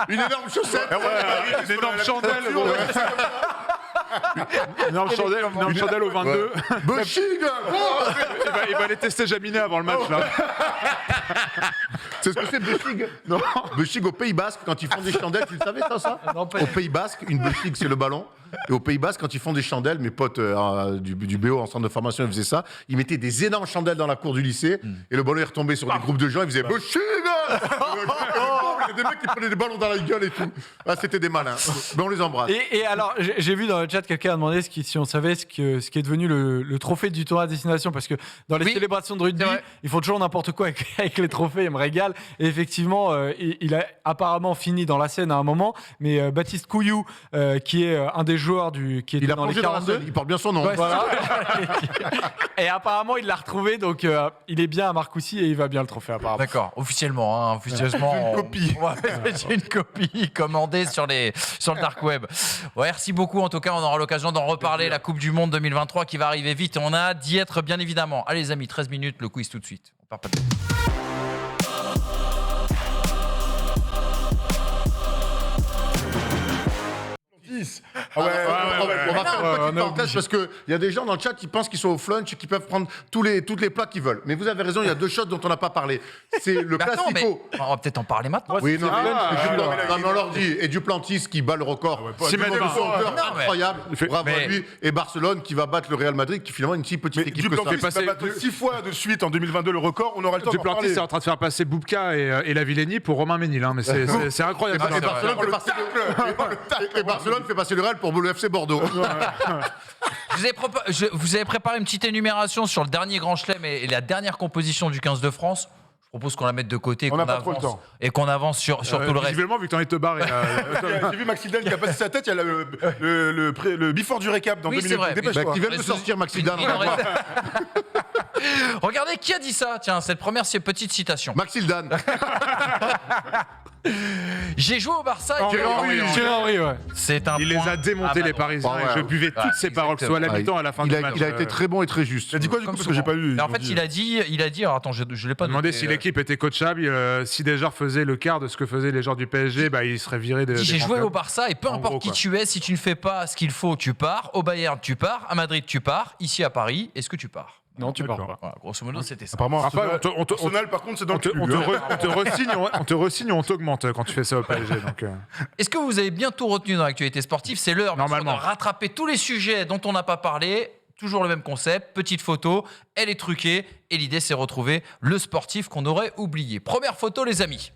Une énorme chaussette. Une énorme chandelle. Une énorme chandelle au 22. Bushing. Il va aller tester Jaminet avant le match là. C'est ce que c'est Bushing? Non. Bushing au Pays Basque, quand ils font des chandelles, tu le savais ça? Non, pas- Au Pays Basque, une Bushing, c'est le ballon. Et au Pays Basque, quand ils font des chandelles, mes potes du BO en centre de formation, ils faisaient ça. Ils mettaient des énormes chandelles dans la cour du lycée. Et le ballon est retombé sur des groupes de gens. Ils faisaient Bushing. Il y a des mecs qui prenaient des ballons dans la gueule et tout. Ah, c'était des malins. Mais on les embrasse. Et alors, j'ai vu dans le chat quelqu'un a demandé si on savait ce qui est devenu le trophée du tournoi à destination, parce que dans les Oui, célébrations de rugby, c'est vrai. ils font toujours n'importe quoi avec les trophées, ils me régalent. Et effectivement, il a apparemment fini dans la scène à un moment, mais Baptiste Couillou, qui est un des joueurs qui Il était a dans les plongé dans la 42. scène. Il porte bien son nom. Ouais, voilà. Et apparemment, il l'a retrouvé, donc il est bien à Marcoussis et il va bien le trophée apparemment. D'accord, officiellement. Officieusement. Une copie. Ouais, j'ai une copie commandée sur le dark web. Ouais, merci beaucoup. En tout cas, on aura l'occasion d'en reparler. La Coupe du Monde 2023 qui va arriver vite. Et on a hâte d'y être, bien évidemment. Allez, les amis, 13 minutes, le quiz tout de suite. On part pas de... On va faire une petite parenthèse parce qu'il y a des gens dans le chat qui pensent qu'ils sont au flunch et qui peuvent prendre toutes les plats qu'ils veulent. Mais vous avez raison, il y a deux choses dont on n'a pas parlé. C'est le Mais attends, classico. on va peut-être en parler maintenant. Oui, non, Ah, mais on leur dit. Et Duplantis qui bat le record. Si, mais C'est un hauteur non, mais- incroyable. Bravo à mais- lui. Et Barcelone qui va battre le Real Madrid, qui finalement est une si petite Mais équipe que ça. Duplantis va battre 6 fois de suite en 2022 le record. On aura le temps d'en Duplantis parler. est en train de faire passer Boubka et la Villénie pour Romain Ménil. Hein, mais c'est incroyable. Et Barcelone fait passer et Barcelone fait passer le Real pour le FC Bordeaux. Vous avez préparé une petite énumération sur le dernier Grand Chelem et la dernière composition du 15 de France. Je propose qu'on la mette de côté et On n'a pas trop le temps. qu'on avance sur tout le reste. Visiblement, vu que t'en es te barrer. J'ai vu Maxidel qui a passé sa tête. Il y a le before du récap dans Oui, 2 c'est minutes. vrai. Dépêche-toi. Qui vient de sortir Maxidane. Il en reste- Regardez qui a dit ça. Tiens, cette première petite citation. Maxildan. J'ai joué au Barça. Thierry Henry, ouais. C'est un Il les point a démontés, à les Manon. Parisiens. Ouais, et je ouais. buvais toutes ces paroles, soit à la mi-temps, à la fin du match. Il a été très bon et très juste. Il a dit quoi du coup Comme parce que j'ai souvent. pas lu. Mais en fait, il a dit, alors attends, je l'ai pas Demandez noté, si l'équipe était coachable, si des joueurs faisaient le quart de ce que faisaient les joueurs du PSG, bah, il serait viré de. Il dit, j'ai des joué grands au Barça et peu En importe gros, qui quoi. tu es, si tu ne fais pas ce qu'il faut, tu pars. Au Bayern, tu pars. À Madrid, tu pars. Ici à Paris, est-ce que tu pars? Non, tu pars D'accord. pas. Voilà, grosso modo, c'était ça. Apparemment, Après, Arsenal, par contre, c'est dans le club. cul. On te re-signe, on te re-signe, on t'augmente quand tu fais ça au PSG. Donc, Est-ce que vous avez bien tout retenu dans l'actualité sportive? C'est l'heure bien sûr, de Normalement. rattraper tous les sujets dont on n'a pas parlé. Toujours le même concept, petite photo, elle est truquée et l'idée c'est retrouver le sportif qu'on aurait oublié. Première photo les amis.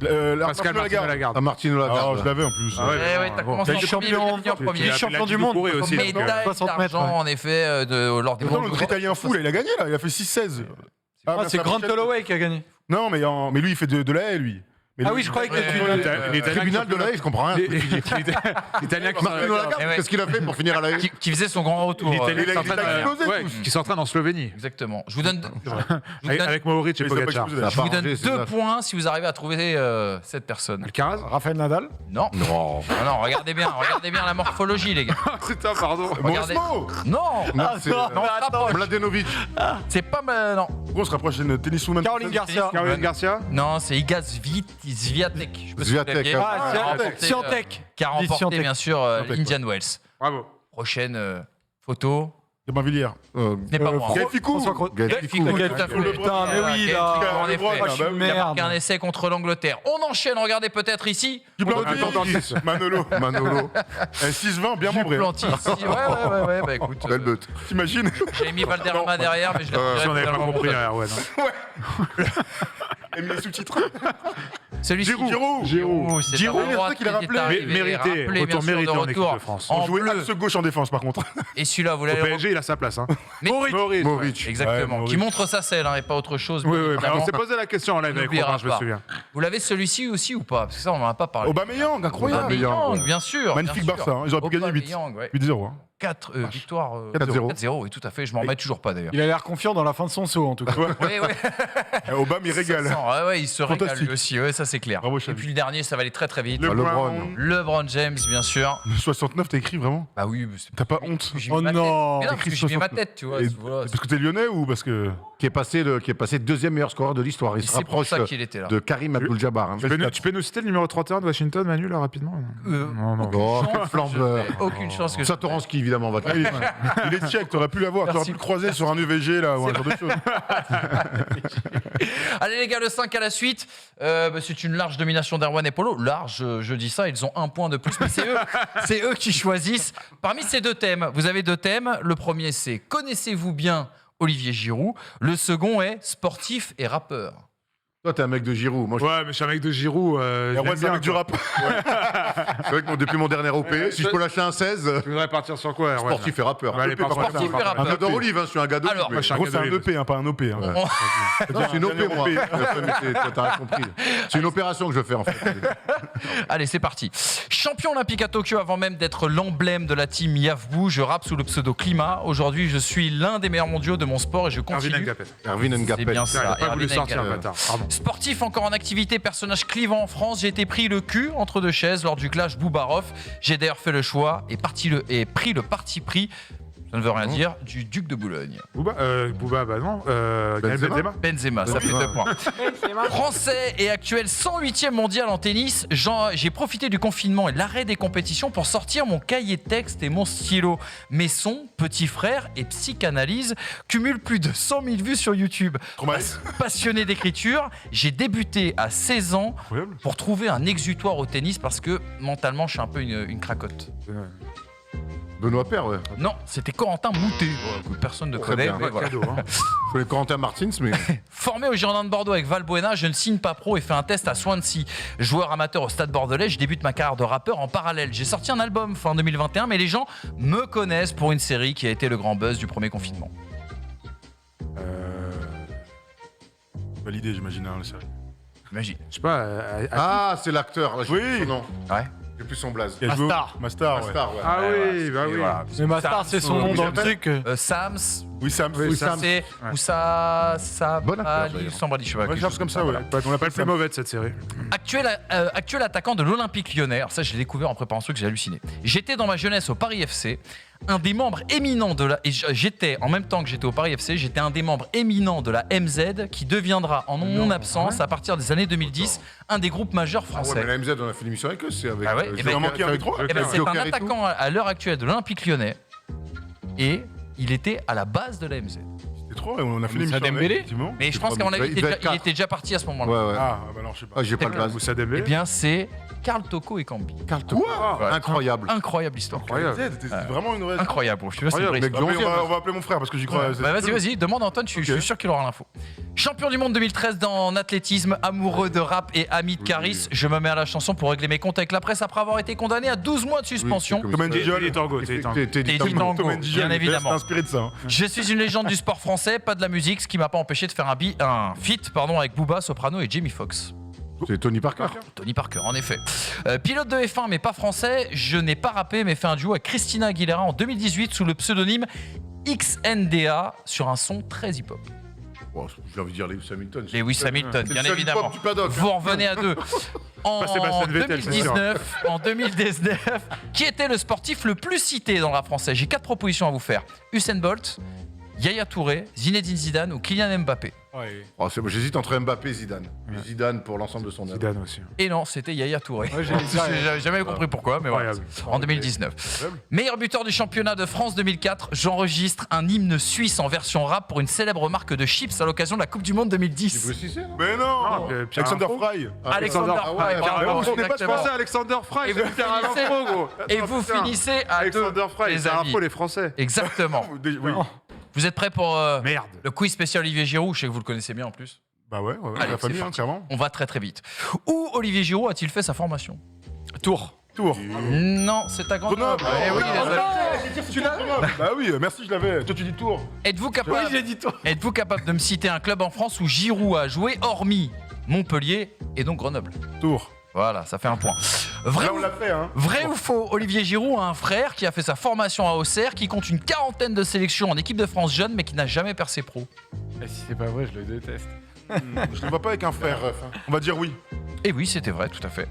Pascal Martin Lagarde. À Martino Ah, Lagarde. je l'avais en plus. Ah ouais, Eh ouais, t'as commencé en Il est premier, champion, il a fini en premier. il est champion du monde. Couré aussi. Médaille. Médaille 60 mètres, d'argent en effet lors des Pourtant, Mondiaux. notre Italien fou, là, il a gagné, là. Il a fait 6-16. C'est Grant Holloway qui a gagné. Non, mais lui, il fait de la haie, lui. Mais Ah lui- oui, je croyais que Ouais, tu. ouais, Les Italiens Tribunal de la haie, je comprends rien. L'Italien qui Martino Lagarde, Eh ouais. qu'est-ce qu'il a fait pour finir à la haie? qui faisait son grand retour. l'Italien il a qui s'entraîne explosé, qui s'entraîne en Slovénie. Exactement. Je vous donne Avec Mohoric et Mais il s'est pas Pogacar. explosé, Ça là. a je vous pas donne arrangé, c'est 2 ça. points si vous arrivez à trouver cette personne. Alcaraz. Raphaël Nadal. Non. Non. Non, regardez bien la morphologie les gars. Putain, pardon. Regardez. Mosmo Non, Non, c'est non, on se rapproche. Mladenovic. C'est pas mal. Non, On se rapproche d'une tenniswoman. Caroline Garcia. Caroline Garcia. non, c'est Iga Swiatek. Je peux Swiatek, soulever. ah, Qui a remporté, Swiatek. qui a remporté Swiatek. bien sûr Swiatek, Indian Wells. Bravo. Prochaine photo. De Bainvilliers. Ce n'est pas moi. Gaël Ficou. François Cro- Gaël Gaël Ficou. Ficou, Gaël tout à Ficou, fait. le Putain, mais oui, Gaël là. Ficou, en effet. Ah, bah oui. Il a marqué Merde. un essai contre l'Angleterre. On enchaîne, regardez peut-être ici. Duplantis. Manolo. Manolo. 6-20, bien membré. Plantis. Ouais, bah écoute. Belle beute. T'imagines J'avais mis Valderrama derrière, mais je l'ai retiré Si on n'avait pas totalement compris, montage. ouais, non. Et les sous-titres. Celui-ci. Giroud. C'est Giroud, un c'est droit ça qu'il a qui rappelé. est arrivé, Mérité, rappelé, retour bien sûr, mérité de en équipe retour de France. en On jouait bleu. axe gauche en défense, par contre. Et celui-là, vous Au l'avez PSG, il a sa place. Hein. Mais- Mohoric. Exactement. Ouais, Qui Mohoric. montre sa selle, hein, et pas autre chose. Oui, bien oui, mais évidemment. on s'est posé la question en live avec n'oubliera Robin, je me pas. souviens. Vous l'avez celui-ci aussi ou pas? Parce que ça, on n'en a pas parlé. Aubameyang, incroyable. Aubameyang, bien sûr. Magnifique bien sûr. Barça, hein. Ils auraient pu gagner 8. Aubameyang, ouais. 8-0. hein. 4 victoires. 4-0. 4-0, oui, tout à fait. Je m'en remets toujours pas d'ailleurs. Il a l'air confiant dans la fin de son saut, en tout cas. Oui, oui. Obama, il régale. Ça sent, ouais, il se régale Fantastique. lui aussi, ouais, ça c'est clair. Bravo, Et Xavi. puis le dernier, ça va aller très très vite. LeBron. LeBron James, bien sûr. Le 69, t'as écrit vraiment Bah oui, mais c'est T'as pas honte J'ai mis Oh ma tête. non. Mais non, parce que Écrit j'ai mis ma 69. tête, tu vois. Et- voilà. C'est parce que t'es lyonnais ou parce que. Qui est passé deuxième meilleur scoreur de l'histoire. Il Et se c'est pour rapproche ça qu'il était là. de Karim Abdul-Jabbar. hein. Tu peux nous citer le numéro 31 de Washington, Manu, là, rapidement Non, non. Oh, Chance quel que flambeur. je fais. Aucune chance que je Satoransky, évidemment, va te Il est, il est tchèque, t'aurais pu l'avoir. T'aurais Merci. pu le croiser sur un UVG là ou un genre de choses. Allez les gars, le 5 à la suite. C'est une large domination d'Erwan et Polo. Large, je dis ça, ils ont un point de plus. Mais c'est eux qui choisissent. Parmi ces deux thèmes, vous avez deux thèmes. Le premier, c'est connaissez-vous bien Olivier Giroud. Le second est sportif et rappeur. Toi, t'es un mec de Giroud. Moi, Ouais, mais je suis un mec de Giroud. Et Erwan, c'est un mec du rap. c'est vrai que depuis mon dernier OP, si je peux lâcher un 16, Tu voudrais partir sur quoi, Erwan sportif et rappeur. Ouais, allez, EP, par par contre, contre, sportif et rappeur. Un gars d'Olive, hein, je suis un gars d'Olive. Alors, mais- moi, je suis un Gros, gars c'est un de EP, hein, pas un OP. hein. Ouais. C'est une OP, moi. T'as rien compris. C'est une opération que je fais, en fait. Allez, c'est parti. Champion olympique à Tokyo avant même d'être l'emblème de la team Yavbou, je rappe sous le pseudo Climat. Aujourd'hui, je suis l'un des meilleurs mondiaux de mon sport et je Erwin continue. Ngapet. Erwin C'est Ngapet. bien Il ça. a pas voulu Erwin sortir, Ngapet. le bâtard. Pardon. Sportif encore en activité, personnage clivant en France, j'ai été pris le cul entre deux chaises lors du clash Boubarov. J'ai d'ailleurs fait le choix et pris le parti pris, ça ne veut rien dire, du duc de Boulogne. Bouba, bah non. Karim Benzema. Benzema. Benzema, ça fait 2 points. Français et actuel 108e mondial en tennis, j'ai profité du confinement et de l'arrêt des compétitions pour sortir mon cahier de texte et mon stylo. Mes sons, petit frère et psychanalyse cumulent plus de 100 000 vues sur YouTube. Traumatisme. Passionné d'écriture, j'ai débuté à 16 ans Incroyable. pour trouver un exutoire au tennis parce que mentalement je suis un peu une cracotte. Benoît Paire, ouais. Non, c'était Corentin Moutet, que personne ne Très connaît. bien. mais voilà. Cadeau, hein. Je connais Corentin Martins, mais Formé au Girondins de Bordeaux avec Valbuena, je ne signe pas pro et fais un test à Swansea. Joueur amateur au Stade Bordelais, je débute ma carrière de rappeur en parallèle. J'ai sorti un album fin 2021, mais les gens me connaissent pour une série qui a été le grand buzz du premier confinement. Validé, j'imagine, hein, la série. Imagine. Je sais pas. Ah, c'est l'acteur. Là, je Oui. sais son nom. Ouais. J'ai plus son blaze. Qui a joué au- Mastar. Mastar, ouais. Mastar, ouais. Ah oui, bah Et oui. voilà. Mais Mastar, c'est son nom dans le truc. Sams, Oui, Sam. Oui, Sam. c'est ça Bonne affaire, d'ailleurs. Sambali, je sais pas. Ouais, quelque chose chose comme ça, voilà. ouais. On n'a pas le plus mauvais de cette série. Actuel attaquant de l'Olympique Lyonnais. Alors ça, je l'ai découvert en préparant ce truc, j'ai halluciné. J'étais dans ma jeunesse au Paris FC, un des membres éminents de la. Et j'étais, en même temps que j'étais au Paris FC, j'étais un des membres éminents de la MZ qui deviendra, en mon absence, à partir des années 2010, un des groupes majeurs Ah ouais, français. mais la MZ, on a fait l'émission avec eux, c'est avec. Ah ouais, et ben, il manquait un des trois. Eh ben, c'est Joker un et tout. attaquant à l'heure actuelle de l'Olympique Lyonnais. Et il était à la base de la MZ. C'est trop, on a fait Moussa l'émission. avec, Dembélé effectivement. Mais je C'est pense pas qu'à mon avis, Moussa, il devait être il quatre. était déjà parti à ce moment-là. Ouais, ouais. Ah, bah alors, je sais pas. Ah, j'ai pas le blaze. Moussa Eh Dembélé. bien, c'est Karl Toko et Cambi. Quoi Ouais. Incroyable. Incroyable histoire. C'était vraiment une vraie. Incroyable, je te jure, c'est Incroyable, vrai. mec. On va appeler mon frère parce que j'y crois. Bah, vas-y, demande à Antoine, je suis sûr qu'il aura l'info. Champion du monde 2013 en athlétisme, amoureux de rap et ami de Caris, je me mets à la chanson pour régler mes comptes avec la presse après avoir été condamné à 12 mois de suspension. Comme un DJ. Teddy Tango, Teddy Tango. Teddy Tango, bien évidemment. inspiré de ça. hein. Je suis une légende du sport français, pas de la musique, ce qui m'a pas empêché de faire un feat avec Booba, Soprano et Jamie Foxx. C'est Tony Parker. Tony Parker, en effet. Pilote de F1, mais pas français, je n'ai pas rappé, mais fait un duo avec Christina Aguilera en 2018 sous le pseudonyme XNDA sur un son très hip-hop. Bon, j'ai envie de dire Lewis Hamilton. Lewis Hamilton, C'est bien le seul évidemment. hip-hop du paddock, hein. Vous en revenez à deux. En Pas Sébastien Vettel, c'est sûr. 2019, qui était le sportif le plus cité dans le rap français? J'ai 4 propositions à vous faire. Usain Bolt, Yaya Touré, Zinedine Zidane ou Kylian Mbappé. Oh, c'est bon, j'hésite entre Mbappé et Zidane. Mais Zidane pour l'ensemble de son œuvre. Zidane aussi. Et non, c'était Yaya Touré. Ouais, j'ai dit ça, J'ai jamais compris pourquoi, mais voilà. Incroyable. En 2019. Meilleur buteur du championnat de France 2004, j'enregistre un hymne suisse en version rap pour une célèbre marque de chips à l'occasion de la Coupe du Monde 2010. Bruce Cissé, non Mais non Pierre Alexander Info. Fry. Alexander Ah ouais, Fry, Pierre bravo, Info. Je n'ai pas exactement. pensé à Alexander Fry, Et vous finissez- gros. Et vous finissez à deux, Alexander Fry, les c'est amis. info les Français. Exactement. Oui. Vous êtes prêts pour Merde. le quiz spécial Olivier Giroud? Je sais que vous le connaissez bien en plus. Bah ouais, Allez, la c'est famille, hein, parti. clairement. On va très très vite. Où Olivier Giroud a-t-il fait sa formation? Tour. Tour. Non, c'est à Grenoble. Grenoble. Eh oui, les amis. Tu l'as Bah oui, merci, je l'avais. Toi, tu dis Tour. Êtes-vous capable, j'ai dit Tour. êtes-vous capable de me citer un club en France où Giroud a joué, hormis Montpellier et donc Grenoble? Tour. Voilà, ça fait un point. Vrai, Là, ou, on l'a fait, hein. vrai ou faux, Olivier Giroud a un frère qui a fait sa formation à Auxerre, qui compte une quarantaine de sélections en équipe de France jeune, mais qui n'a jamais percé pro. Et si c'est pas vrai, je le déteste. Je ne vois pas avec un frère. On va dire oui. Et oui, c'était vrai, tout à fait.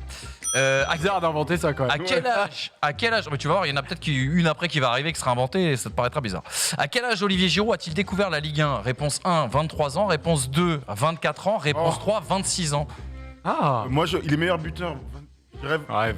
Bizarre d'inventer ça quand À même. quel âge Mais tu vas voir, il y en a peut-être une après qui va arriver, qui sera inventée, et ça te paraîtra bizarre. À quel âge Olivier Giroud a-t-il découvert la Ligue 1? Réponse 1, 23 ans. Réponse 2, 24 ans. Réponse 3, 26 ans. Ah. Moi, il est meilleur buteur. Je rêve. Ouais,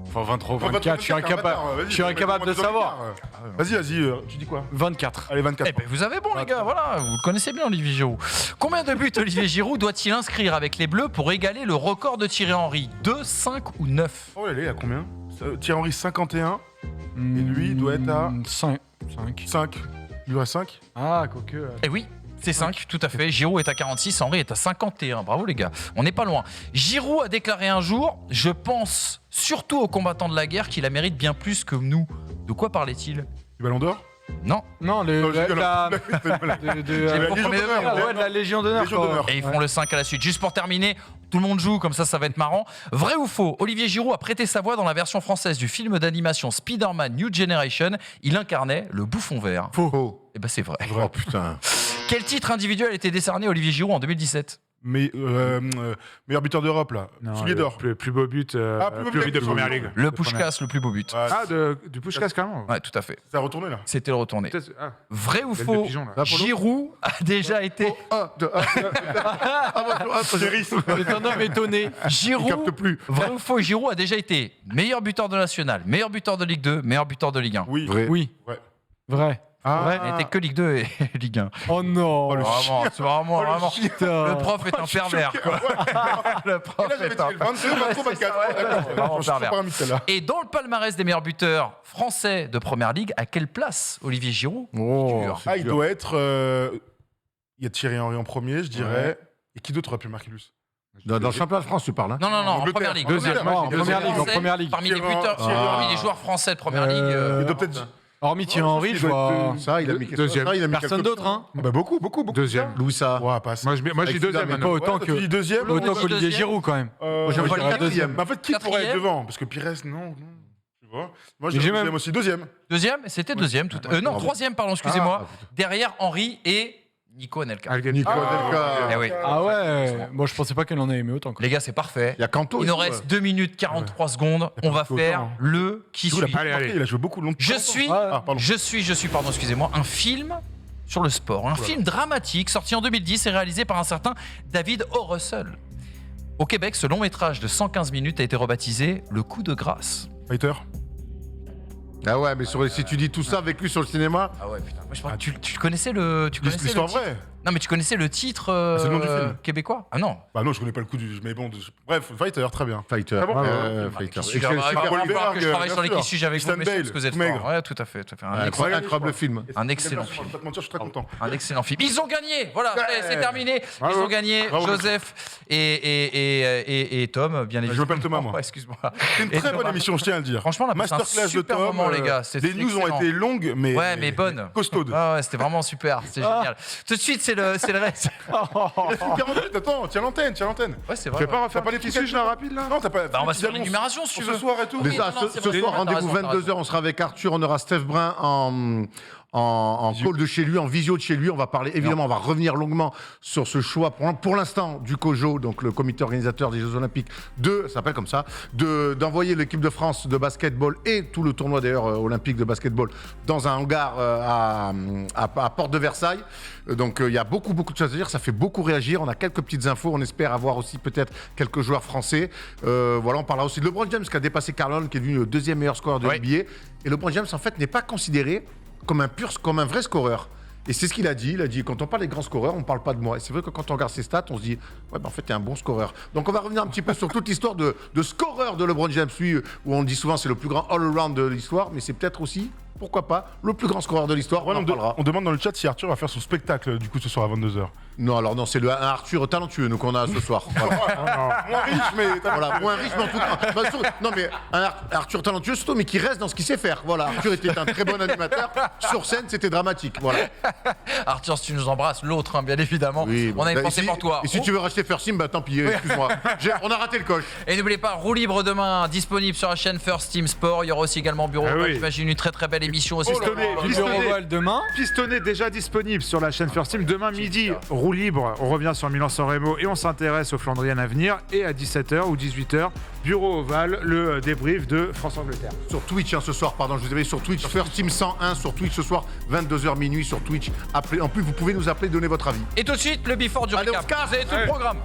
enfin 23, Enfin, 24, je suis incapable. vas-y, Je suis incapable de mets-moi dans le savoir. quart. Vas-y, tu dis quoi 24. Allez, 24. Eh ben, vous avez bon, les gars, voilà, vous le connaissez bien, Olivier Giroud. Combien de buts Olivier Giroud doit-il inscrire avec les Bleus pour égaler le record de Thierry Henry? 2, 5 ou 9? Oh là là, il a combien Thierry Henry, 51. Et lui, il doit être à 5. 5. Il doit à 5. Ah, quoique. Eh oui, c'est 5, tout à fait. Giroud est à 46, Henry est à 51. Bravo les gars, on n'est pas loin. Giroud a déclaré un jour, je pense surtout aux combattants de la guerre qui la méritent bien plus que nous. De quoi parlait-il? Du ballon d'or Non. Non, Non, je rigole. la Légion d'honneur. ouais, de la Légion d'honneur. Légion quoi. d'honneur. Et ils font le 5 à la suite. Juste pour terminer, tout le monde joue, comme ça va être marrant. Vrai ou faux, Olivier Giroud a prêté sa voix dans la version française du film d'animation Spider-Man New Generation. Il incarnait le bouffon vert. Faux. Eh ben c'est vrai. Oh putain. Quel titre individuel a été décerné à Olivier Giroud en 2017? Mais meilleur buteur d'Europe, là. Soulier d'or. Plus beau but, plus beau plus but but de première ligue. Le Puskás, le plus beau but. Ouais, Ah, du Puskás carrément. Ouais, tout à fait. ça a retourné, là. C'était le retourné. Peut-être- ah, Vrai ou belle faux, de pigeon, là. Giroud a déjà été... C'est un homme étonné. Il Giroud, capte plus. vrai ou faux, Giroud a déjà été meilleur buteur de National, meilleur buteur de Ligue 2, meilleur buteur de Ligue 1. Oui. Vrai. Oui. Ouais. Vrai. Il n'était que Ligue 2 et Ligue 1. Oh non. Vraiment, c'est vraiment. Putain. Le prof est un pervers, quoi. Le prof Et là, j'avais est un... tiré le 22, 23, 24. D'accord. vraiment Je suis pervers. pas remis de celle-là. Et dans le palmarès des meilleurs buteurs français de Première Ligue, à quelle place Olivier Giroud figure? Ah, il doit être. Il y a Thierry Henry en premier, je dirais. Et qui d'autre aurait pu marquer plus Dans le championnat de France, tu parles. Hein Non, en Angleterre. Première Ligue. Deuxième. Non, en Deuxième. première ligue. En Français, première ligue. Parmi les Thierry- buteurs, Ah. parmi les joueurs français de Première Ligue. Il doit peut-être. Hormis Thierry Henry, il je doit vois. être Ça, il a mis Deuxième. ça, il a mis Personne quelques- d'autre, hein. Bah beaucoup. Deuxième. Louis ça. Ouais, passe. Moi, je dis Avec deuxième. Fulham, maintenant. Pas autant Ouais, que. tu dis deuxième. Autant Moi, qu'Olivier deuxième. Giroud, quand même. je vois dirais le quatrième. Mais en fait, qui pourrait Quatrième. être devant? Parce que Pires, non. Tu vois. Moi, je Mais j'ai dirais même- aussi deuxième. Deuxième, c'était deuxième. Non, troisième, pardon, excusez-moi. Derrière Henry et Nico Anelka. Algani. Eh oui. Ah ouais. Bon, je pensais pas qu'elle en ait aimé autant. Quoi. Les gars, c'est parfait. Il y a Kanto. Il nous aussi, reste ouais. 2 minutes 43 secondes. On va pas faire autant, hein. le qui Surtout, suit. il a pas marqué, il a joué beaucoup longtemps. Je suis, Ah, pardon. pardon, excusez-moi, un film sur le sport. Un film dramatique sorti en 2010 et réalisé par un certain David O. Russell. Au Québec, ce long métrage de 115 minutes a été rebaptisé Le coup de grâce. Fighter. Ah ouais, mais si tu dis tout ça avec lui sur le cinéma, Ah ouais, putain. Moi, je pense- tu connaissais le. Tu connaissais L'histoire le titre vraie. Non, mais tu connaissais le titre c'est le nom du film. québécois Ah non. Bah non, je connais pas le coup du. Mais bon, bref, Fighter, très bien. Fighter. Ah bon Fighter. Il va falloir que je travaille sur les bien qui suis avec vous, Christian messieurs, Bale, parce que vous êtes tout maigre. forts. Ouais, tout à fait. Incroyable film. Un excellent Je film. vais pas te mentir, je suis très content. Un excellent film. Ils ont gagné. Voilà, c'est terminé. Bravo. Ils ont gagné. Bravo. Joseph et Tom, bien évidemment. Je m'appelle Thomas, moi. Oh, excuse-moi. C'est une Et très Thomas. bonne émission, je tiens à le dire. Franchement, on a passé un Masterclass de super Tom. moment, les gars. C'était Les news excellent. ont été longues, mais. Ouais, mais bonnes. Costaudes. Ah ouais, c'était vraiment super. C'était génial. Tout de suite, c'est le reste. Il reste 40 minutes, attends, tiens l'antenne. Ouais, c'est Tu vrai. fais pas T'as refaire pas les les petits petits sujets là rapides là Non, t'as pas. Bah, on va se faire les l'énumération si tu pour veux. ce soir et tout. Oui, Déjà, non, c'est ce vrai. soir, T'as rendez-vous raison, t'as 22h, on sera avec Arthur, on aura Steph Brun en call de chez lui, en visio de chez lui. On va parler, évidemment, on va revenir longuement sur ce choix, pour l'instant, du COJO, donc le comité organisateur des Jeux Olympiques, ça s'appelle comme ça, d'envoyer l'équipe de France de basketball et tout le tournoi d'ailleurs olympique de basketball dans un hangar à Porte de Versailles. Donc il y a beaucoup de choses à dire, ça fait beaucoup réagir. On a quelques petites infos, on espère avoir aussi peut-être quelques joueurs français. Voilà, on parlera aussi de LeBron James qui a dépassé Karl Malone, qui est devenu le deuxième meilleur scoreur de Ouais. NBA. Et LeBron James, en fait, n'est pas considéré comme un vrai scoreur. Et c'est ce qu'il a dit. Il a dit, quand on parle des grands scoreurs, on ne parle pas de moi. Et c'est vrai que quand on regarde ses stats, on se dit, ouais, ben en fait, t'es un bon scoreur. Donc on va revenir un petit peu sur toute l'histoire de scoreur de LeBron James. Lui, où on dit souvent, c'est le plus grand all-around de l'histoire, mais c'est peut-être aussi, pourquoi pas, le plus grand scoreur de l'histoire. On en parlera. On demande dans le chat si Arthur va faire son spectacle du coup ce soir à 22h. Non, alors non, c'est un Arthur talentueux, nous, qu'on a ce soir. Voilà. Moins riche, mais. Voilà, moins riche, mais en tout cas. Bah, non, mais un Arthur talentueux, surtout, mais qui reste dans ce qu'il sait faire. Voilà, Arthur était un très bon animateur. Sur scène, c'était dramatique. Voilà. Arthur, si tu nous embrasses, l'autre, hein, bien évidemment. Oui, On a une bah, pensée et si- pour toi. Et si tu veux racheter First Team, bah tant pis, excuse-moi. On a raté le coche. Et n'oubliez pas, roue libre demain, disponible sur la chaîne First Team Sport. Il y aura aussi également Bureau. Ah oui. J'imagine une très belle émission aussi. Pistonné, Du pistonné. Euroval demain. Pistonné déjà disponible sur la chaîne First Team. Demain midi, roue libre. On revient sur Milan-San Remo et on s'intéresse au Flandrien à venir. Et à 17h ou 18h, Bureau Oval, le débrief de France-Angleterre. Sur Twitch, ce soir, pardon, je vous avais sur Twitch. First Team 101 sur Twitch ce soir, 22h minuit sur Twitch. En plus, vous pouvez nous appeler, donner votre avis. Et tout de suite, le before du Allez, on recap. se casse. Vous avez tout le programme.